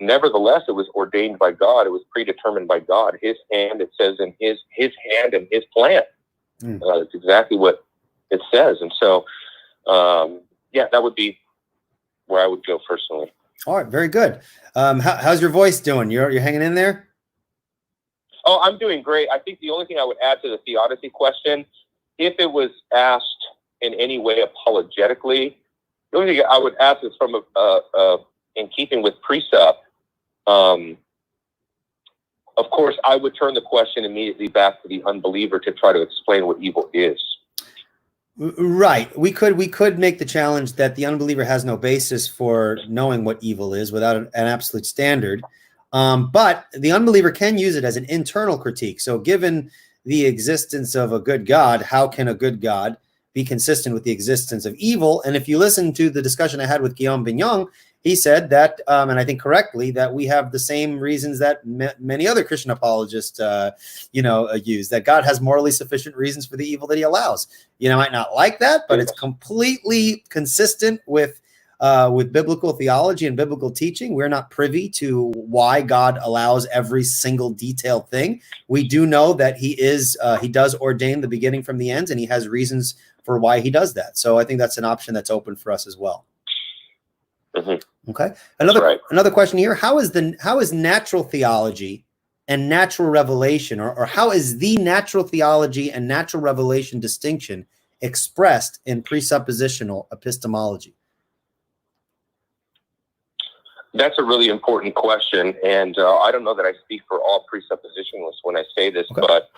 nevertheless, it was ordained by God. It was predetermined by God. His hand, it says, in his hand and his plan. That's exactly what it says. And so, that would be where I would go personally. All right, very good. How's your voice doing? You're hanging in there? Oh, I'm doing great. I think the only thing I would add to the theodicy question, if it was asked in any way apologetically, the only thing I would ask is from in keeping with Presupp. Of course, I would turn the question immediately back to the unbeliever to try to explain what evil is. Right. We could make the challenge that the unbeliever has no basis for knowing what evil is without an absolute standard. But the unbeliever can use it as an internal critique. So given the existence of a good God, how can a good God be consistent with the existence of evil? And if you listen to the discussion I had with Guillaume Bignon, he said that, and I think correctly, that we have the same reasons that many other Christian apologists, use, that God has morally sufficient reasons for the evil that he allows. You might not like that, but it's completely consistent with biblical theology and biblical teaching. We're not privy to why God allows every single detailed thing. We do know that he does ordain the beginning from the end, and he has reasons for why he does that. So I think that's an option that's open for us as well. Okay. Another question here. How is natural theology and natural revelation, or how is the natural theology and natural revelation distinction expressed in presuppositional epistemology? That's a really important question. And I don't know that I speak for all presuppositionalists when I say this, but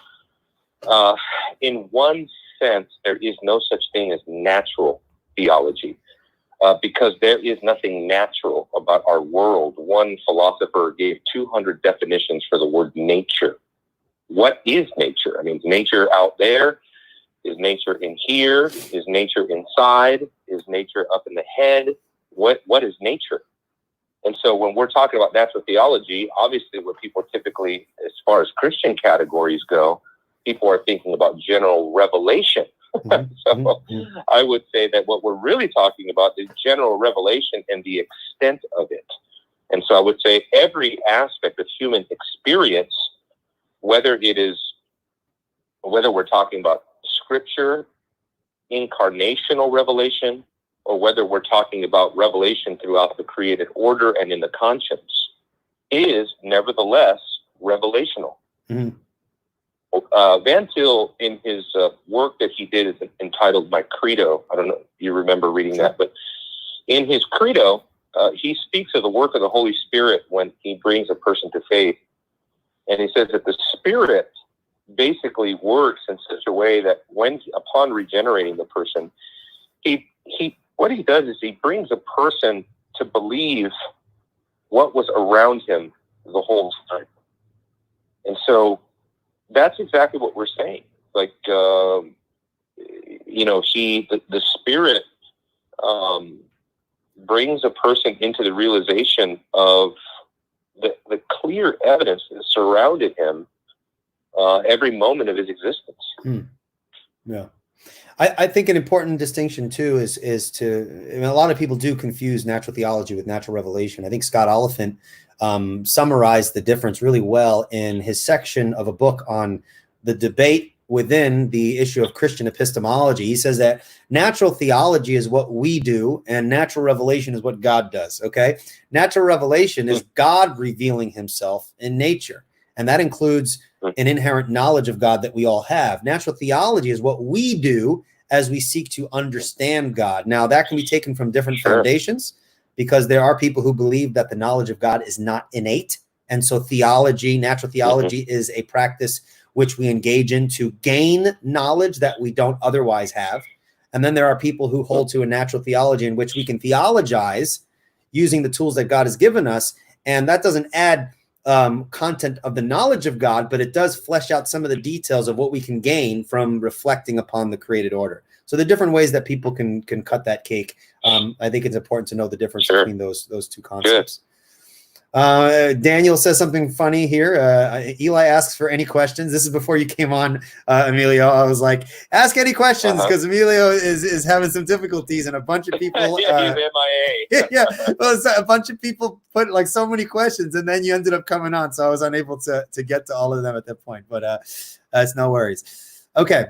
in one sense, there is no such thing as natural theology. Because there is nothing natural about our world. One philosopher gave 200 definitions for the word nature. what is nature? I mean, is nature out there? Is nature in here? Is nature inside? Is nature up in the head? What is nature? And so when we're talking about natural theology, obviously what people typically, as far as Christian categories go, people are thinking about general revelation. So I would say that what we're really talking about is general revelation and the extent of it. And so I would say every aspect of human experience, whether we're talking about scripture, incarnational revelation, or whether we're talking about revelation throughout the created order and in the conscience, is nevertheless revelational. Van Til, in his work that he did, is entitled My Credo. I don't know if you remember reading that, but in his credo, he speaks of the work of the Holy Spirit when he brings a person to faith. And he says that the Spirit basically works in such a way that upon regenerating the person, what he does is he brings a person to believe what was around him the whole time. And so that's exactly what we're saying. Like, the Spirit brings a person into the realization of the clear evidence that surrounded him every moment of his existence. Yeah. I think an important distinction too is a lot of people do confuse natural theology with natural revelation. I think Scott Oliphant summarized the difference really well in his section of a book on the debate within the issue of Christian epistemology. He says that natural theology is what we do and natural revelation is what God does. Okay. Natural revelation is God revealing himself in nature. And that includes an inherent knowledge of God that we all have. Natural theology is what we do as we seek to understand God. Now, that can be taken from different foundations, because there are people who believe that the knowledge of God is not innate. And so natural theology is a practice which we engage in to gain knowledge that we don't otherwise have. And then there are people who hold to a natural theology in which we can theologize using the tools that God has given us. And that doesn't add content of the knowledge of God, but it does flesh out some of the details of what we can gain from reflecting upon the created order. So the different ways that people can cut that cake. I think it's important to know the difference between those two concepts. Daniel says something funny here. Eli asks for any questions. This is before you came on, Emilio. I was like, ask any questions, because Emilio is having some difficulties, and a bunch of people. He's MIA. Yeah, well, a bunch of people put like so many questions, and then you ended up coming on, so I was unable to get to all of them at that point. But it's no worries. Okay.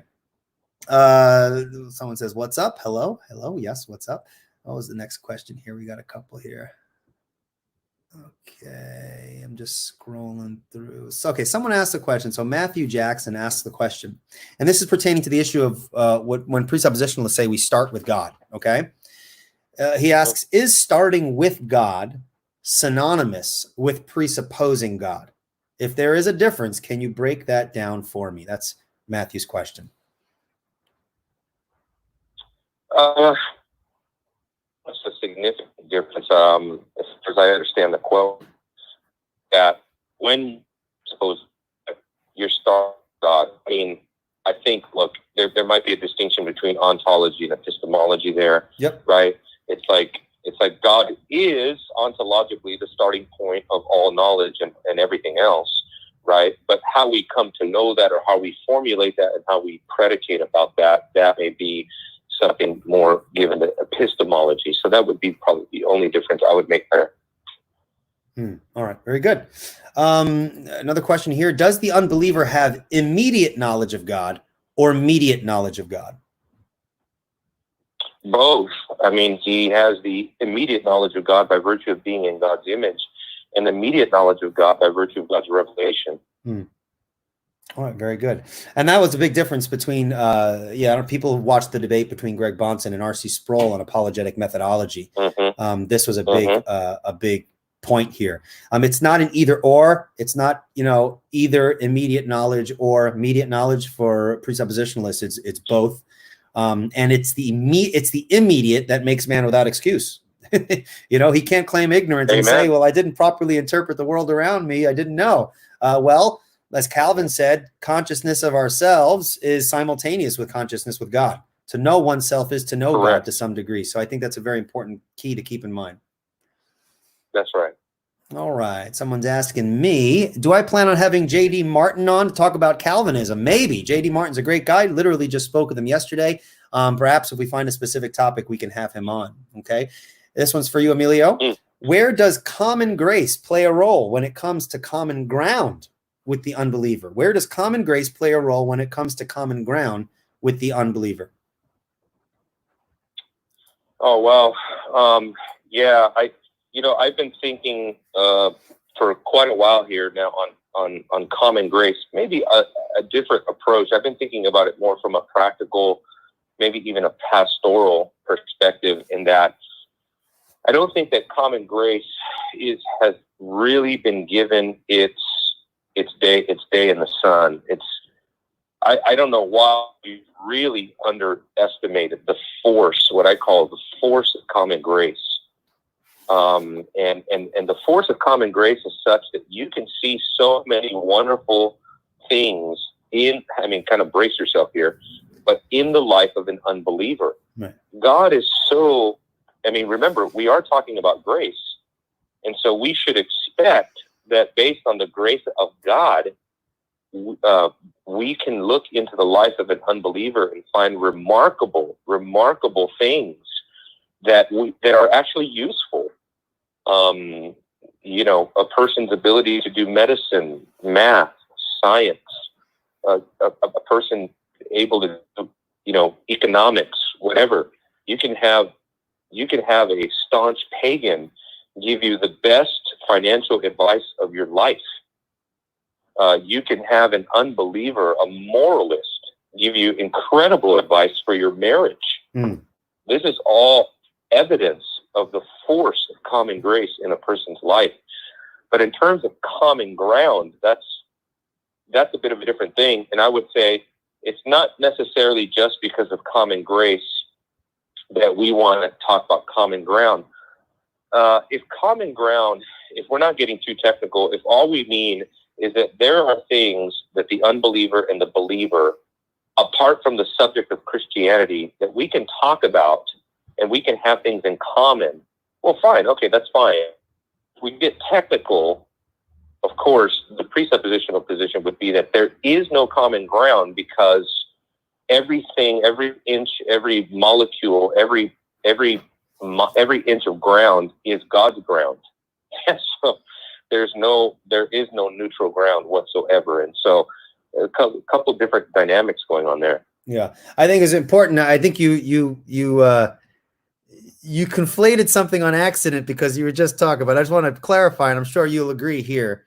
Someone says, "What's up?" Hello. Yes, what's up? What was the next question here? We got a couple here. Okay, I'm just scrolling through. So, okay, someone asked a question. So Matthew Jackson asked the question, and this is pertaining to the issue of when presuppositionalists say we start with God. Okay, he asks, is starting with God synonymous with presupposing God? If there is a difference, can you break that down for me? That's Matthew's question. That's a significant difference. As I understand the quote, that when suppose you're starting God, I mean, I think, look, there might be a distinction between ontology and epistemology there. Yep. Right. It's like God is ontologically the starting point of all knowledge and everything else. Right. But how we come to know that, or how we formulate that, and how we predicate about that may be something more given to epistemology. So that would be probably the only difference I would make there. All right. Very good. Another question here. Does the unbeliever have immediate knowledge of God or immediate knowledge of God? Both. I mean, he has the immediate knowledge of God by virtue of being in God's image, and the immediate knowledge of God by virtue of God's revelation. All right, very good. And that was a big difference between, people watched the debate between Greg Bahnsen and R.C. Sproul on apologetic methodology. This was a big point here. It's not an either or. It's not, either immediate knowledge or immediate knowledge for presuppositionalists. It's both. And it's the immediate that makes man without excuse. He can't claim ignorance and say, well, I didn't properly interpret the world around me. I didn't know. as Calvin said, consciousness of ourselves is simultaneous with consciousness with God. To know oneself is to know Correct. God to some degree. So I think that's a very important key to keep in mind. That's right. All right. Someone's asking me, do I plan on having J.D. Martin on to talk about Calvinism? Maybe. J.D. Martin's a great guy. Literally just spoke with him yesterday. Perhaps if we find a specific topic, we can have him on. Okay. This one's for you, Emilio. Where does common grace play a role when it comes to common ground with the unbeliever? Where does common grace play a role when it comes to common ground with the unbeliever? Oh, well, I've been thinking for quite a while here now on common grace, maybe a different approach. I've been thinking about it more from a practical, maybe even a pastoral perspective, in that I don't think that common grace has really been given its day in the sun. I don't know why we really underestimated the force, what I call the force of common grace. And the force of common grace is such that you can see so many wonderful things kind of brace yourself here, but in the life of an unbeliever. Right. God is so, remember, we are talking about grace. And so we should expect that based on the grace of God, we can look into the life of an unbeliever and find remarkable things that are actually useful. A person's ability to do medicine, math, science, a person able to do, economics, whatever. You can have a staunch pagan give you the best financial advice of your life. You can have an unbeliever, a moralist, give you incredible advice for your marriage. This is all evidence of the force of common grace in a person's life. But in terms of common ground, that's a bit of a different thing. And I would say it's not necessarily just because of common grace that we want to talk about common ground. If we're not getting too technical, if all we mean is that there are things that the unbeliever and the believer, apart from the subject of Christianity, that we can talk about and we can have things in common, well, fine. Okay, that's fine. If we get technical, of course, the presuppositional position would be that there is no common ground because everything, every inch, every molecule, every inch of ground is God's ground. And so there is no neutral ground whatsoever. And so a couple of different dynamics going on there. Yeah, I think it's important. I think you conflated something on accident because you were just talking about. I just want to clarify, and I'm sure you'll agree here.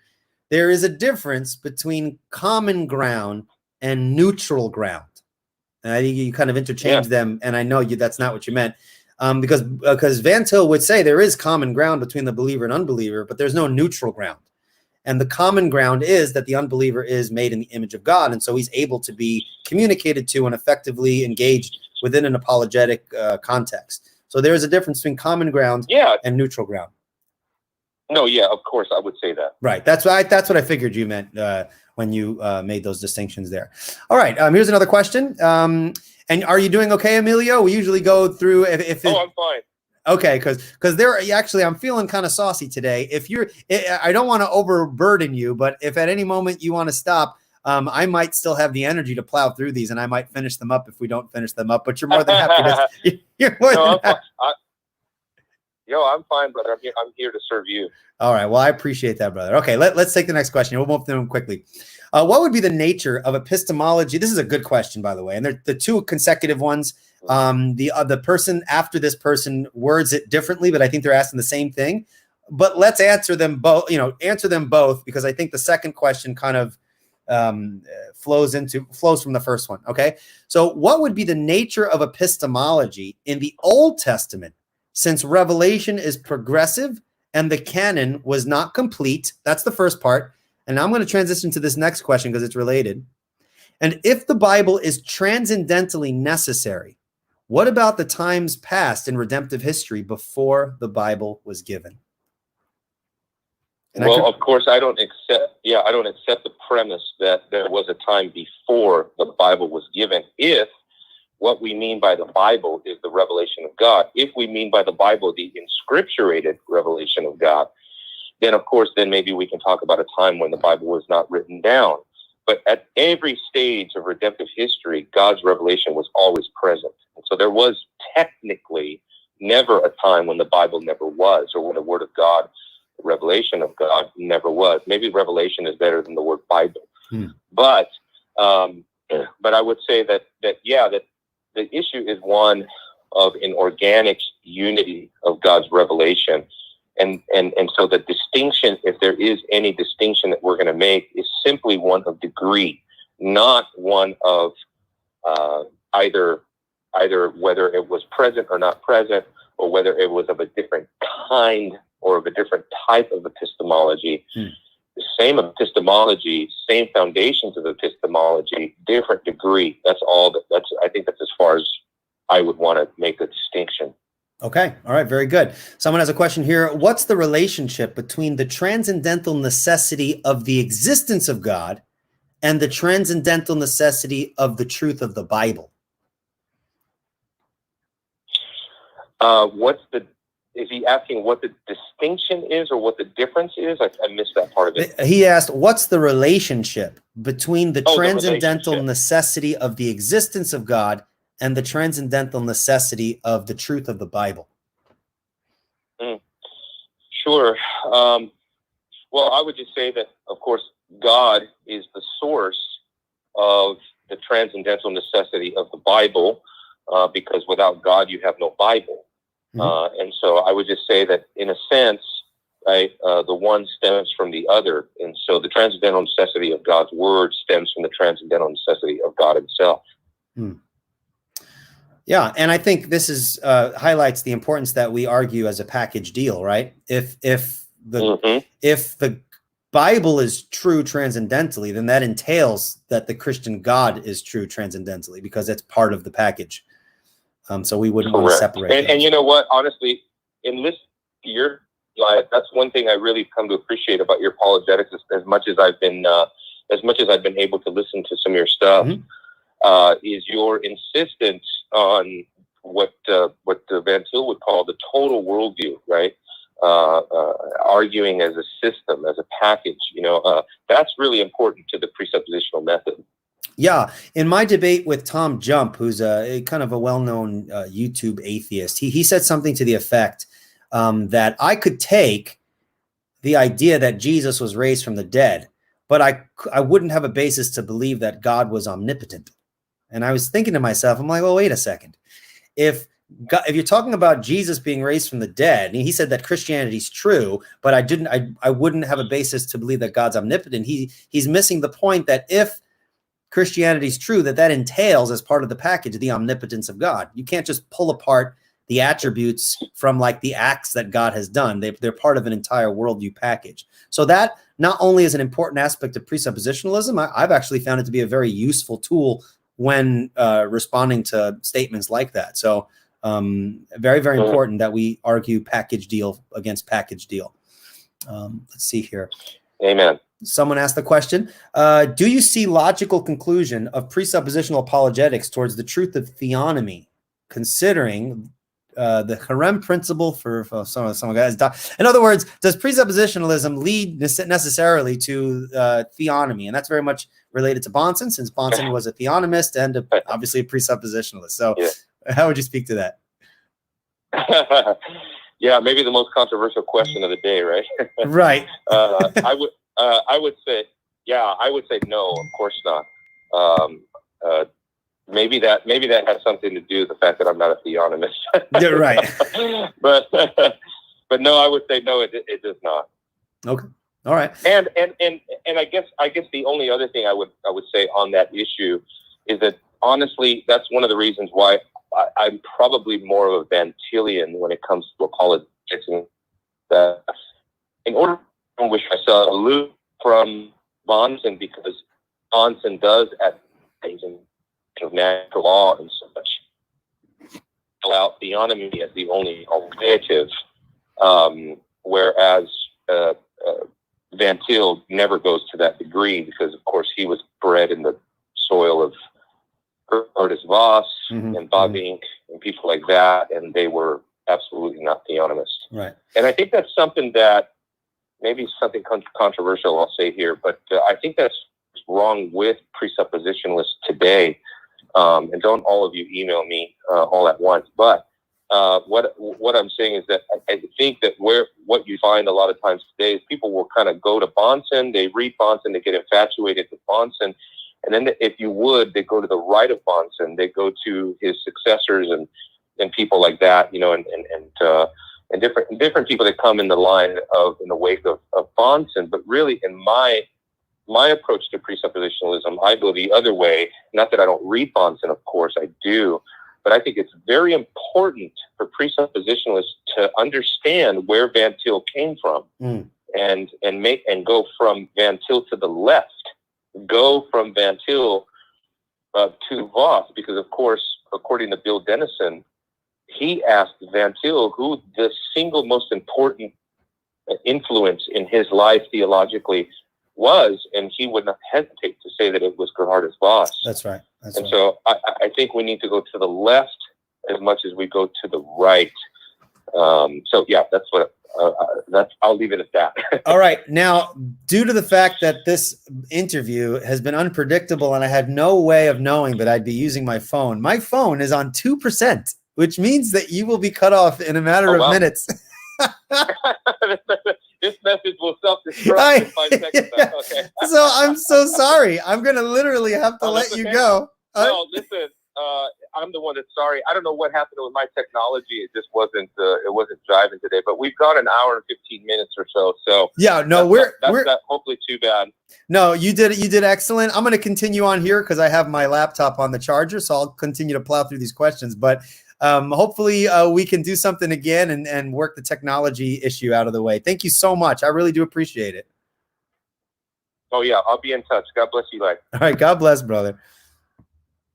There is a difference between common ground and neutral ground. And I think you kind of interchange them, and I know that's not what you meant. Because Van Til would say there is common ground between the believer and unbeliever, but there's no neutral ground. And the common ground is that the unbeliever is made in the image of God, and so he's able to be communicated to and effectively engaged within an apologetic context. So there is a difference between common ground and neutral ground. No, of course, I would say that. Right. That's what I figured you meant when you made those distinctions there. All right. Here's another question. And are you doing okay, Emilio? We usually go through I'm fine. Okay, because I'm feeling kind of saucy today. I don't want to overburden you, but if at any moment you want to stop, I might still have the energy to plow through these, and I might finish them up if we don't finish them up. But you're more than happy to. You're more than happy. I'm fine, brother. I'm here to serve you. All right. Well, I appreciate that, brother. Okay, let's take the next question. We'll move through them quickly. What would be the nature of epistemology? This is a good question, by the way, and they're the two consecutive ones. The person after this person words it differently, but I think they're asking the same thing. But let's answer them both. Answer them both, because I think the second question kind of flows from the first one. Okay. So, what would be the nature of epistemology in the Old Testament, since Revelation is progressive and the canon was not complete? That's the first part. And now I'm going to transition to this next question because it's related. And if the Bible is transcendentally necessary, what about the times past in redemptive history before the Bible was given? And well, of course, I don't accept the premise that there was a time before the Bible was given. If what we mean by the Bible is the revelation of God, if we mean by the Bible the inscripturated revelation of God, then of course, then maybe we can talk about a time when the Bible was not written down. But at every stage of redemptive history, God's revelation was always present. And so there was technically never a time when the Bible never was, or when the Word of God, the revelation of God, never was. Maybe revelation is better than the word Bible. But I would say that the issue is one of an organic unity of God's revelation. And so the distinction, if there is any distinction that we're going to make, is simply one of degree, not one of either whether it was present or not present, or whether it was of a different kind or of a different type of epistemology. The same epistemology, same foundations of epistemology, different degree. That's all. I think that's as far as I would want to make a distinction. Okay. All right. Very good. Someone has a question here. What's the relationship between the transcendental necessity of the existence of God and the transcendental necessity of the truth of the Bible? Is he asking what the distinction is or what the difference is? I missed that part of it. He asked, what's the relationship between the transcendental necessity of the existence of God and the transcendental necessity of the truth of the Bible? Sure. Well, I would just say that, of course, God is the source of the transcendental necessity of the Bible, because without God, you have no Bible. And so I would just say that, in a sense, right, the one stems from the other. And so the transcendental necessity of God's word stems from the transcendental necessity of God himself. Yeah, and I think this is highlights the importance that we argue as a package deal, right? If the Bible is true transcendentally, then that entails that the Christian God is true transcendentally, because it's part of the package. So we wouldn't want to separate. And you know what? Honestly, in listening to your life, that's one thing I really come to appreciate about your apologetics. As much as I've been able to listen to some of your stuff, is your insistence on what Van Til would call the total worldview, right? Arguing as a system, as a package. That's really important to the presuppositional method. Yeah. In my debate with Tom Jump, who's a kind of a well-known YouTube atheist, he said something to the effect that I could take the idea that Jesus was raised from the dead, but I wouldn't have a basis to believe that God was omnipotent. And I was thinking to myself, I'm like, well, wait a second. If you're talking about Jesus being raised from the dead, and he said that Christianity is true, but I wouldn't have a basis to believe that God's omnipotent. He's missing the point that if Christianity is true, that entails, as part of the package, the omnipotence of God. You can't just pull apart the attributes from like the acts that God has done. They're part of an entire worldview package. So that not only is an important aspect of presuppositionalism, I've actually found it to be a very useful tool when responding to statements like that. So very, very important that we argue package deal against package deal. Let's see here. Amen. Someone asked the question, do you see logical conclusion of presuppositional apologetics towards the truth of theonomy, considering the harem principle for some guys? In other words, does presuppositionalism lead necessarily to theonomy? And that's very much related to Bonson, since Bonson was a theonomist and obviously a presuppositionalist. So how would you speak to that? Yeah, maybe the most controversial question of the day, right? Right. I would say no, of course not. Maybe that has something to do with the fact that I'm not a theonomist. You're right. but no, I would say no, it does not. Okay. All right. And I guess the only other thing I would say on that issue is that, honestly, that's one of the reasons why I'm probably more of a Van Tilian when it comes to apologetics. That in order to distinguish myself aloof from Bonson, because Bonson does at things of natural law and such allow theonomy as the only alternative, whereas Van Til never goes to that degree because, of course, he was bred in the soil of Curtis Voss and Bavinck and people like that, and they were absolutely not theonomist. Right. And I think that's something that maybe something controversial I'll say here, but I think that's wrong with presuppositionalists today. And don't all of you email me all at once. But what I'm saying is that I think that what you find a lot of times today is people will kind of go to Bahnsen, they read Bahnsen, they get infatuated with Bahnsen, and then if you would, they go to the right of Bahnsen, they go to his successors and people like that, and different people that come in the line of in the wake of Bahnsen. But really, in my approach to presuppositionalism, I go the other way. Not that I don't read Bahnsen, of course I do, but I think it's very important for presuppositionalists to understand where Van Til came from and go from Van Til to the left, go from Van Til to Voss, because of course, according to Bill Dennison, he asked Van Til who the single most important influence in his life theologically was, and he would not hesitate to say that it was Gerhardus Voss. That's right. So I think we need to go to the left as much as we go to the right. So yeah, that's what. I'll leave it at that. All right. Now, due to the fact that this interview has been unpredictable and I had no way of knowing that I'd be using my phone is on 2%, which means that you will be cut off in a matter of minutes. This message will self-destruct in 5 seconds. Okay. So I'm so sorry. I'm going to literally have to let you go. No, listen, I'm the one that's sorry. I don't know what happened with my technology. It just wasn't driving today, but we've got an hour and 15 minutes or so. So yeah, no, we're not hopefully too bad. No, you did excellent. I'm going to continue on here because I have my laptop on the charger, so I'll continue to plow through these questions, but hopefully we can do something again and work the technology issue out of the way. Thank you so much. I really do appreciate it. Oh yeah, I'll be in touch. God bless you, Eli. All right, God bless, brother.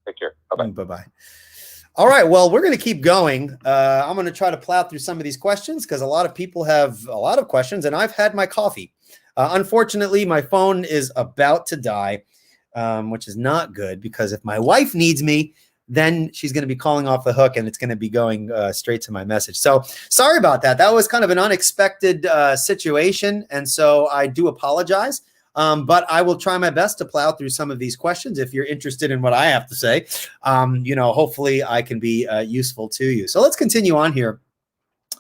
Take care. Bye-bye. Bye-bye. All right, well, we're going to keep going. I'm going to try to plow through some of these questions because a lot of people have a lot of questions, and I've had my coffee. Unfortunately, my phone is about to die, which is not good because if my wife needs me, then she's going to be calling off the hook and it's going to be going straight to my message. So sorry about that. That was kind of an unexpected situation, and so I do apologize. But I will try my best to plow through some of these questions. If you're interested in what I have to say, hopefully I can be useful to you. So let's continue on here.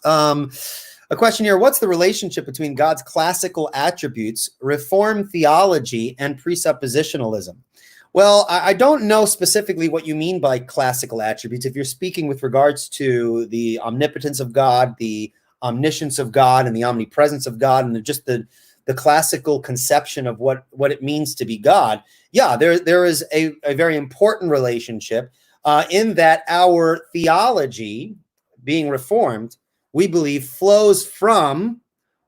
A question here, what's the relationship between God's classical attributes, Reformed theology, and presuppositionalism? Well, I don't know specifically what you mean by classical attributes. If you're speaking with regards to the omnipotence of God, the omniscience of God, and the omnipresence of God, and just the classical conception of what it means to be God, yeah, there is a very important relationship in that our theology, being Reformed, we believe flows from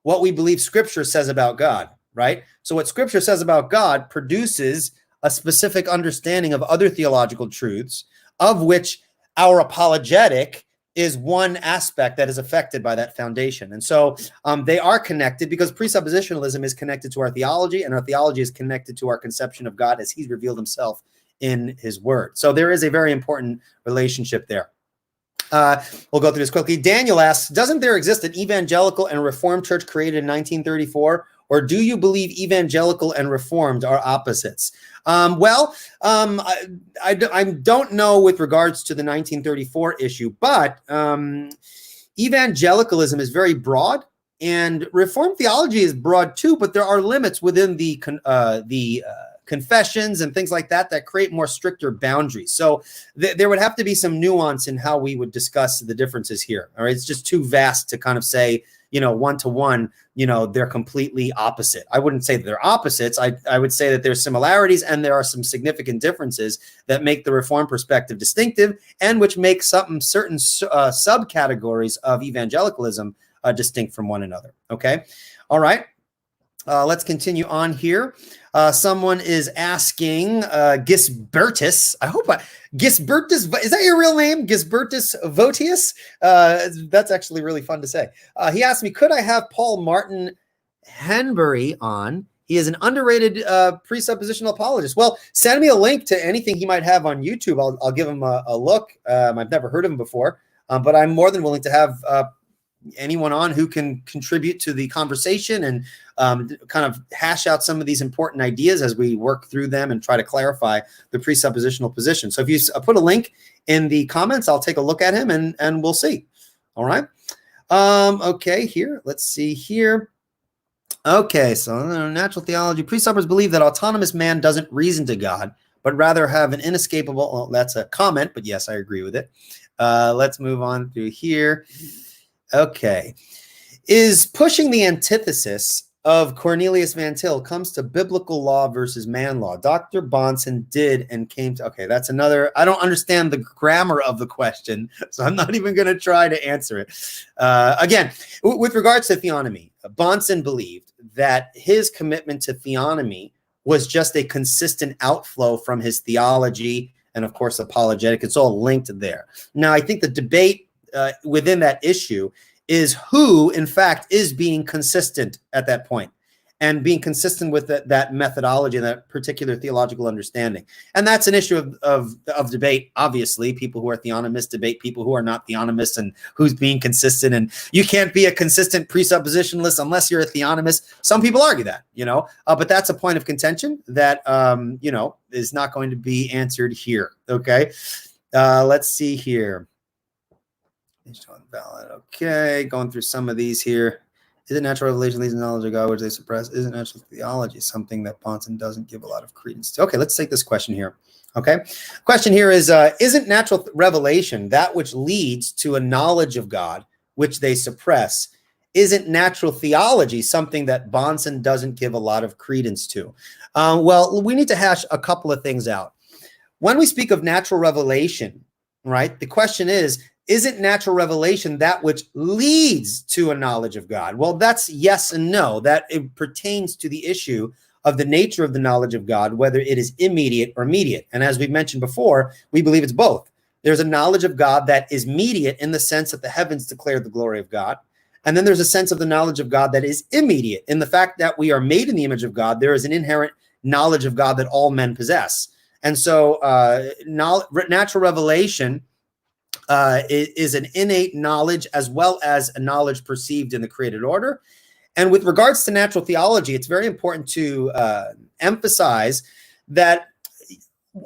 what we believe Scripture says about God, right? So what Scripture says about God produces a specific understanding of other theological truths, of which our apologetic is one aspect that is affected by that foundation. And so they are connected because presuppositionalism is connected to our theology, and our theology is connected to our conception of God as he's revealed himself in his word. So there is a very important relationship there. We'll go through this quickly. Daniel asks, doesn't there exist an evangelical and Reformed church created in 1934? Or do you believe evangelical and Reformed are opposites? I don't know with regards to the 1934 issue, but evangelicalism is very broad, and Reformed theology is broad too. But there are limits within the confessions and things like that create more stricter boundaries. So there would have to be some nuance in how we would discuss the differences here. All right, it's just too vast to kind of say, one to one, they're completely opposite. I wouldn't say that they're opposites. I would say that there's similarities and there are some significant differences that make the Reformed perspective distinctive and which make certain subcategories of evangelicalism distinct from one another. Okay. All right. Let's continue on here. Someone is asking Gisbertus. I hope Gisbertus, is that your real name? Gisbertus Votius? That's actually really fun to say. He asked me, could I have Paul Martin Henbury on. He is an underrated presuppositional apologist. Well, send me a link to anything he might have on YouTube. I'll give him a look. I've never heard of him before, but I'm more than willing to have anyone on who can contribute to the conversation and kind of hash out some of these important ideas as we work through them and try to clarify the presuppositional position. So if you put a link in the comments, I'll take a look at him and we'll see. All right. Okay, here. Let's see here. Okay, so natural theology. Presuppers believe that autonomous man doesn't reason to God, but rather have an inescapable, well, that's a comment, but yes, I agree with it. Let's move on through here. Okay. Is pushing the antithesis of Cornelius Van Til comes to biblical law versus man law. Dr. Bahnsen did and came to, okay, that's another, I don't understand the grammar of the question, so I'm not even going to try to answer it. Again, with regards to theonomy, Bahnsen believed that his commitment to theonomy was just a consistent outflow from his theology and, of course, apologetic. It's all linked there. Now, I think the debate within that issue is who, in fact, is being consistent at that point and being consistent with that methodology and that particular theological understanding. And that's an issue of debate. Obviously, people who are theonomists debate people who are not theonomists and who's being consistent. And you can't be a consistent presuppositionalist unless you're a theonomist. Some people argue that, but that's a point of contention that, is not going to be answered here. Okay. Let's see here. Valid. Okay, going through some of these here. Is it natural revelation leads to knowledge of God, which they suppress? Isn't natural theology something that Bahnsen doesn't give a lot of credence to? Okay, let's take this question here. Okay, question here is, isn't natural revelation that which leads to a knowledge of God, which they suppress? Isn't natural theology something that Bahnsen doesn't give a lot of credence to? Well, we need to hash a couple of things out. When we speak of natural revelation, right, the question is, isn't natural revelation that which leads to a knowledge of God? Well, that's yes and no. That it pertains to the issue of the nature of the knowledge of God, whether it is immediate or mediate. And as we've mentioned before, we believe it's both. There's a knowledge of God that is mediate in the sense that the heavens declare the glory of God. And then there's a sense of the knowledge of God that is immediate in the fact that we are made in the image of God. There is an inherent knowledge of God that all men possess. And so natural revelation is an innate knowledge as well as a knowledge perceived in the created order. And with regards to natural theology, it's very important to emphasize that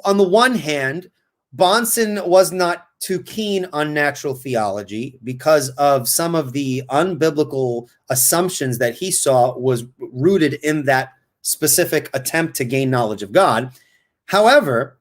on the one hand, Bahnsen was not too keen on natural theology because of some of the unbiblical assumptions that he saw was rooted in that specific attempt to gain knowledge of God. However,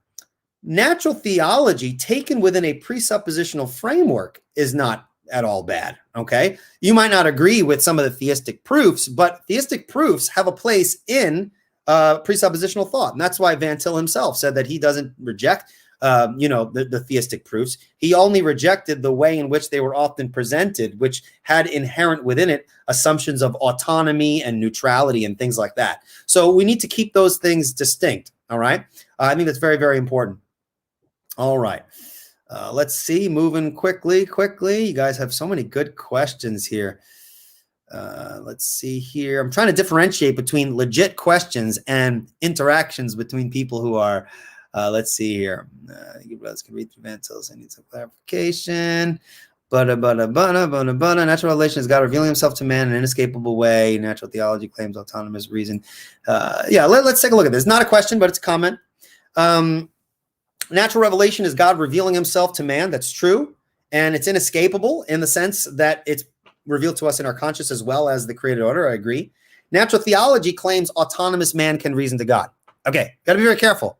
natural theology taken within a presuppositional framework is not at all bad, okay? You might not agree with some of the theistic proofs, but theistic proofs have a place in presuppositional thought. And that's why Van Til himself said that he doesn't reject the theistic proofs. He only rejected the way in which they were often presented, which had inherent within it assumptions of autonomy and neutrality and things like that. So we need to keep those things distinct, all right? I think that's very, very important. All right. Let's see, moving quickly. You guys have so many good questions here. Let's see here. I'm trying to differentiate between legit questions and interactions between people who are, let's see here. You brothers can read through Van Til's and need some clarification. Natural revelation is God revealing himself to man in an inescapable way. Natural theology claims autonomous reason. Let's take a look at this. Not a question, but it's a comment. Natural revelation is God revealing himself to man. That's true. And it's inescapable in the sense that it's revealed to us in our conscience as well as the created order. I agree. Natural theology claims autonomous man can reason to God. Okay, got to be very careful.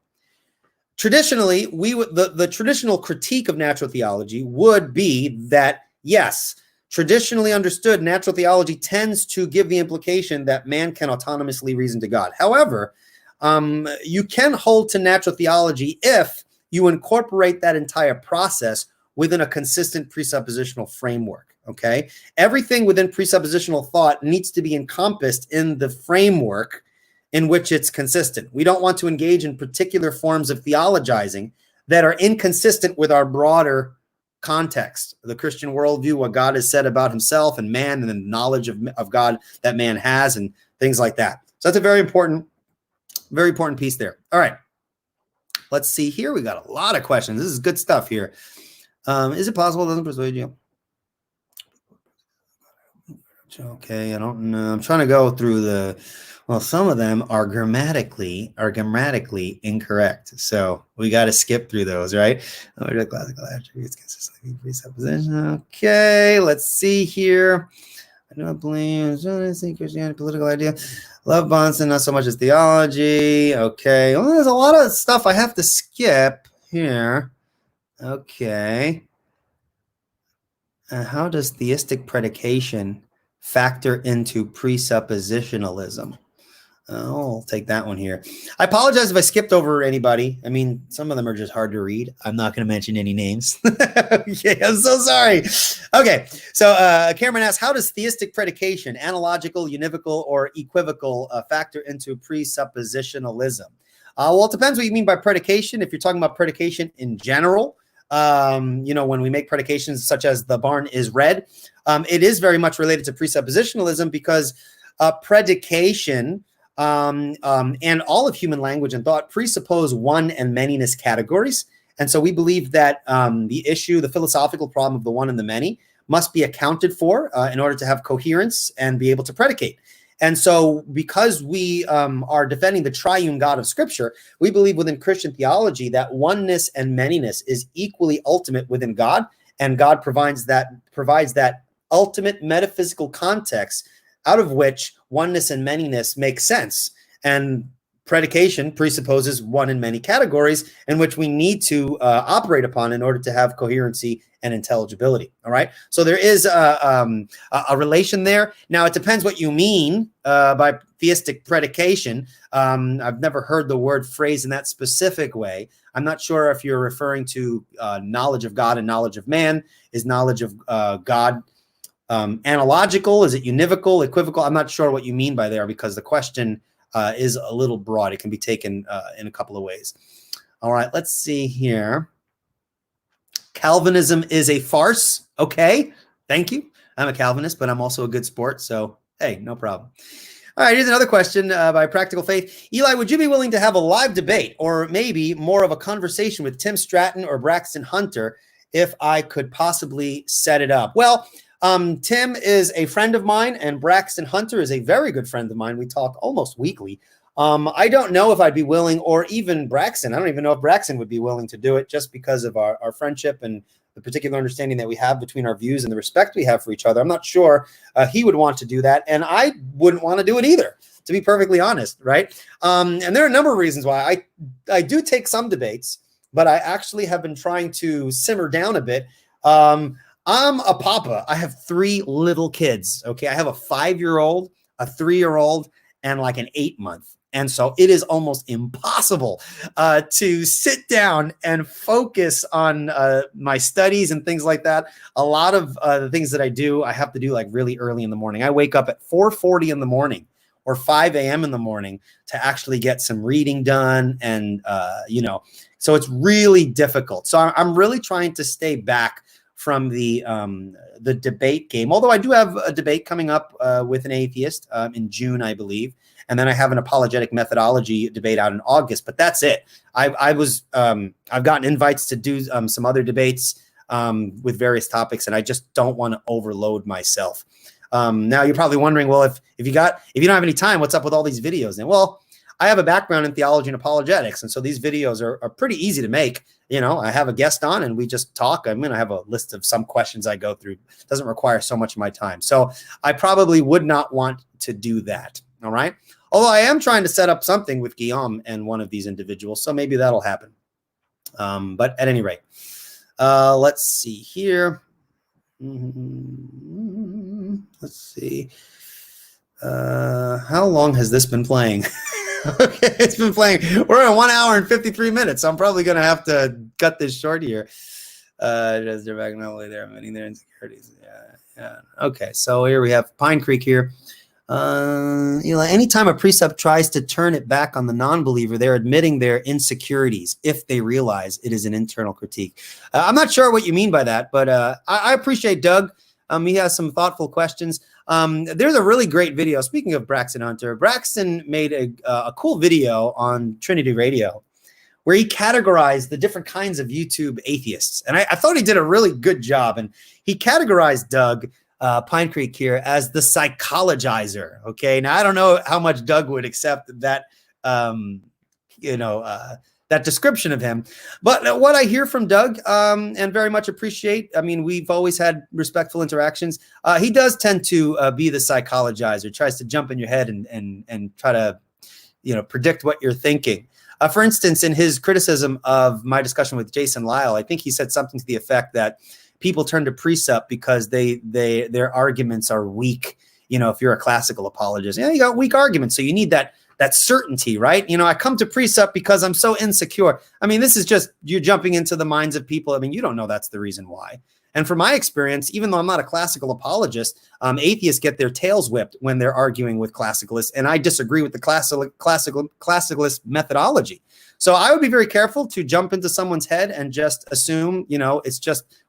Traditionally, the traditional critique of natural theology would be that, yes, traditionally understood, natural theology tends to give the implication that man can autonomously reason to God. However, you can hold to natural theology if you incorporate that entire process within a consistent presuppositional framework, okay? Everything within presuppositional thought needs to be encompassed in the framework in which it's consistent. We don't want to engage in particular forms of theologizing that are inconsistent with our broader context, the Christian worldview, what God has said about himself and man, and the knowledge of God that man has, and things like that. So that's a very important piece there. All right. Let's see here. We got a lot of questions. This is good stuff here. Is it possible it doesn't persuade you? Okay, I don't know. I'm trying to go through some of them are grammatically incorrect. So we got to skip through those, right? Classical attributes consistently presupposition. Okay, let's see here. I don't believe Christianity, political idea. Love Bonson, not so much as theology. Okay, well, there's a lot of stuff I have to skip here. Okay. How does theistic predication factor into presuppositionalism? I'll take that one here. I apologize if I skipped over anybody. I mean, some of them are just hard to read. I'm not going to mention any names. Okay, I'm so sorry. Okay, so Cameron asks, how does theistic predication, analogical, univocal, or equivocal, factor into presuppositionalism? Well, it depends what you mean by predication. If you're talking about predication in general, when we make predications such as the barn is red, it is very much related to presuppositionalism, because predication and all of human language and thought presuppose one and manyness categories. And so we believe that the philosophical problem of the one and the many must be accounted for in order to have coherence and be able to predicate. And so because we are defending the triune God of Scripture, we believe within Christian theology that oneness and manyness is equally ultimate within God, and God provides that ultimate metaphysical context out of which oneness and manyness make sense. And predication presupposes one and many categories in which we need to operate upon in order to have coherency and intelligibility. All right. So there is a relation there. Now, it depends what you mean by theistic predication. I've never heard the word phrased in that specific way. I'm not sure if you're referring to knowledge of God and knowledge of man. Is knowledge of God analogical? Is it univocal, equivocal? I'm not sure what you mean by there, because the question is a little broad. It can be taken in a couple of ways. All right, let's see here. Calvinism is a farce. Okay, thank you. I'm a Calvinist, but I'm also a good sport. So, hey, no problem. All right, here's another question by Practical Faith. Eli, would you be willing to have a live debate, or maybe more of a conversation with Tim Stratton or Braxton Hunter if I could possibly set it up? Well, Tim is a friend of mine, and Braxton Hunter is a very good friend of mine. We talk almost weekly. I don't know if I'd be willing, or even Braxton. I don't even know if Braxton would be willing to do it, just because of our friendship and the particular understanding that we have between our views and the respect we have for each other. I'm not sure he would want to do that, and I wouldn't want to do it either, to be perfectly honest, right? And there are a number of reasons why. I do take some debates, but I actually have been trying to simmer down a bit. I'm a papa. I have 3 little kids, okay? I have a 5-year-old, a 3-year-old, and like an 8-month. And so it is almost impossible to sit down and focus on my studies and things like that. A lot of the things that I do, I have to do like really early in the morning. I wake up at 4:40 in the morning or 5 a.m. in the morning to actually get some reading done. And, so it's really difficult. So I'm really trying to stay back from the debate game. Although I do have a debate coming up with an atheist in June, I believe. And then I have an apologetic methodology debate out in August, but that's it. I've gotten invites to do some other debates with various topics, and I just don't want to overload myself. Now you're probably wondering, well, if you don't have any time, what's up with all these videos? And well, I have a background in theology and apologetics, and so these videos are pretty easy to make. I have a guest on and we just talk. I'm going to have a list of some questions I go through. It doesn't require so much of my time. So I probably would not want to do that. All right. Although I am trying to set up something with Guillaume and one of these individuals. So maybe that'll happen. But at any rate, let's see here. Let's see. How long has this been playing? Okay, it's been playing. We're at 1 hour and 53 minutes. So I'm probably going to have to cut this short here. Just back not only there, many their insecurities. Yeah. Okay, so here we have Pine Creek here. Anytime a precept tries to turn it back on the non-believer, they're admitting their insecurities if they realize it is an internal critique. I'm not sure what you mean by that, but I appreciate Doug. He has some thoughtful questions. There's a really great video. Speaking of Braxton Hunter, Braxton made a cool video on Trinity Radio where he categorized the different kinds of YouTube atheists. And I thought he did a really good job. And he categorized Doug Pine Creek here as the psychologizer. Okay. Now, I don't know how much Doug would accept that, that description of him. But what I hear from Doug and very much appreciate, I mean, we've always had respectful interactions. He does tend to be the psychologizer, tries to jump in your head and try to, predict what you're thinking. For instance, in his criticism of my discussion with Jason Lyle, I think he said something to the effect that people turn to Presupp because their arguments are weak. If you're a classical apologist, you got weak arguments, so you need that certainty, right? I come to Presupp because I'm so insecure. I mean, this is just you're jumping into the minds of people. I mean, you don't know that's the reason why. And from my experience, even though I'm not a classical apologist, atheists get their tails whipped when they're arguing with classicalists, and I disagree with the classicalist methodology. So I would be very careful to jump into someone's head and just assume,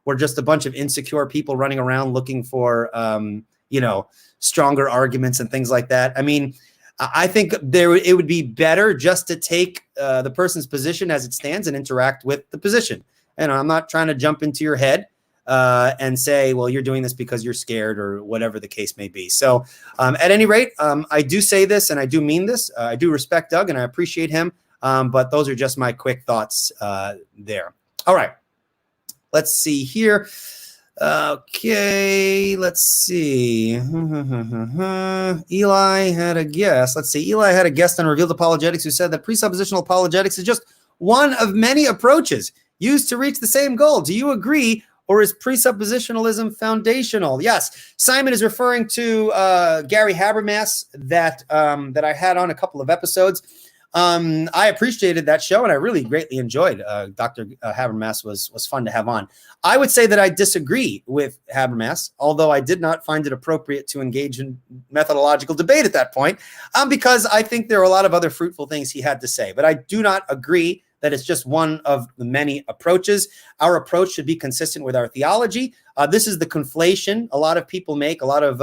we're just a bunch of insecure people running around looking for, stronger arguments and things like that. I mean, I think it would be better just to take the person's position as it stands and interact with the position. And I'm not trying to jump into your head and say, well, you're doing this because you're scared or whatever the case may be. So at any rate, I do say this and I do mean this. I do respect Doug and I appreciate him. But those are just my quick thoughts there. All right. Let's see here. Okay, let's see. Eli had a guest. Let's see. Eli had a guest on Revealed Apologetics who said that presuppositional apologetics is just one of many approaches used to reach the same goal. Do you agree? Or is presuppositionalism foundational? Yes. Simon is referring to Gary Habermas that I had on a couple of episodes. I appreciated that show and I really greatly enjoyed Dr. Habermas was fun to have on. I would say that I disagree with Habermas, although I did not find it appropriate to engage in methodological debate at that point because I think there are a lot of other fruitful things he had to say. But I do not agree that it's just one of the many approaches. Our approach should be consistent with our theology. This is the conflation a lot of people make, a lot of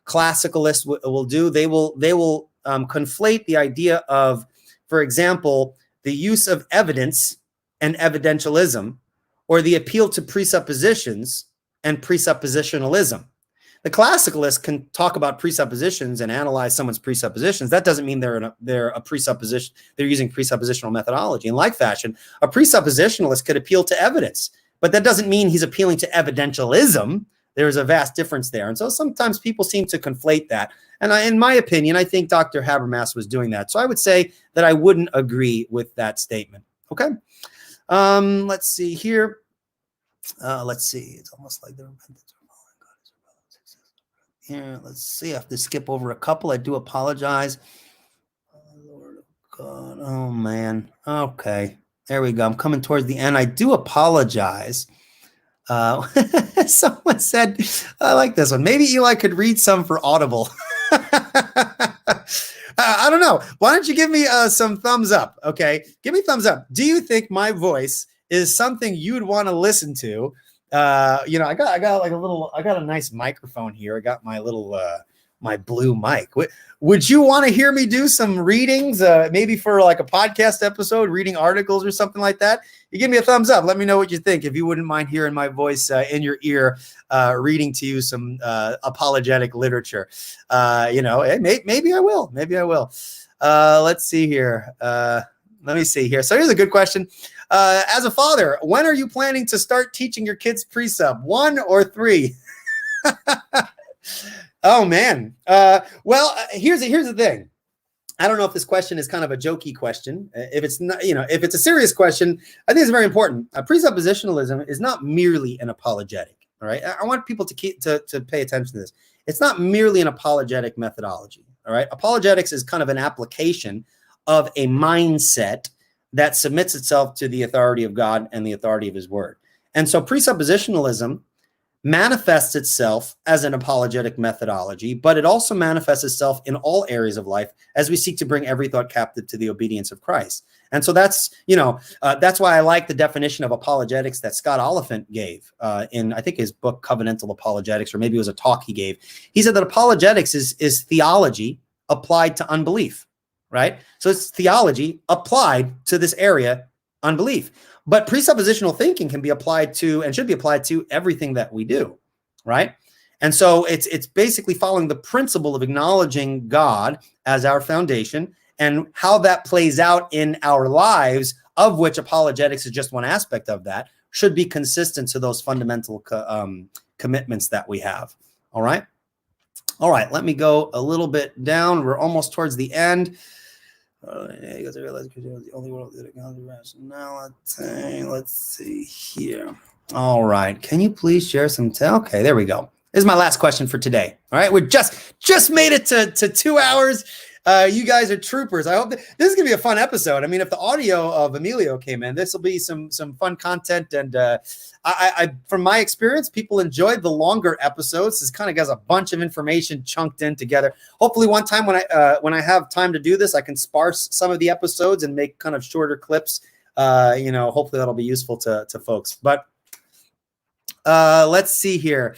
classicalists will do. They will conflate the idea of, for example, the use of evidence and evidentialism, or the appeal to presuppositions and presuppositionalism. The classicalists can talk about presuppositions and analyze someone's presuppositions. That doesn't mean they're a presupposition. They're using presuppositional methodology. In like fashion, a presuppositionalist could appeal to evidence, but that doesn't mean he's appealing to evidentialism. There's a vast difference there. And so sometimes people seem to conflate that. And in my opinion, I think Dr. Habermas was doing that. So I would say that I wouldn't agree with that statement. Okay. Let's see here. Let's see. It's almost like they're here. Let's see. I have to skip over a couple. I do apologize. Oh, Lord of God. Oh, man. Okay. There we go. I'm coming towards the end. I do apologize. Someone said, I like this one. Maybe Eli could read some for Audible. I don't know. Why don't you give me some thumbs up? Okay. Give me thumbs up. Do you think my voice is something you'd want to listen to? I got like I got a nice microphone here. I got my little, my blue mic. Would you want to hear me do some readings, maybe for like a podcast episode, reading articles or something like that? You give me a thumbs up. Let me know what you think. If you wouldn't mind hearing my voice in your ear, reading to you some apologetic literature, maybe I will. Maybe I will. Let's see here. Let me see here. So here's a good question. As a father, when are you planning to start teaching your kids Presupp? 1 or 3? Oh man. Here's the thing. I don't know if this question is kind of a jokey question. If it's not, if it's a serious question, I think it's very important. Presuppositionalism is not merely an apologetic. All right. I want people to pay attention to this. It's not merely an apologetic methodology. All right. Apologetics is kind of an application of a mindset that submits itself to the authority of God and the authority of his word. And so presuppositionalism manifests itself as an apologetic methodology, but it also manifests itself in all areas of life as we seek to bring every thought captive to the obedience of Christ. And so that's, that's why I like the definition of apologetics that Scott Oliphant gave in, I think, his book, Covenantal Apologetics, or maybe it was a talk he gave. He said that apologetics is theology applied to unbelief, right? So it's theology applied to this area, unbelief. But presuppositional thinking can be applied to, and should be applied to, everything that we do, right? And so it's basically following the principle of acknowledging God as our foundation, and how that plays out in our lives, of which apologetics is just one aspect of that, should be consistent to those fundamental commitments that we have. All right. All right. Let me go a little bit down. We're almost towards the end. Let's see here. All right. Can you please share some? Okay, there we go. This is my last question for today. All right. We're just made it to 2 hours. You guys are troopers. I hope this is going to be a fun episode. I mean, if the audio of Emilio came in, this will be some fun content. And I from my experience, people enjoyed the longer episodes. This kind of has a bunch of information chunked in together. Hopefully one time when I have time to do this, I can sparse some of the episodes and make kind of shorter clips. Hopefully that'll be useful to folks. But let's see here.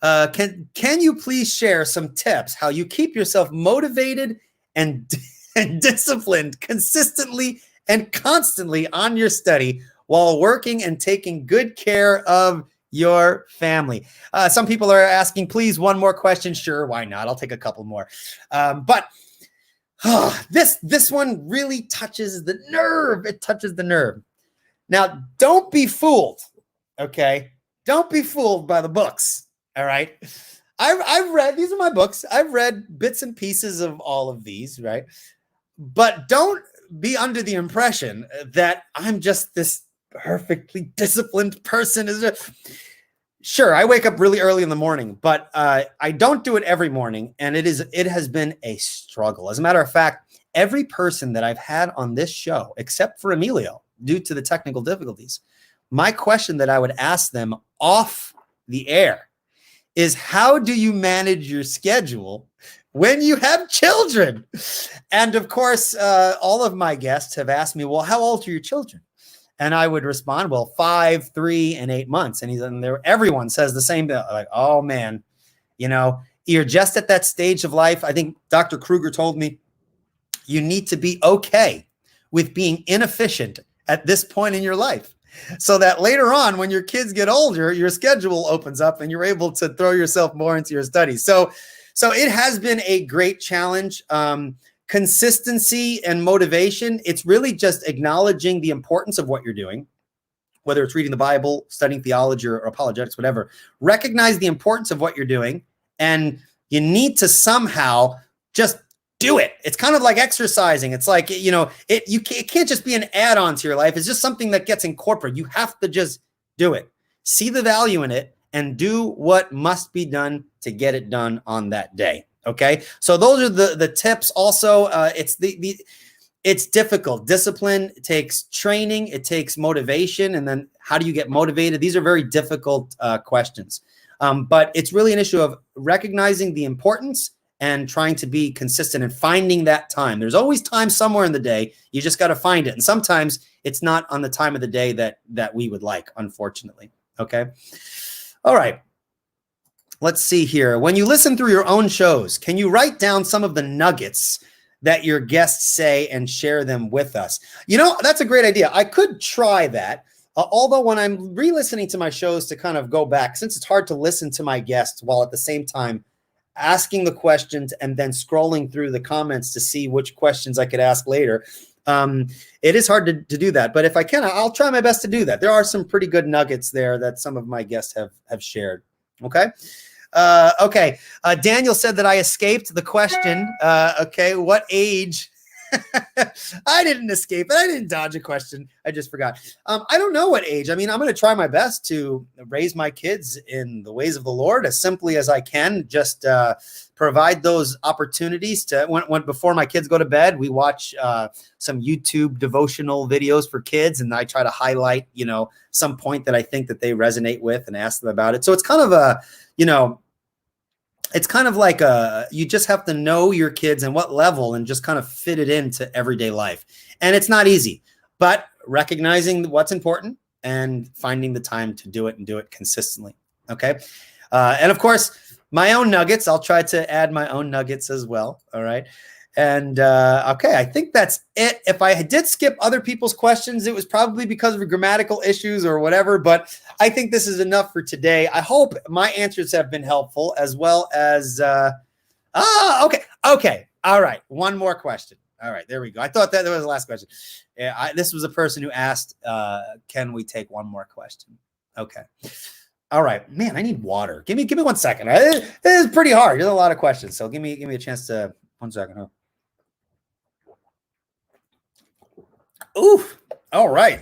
Can you please share some tips how you keep yourself motivated and disciplined consistently and constantly on your study while working and taking good care of your family? Some people are asking, please, one more question. Sure, why not? I'll take a couple more. But this one really touches the nerve. It touches the nerve. Now, don't be fooled, okay? Don't be fooled by the books, all right? I've read, these are my books. I've read bits and pieces of all of these, right? But don't be under the impression that I'm just this perfectly disciplined person. Sure, I wake up really early in the morning, but I don't do it every morning, and it has been a struggle. As a matter of fact, every person that I've had on this show, except for Emilio, due to the technical difficulties, my question that I would ask them off the air is, how do you manage your schedule when you have children? And of course, all of my guests have asked me, well, how old are your children? And I would respond, well, 5, 3, and 8 months. And everyone says the same thing, like, oh man, you're just at that stage of life. I think Dr. Kruger told me, you need to be okay with being inefficient at this point in your life, so that later on, when your kids get older, your schedule opens up and you're able to throw yourself more into your studies. So it has been a great challenge. Consistency and motivation. It's really just acknowledging the importance of what you're doing, whether it's reading the Bible, studying theology, or apologetics, whatever. Recognize the importance of what you're doing, and you need to somehow just do it. It's kind of like exercising. It's like, it can't just be an add-on to your life. It's just something that gets incorporated. You have to just do it. See the value in it and do what must be done to get it done on that day. Okay. So those are the tips. Also, it's difficult. Discipline takes training. It takes motivation. And then how do you get motivated? These are very difficult questions. But it's really an issue of recognizing the importance and trying to be consistent and finding that time. There's always time somewhere in the day. You just got to find it. And sometimes it's not on the time of the day that we would like, unfortunately. Okay. All right. Let's see here. When you listen through your own shows, can you write down some of the nuggets that your guests say and share them with us? That's a great idea. I could try that. Although when I'm re-listening to my shows to kind of go back, since it's hard to listen to my guests while at the same time asking the questions and then scrolling through the comments to see which questions I could ask later. It is hard to do that, but if I can, I'll try my best to do that. There are some pretty good nuggets there that some of my guests have shared. Okay. Okay. Daniel said that I escaped the question. Okay. What age? I didn't escape it. I didn't dodge a question. I just forgot. I don't know what age. I mean, I'm going to try my best to raise my kids in the ways of the Lord as simply as I can, just provide those opportunities to when before my kids go to bed, we watch some YouTube devotional videos for kids, and I try to highlight, some point that I think that they resonate with and ask them about it. So it's kind of it's kind of like you just have to know your kids and what level and just kind of fit it into everyday life. And it's not easy, but recognizing what's important and finding the time to do it and do it consistently. Okay. And of course, my own nuggets, I'll try to add my own nuggets as well. All right. And okay, I think that's it. If I did skip other people's questions, it was probably because of grammatical issues or whatever, but I think this is enough for today. I hope my answers have been helpful, as well as, okay. All right. One more question. All right, there we go. I thought that was the last question. Yeah, this was a person who asked, can we take one more question? Okay. All right, man, I need water. Give me 1 second. It is pretty hard. There's a lot of questions, so give me a chance to 1 second. Huh? Ooh, all right.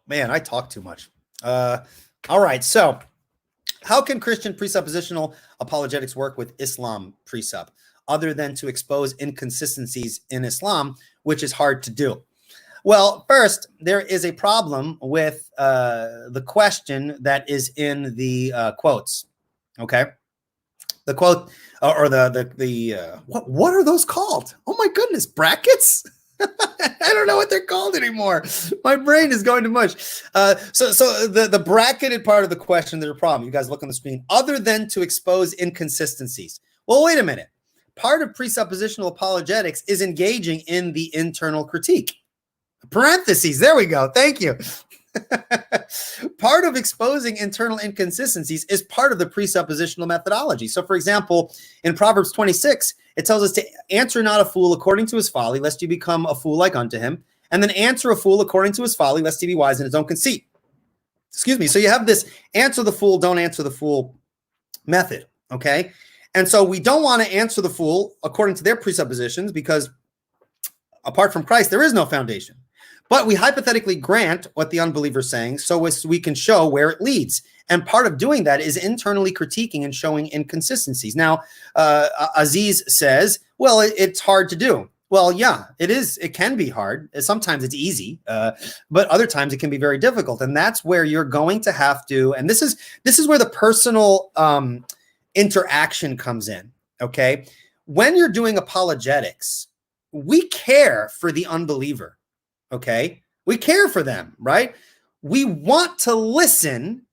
Man, I talk too much. All right, so how can Christian presuppositional apologetics work with Islam presupp, other than to expose inconsistencies in Islam, which is hard to do? Well, first, there is a problem with the question that is in the quotes. Okay, the quote or the what are those called? Oh my goodness, brackets. I don't know what they're called anymore. My brain is going to mush. So the bracketed part of the question, there's a problem. You guys look on the screen. Other than to expose inconsistencies. Well, wait a minute. Part of presuppositional apologetics is engaging in the internal critique. Parentheses. There we go. Thank you. Part of exposing internal inconsistencies is part of the presuppositional methodology. So, for example, in Proverbs 26, it tells us to answer not a fool according to his folly, lest you become a fool like unto him, and then answer a fool according to his folly, lest he be wise in his own conceit. Excuse me. So you have this answer the fool, don't answer the fool method, okay? And so we don't want to answer the fool according to their presuppositions, because apart from Christ, there is no foundation. But we hypothetically grant what the unbeliever is saying so as we can show where it leads. And part of doing that is internally critiquing and showing inconsistencies. Now, Aziz says, well, it's hard to do. Well, yeah, it is. It can be hard. Sometimes it's easy, but other times it can be very difficult. And that's where you're going to have to, and this is where the personal interaction comes in, okay? When you're doing apologetics, we care for the unbeliever. Okay, we care for them, right? We want to listen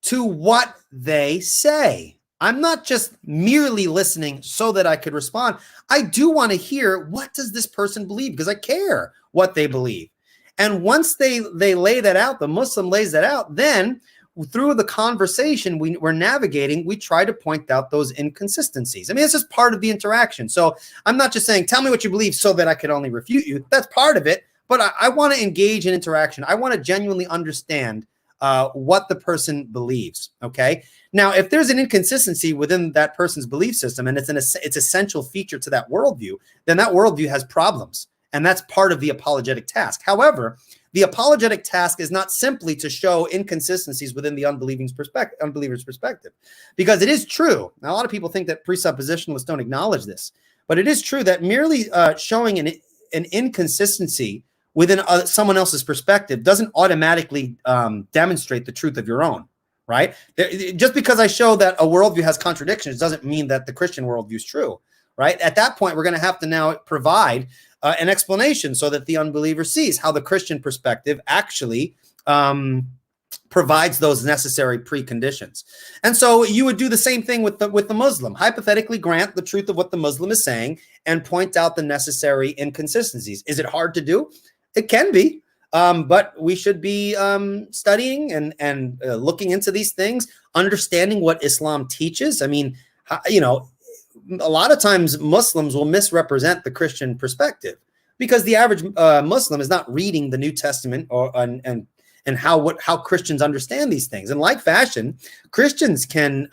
to what they say. I'm not just merely listening so that I could respond. I do want to hear, what does this person believe? Because I care what they believe. And once they lay that out, the Muslim lays that out, then through the conversation we're navigating, we try to point out those inconsistencies. I mean, it's just part of the interaction. So I'm not just saying, tell me what you believe so that I could only refute you. That's part of it. But I want to engage in interaction. I want to genuinely understand what the person believes, okay? Now, if there's an inconsistency within that person's belief system and it's essential feature to that worldview, then that worldview has problems, and that's part of the apologetic task. However, the apologetic task is not simply to show inconsistencies within the unbeliever's perspective, because it is true. Now, a lot of people think that presuppositionalists don't acknowledge this, but it is true that merely showing an inconsistency within someone else's perspective doesn't automatically demonstrate the truth of your own, right? Just because I show that a worldview has contradictions doesn't mean that the Christian worldview is true, right? At that point, we're going to have to now provide an explanation so that the unbeliever sees how the Christian perspective actually provides those necessary preconditions. And so you would do the same thing with the Muslim. Hypothetically grant the truth of what the Muslim is saying and point out the necessary inconsistencies. Is it hard to do? It can be, but we should be studying and looking into these things, understanding what Islam teaches. I mean, a lot of times Muslims will misrepresent the Christian perspective because the average Muslim is not reading the New Testament and how Christians understand these things. In like fashion, Christians can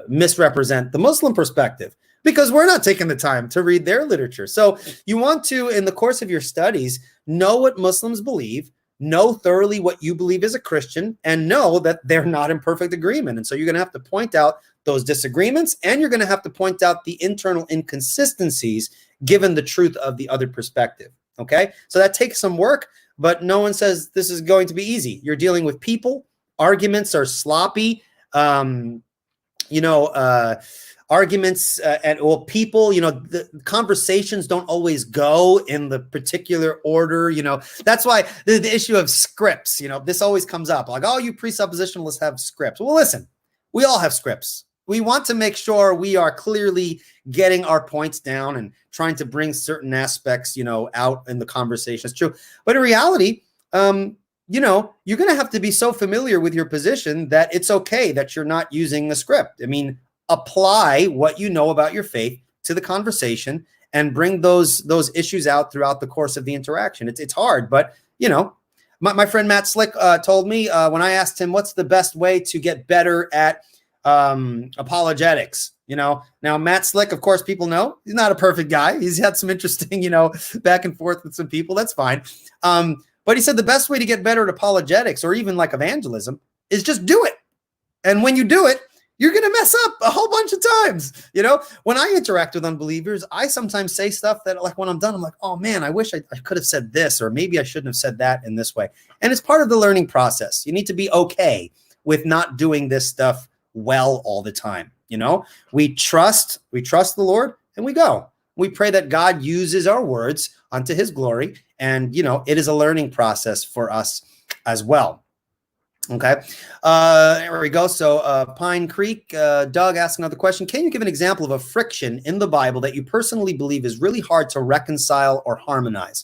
misrepresent the Muslim perspective, because we're not taking the time to read their literature. So you want to, in the course of your studies, know what Muslims believe, know thoroughly what you believe as a Christian and know that they're not in perfect agreement. And so you're going to have to point out those disagreements, and you're going to have to point out the internal inconsistencies given the truth of the other perspective. Okay, so that takes some work, but no one says this is going to be easy. You're dealing with people. Arguments are sloppy. Arguments people, the conversations don't always go in the particular order. That's why the issue of scripts, this always comes up like, oh, you presuppositionalists have scripts. Well, listen, we all have scripts. We want to make sure we are clearly getting our points down and trying to bring certain aspects, out in the conversation. It's true. But in reality, you're going to have to be so familiar with your position that it's okay that you're not using the script. I mean, apply what you know about your faith to the conversation and bring those issues out throughout the course of the interaction. It's hard, but my friend Matt Slick told me when I asked him what's the best way to get better at apologetics. Now Matt Slick, of course, people know he's not a perfect guy. He's had some interesting, back and forth with some people. That's fine. But he said the best way to get better at apologetics or even like evangelism is just do it. And when you do it, you're going to mess up a whole bunch of times. When I interact with unbelievers, I sometimes say stuff that like when I'm done, I'm like, oh man, I wish I could have said this, or maybe I shouldn't have said that in this way. And it's part of the learning process. You need to be okay with not doing this stuff well all the time. We trust the Lord and we go. We pray that God uses our words unto his glory. And, it is a learning process for us as well. Okay. There we go. So Pine Creek, Doug asked another question. Can you give an example of a friction in the Bible that you personally believe is really hard to reconcile or harmonize?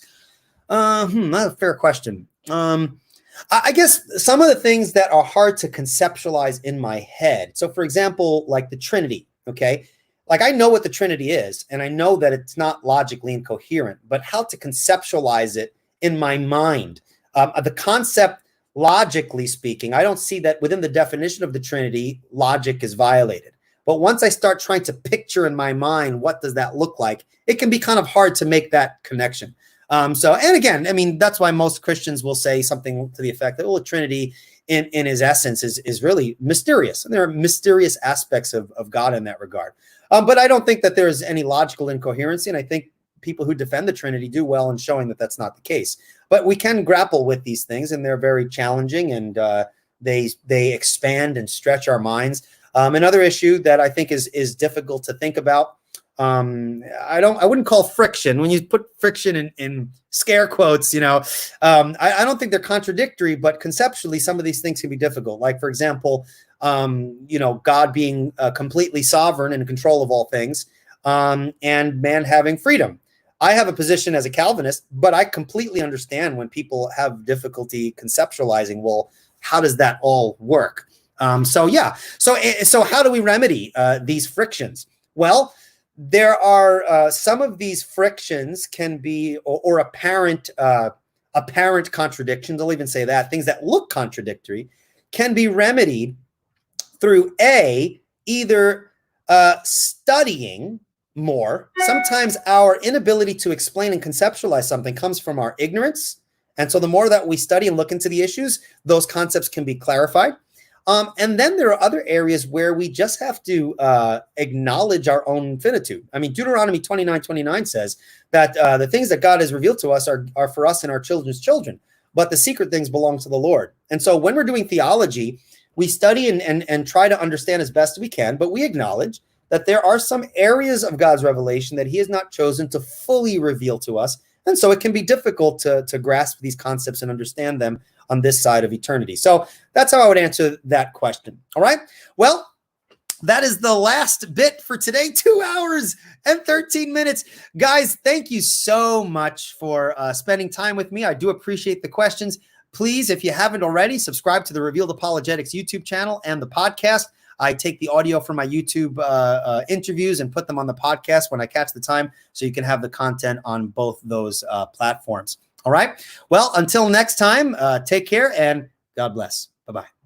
That's a fair question. I guess some of the things that are hard to conceptualize in my head. So for example, like the Trinity, okay? Like I know what the Trinity is, and I know that it's not logically incoherent, but how to conceptualize it in my mind. The concept, logically speaking, I don't see that within the definition of the Trinity, logic is violated. But once I start trying to picture in my mind, what does that look like? It can be kind of hard to make that connection. And again, I mean, that's why most Christians will say something to the effect that, well, the Trinity in his essence is really mysterious. And there are mysterious aspects of God in that regard. But I don't think that there's any logical incoherency. And I think people who defend the Trinity do well in showing that that's not the case. But we can grapple with these things, and they're very challenging, and they expand and stretch our minds. Another issue that I think is difficult to think about, I wouldn't call friction. When you put friction in scare quotes, I don't think they're contradictory, but conceptually, some of these things can be difficult. Like, for example, God being completely sovereign and in control of all things, and man having freedom. I have a position as a Calvinist, but I completely understand when people have difficulty conceptualizing, well, how does that all work? So how do we remedy these frictions? Well, there are some of these frictions can be or apparent contradictions. I'll even say that things that look contradictory can be remedied through either studying more. Sometimes our inability to explain and conceptualize something comes from our ignorance. And so the more that we study and look into the issues, those concepts can be clarified. And then there are other areas where we just have to acknowledge our own finitude. I mean, Deuteronomy 29:29 says that the things that God has revealed to us are for us and our children's children, but the secret things belong to the Lord. And so when we're doing theology, we study and try to understand as best we can, but we acknowledge that there are some areas of God's revelation that he has not chosen to fully reveal to us. And so it can be difficult to grasp these concepts and understand them on this side of eternity. So that's how I would answer that question. All right. Well, that is the last bit for today. 2 hours and 13 minutes. Guys, thank you so much for spending time with me. I do appreciate the questions. Please, if you haven't already, subscribe to the Revealed Apologetics YouTube channel and the podcast. I take the audio from my YouTube interviews and put them on the podcast when I catch the time, so you can have the content on both those platforms. All right. Well, until next time, take care and God bless. Bye-bye.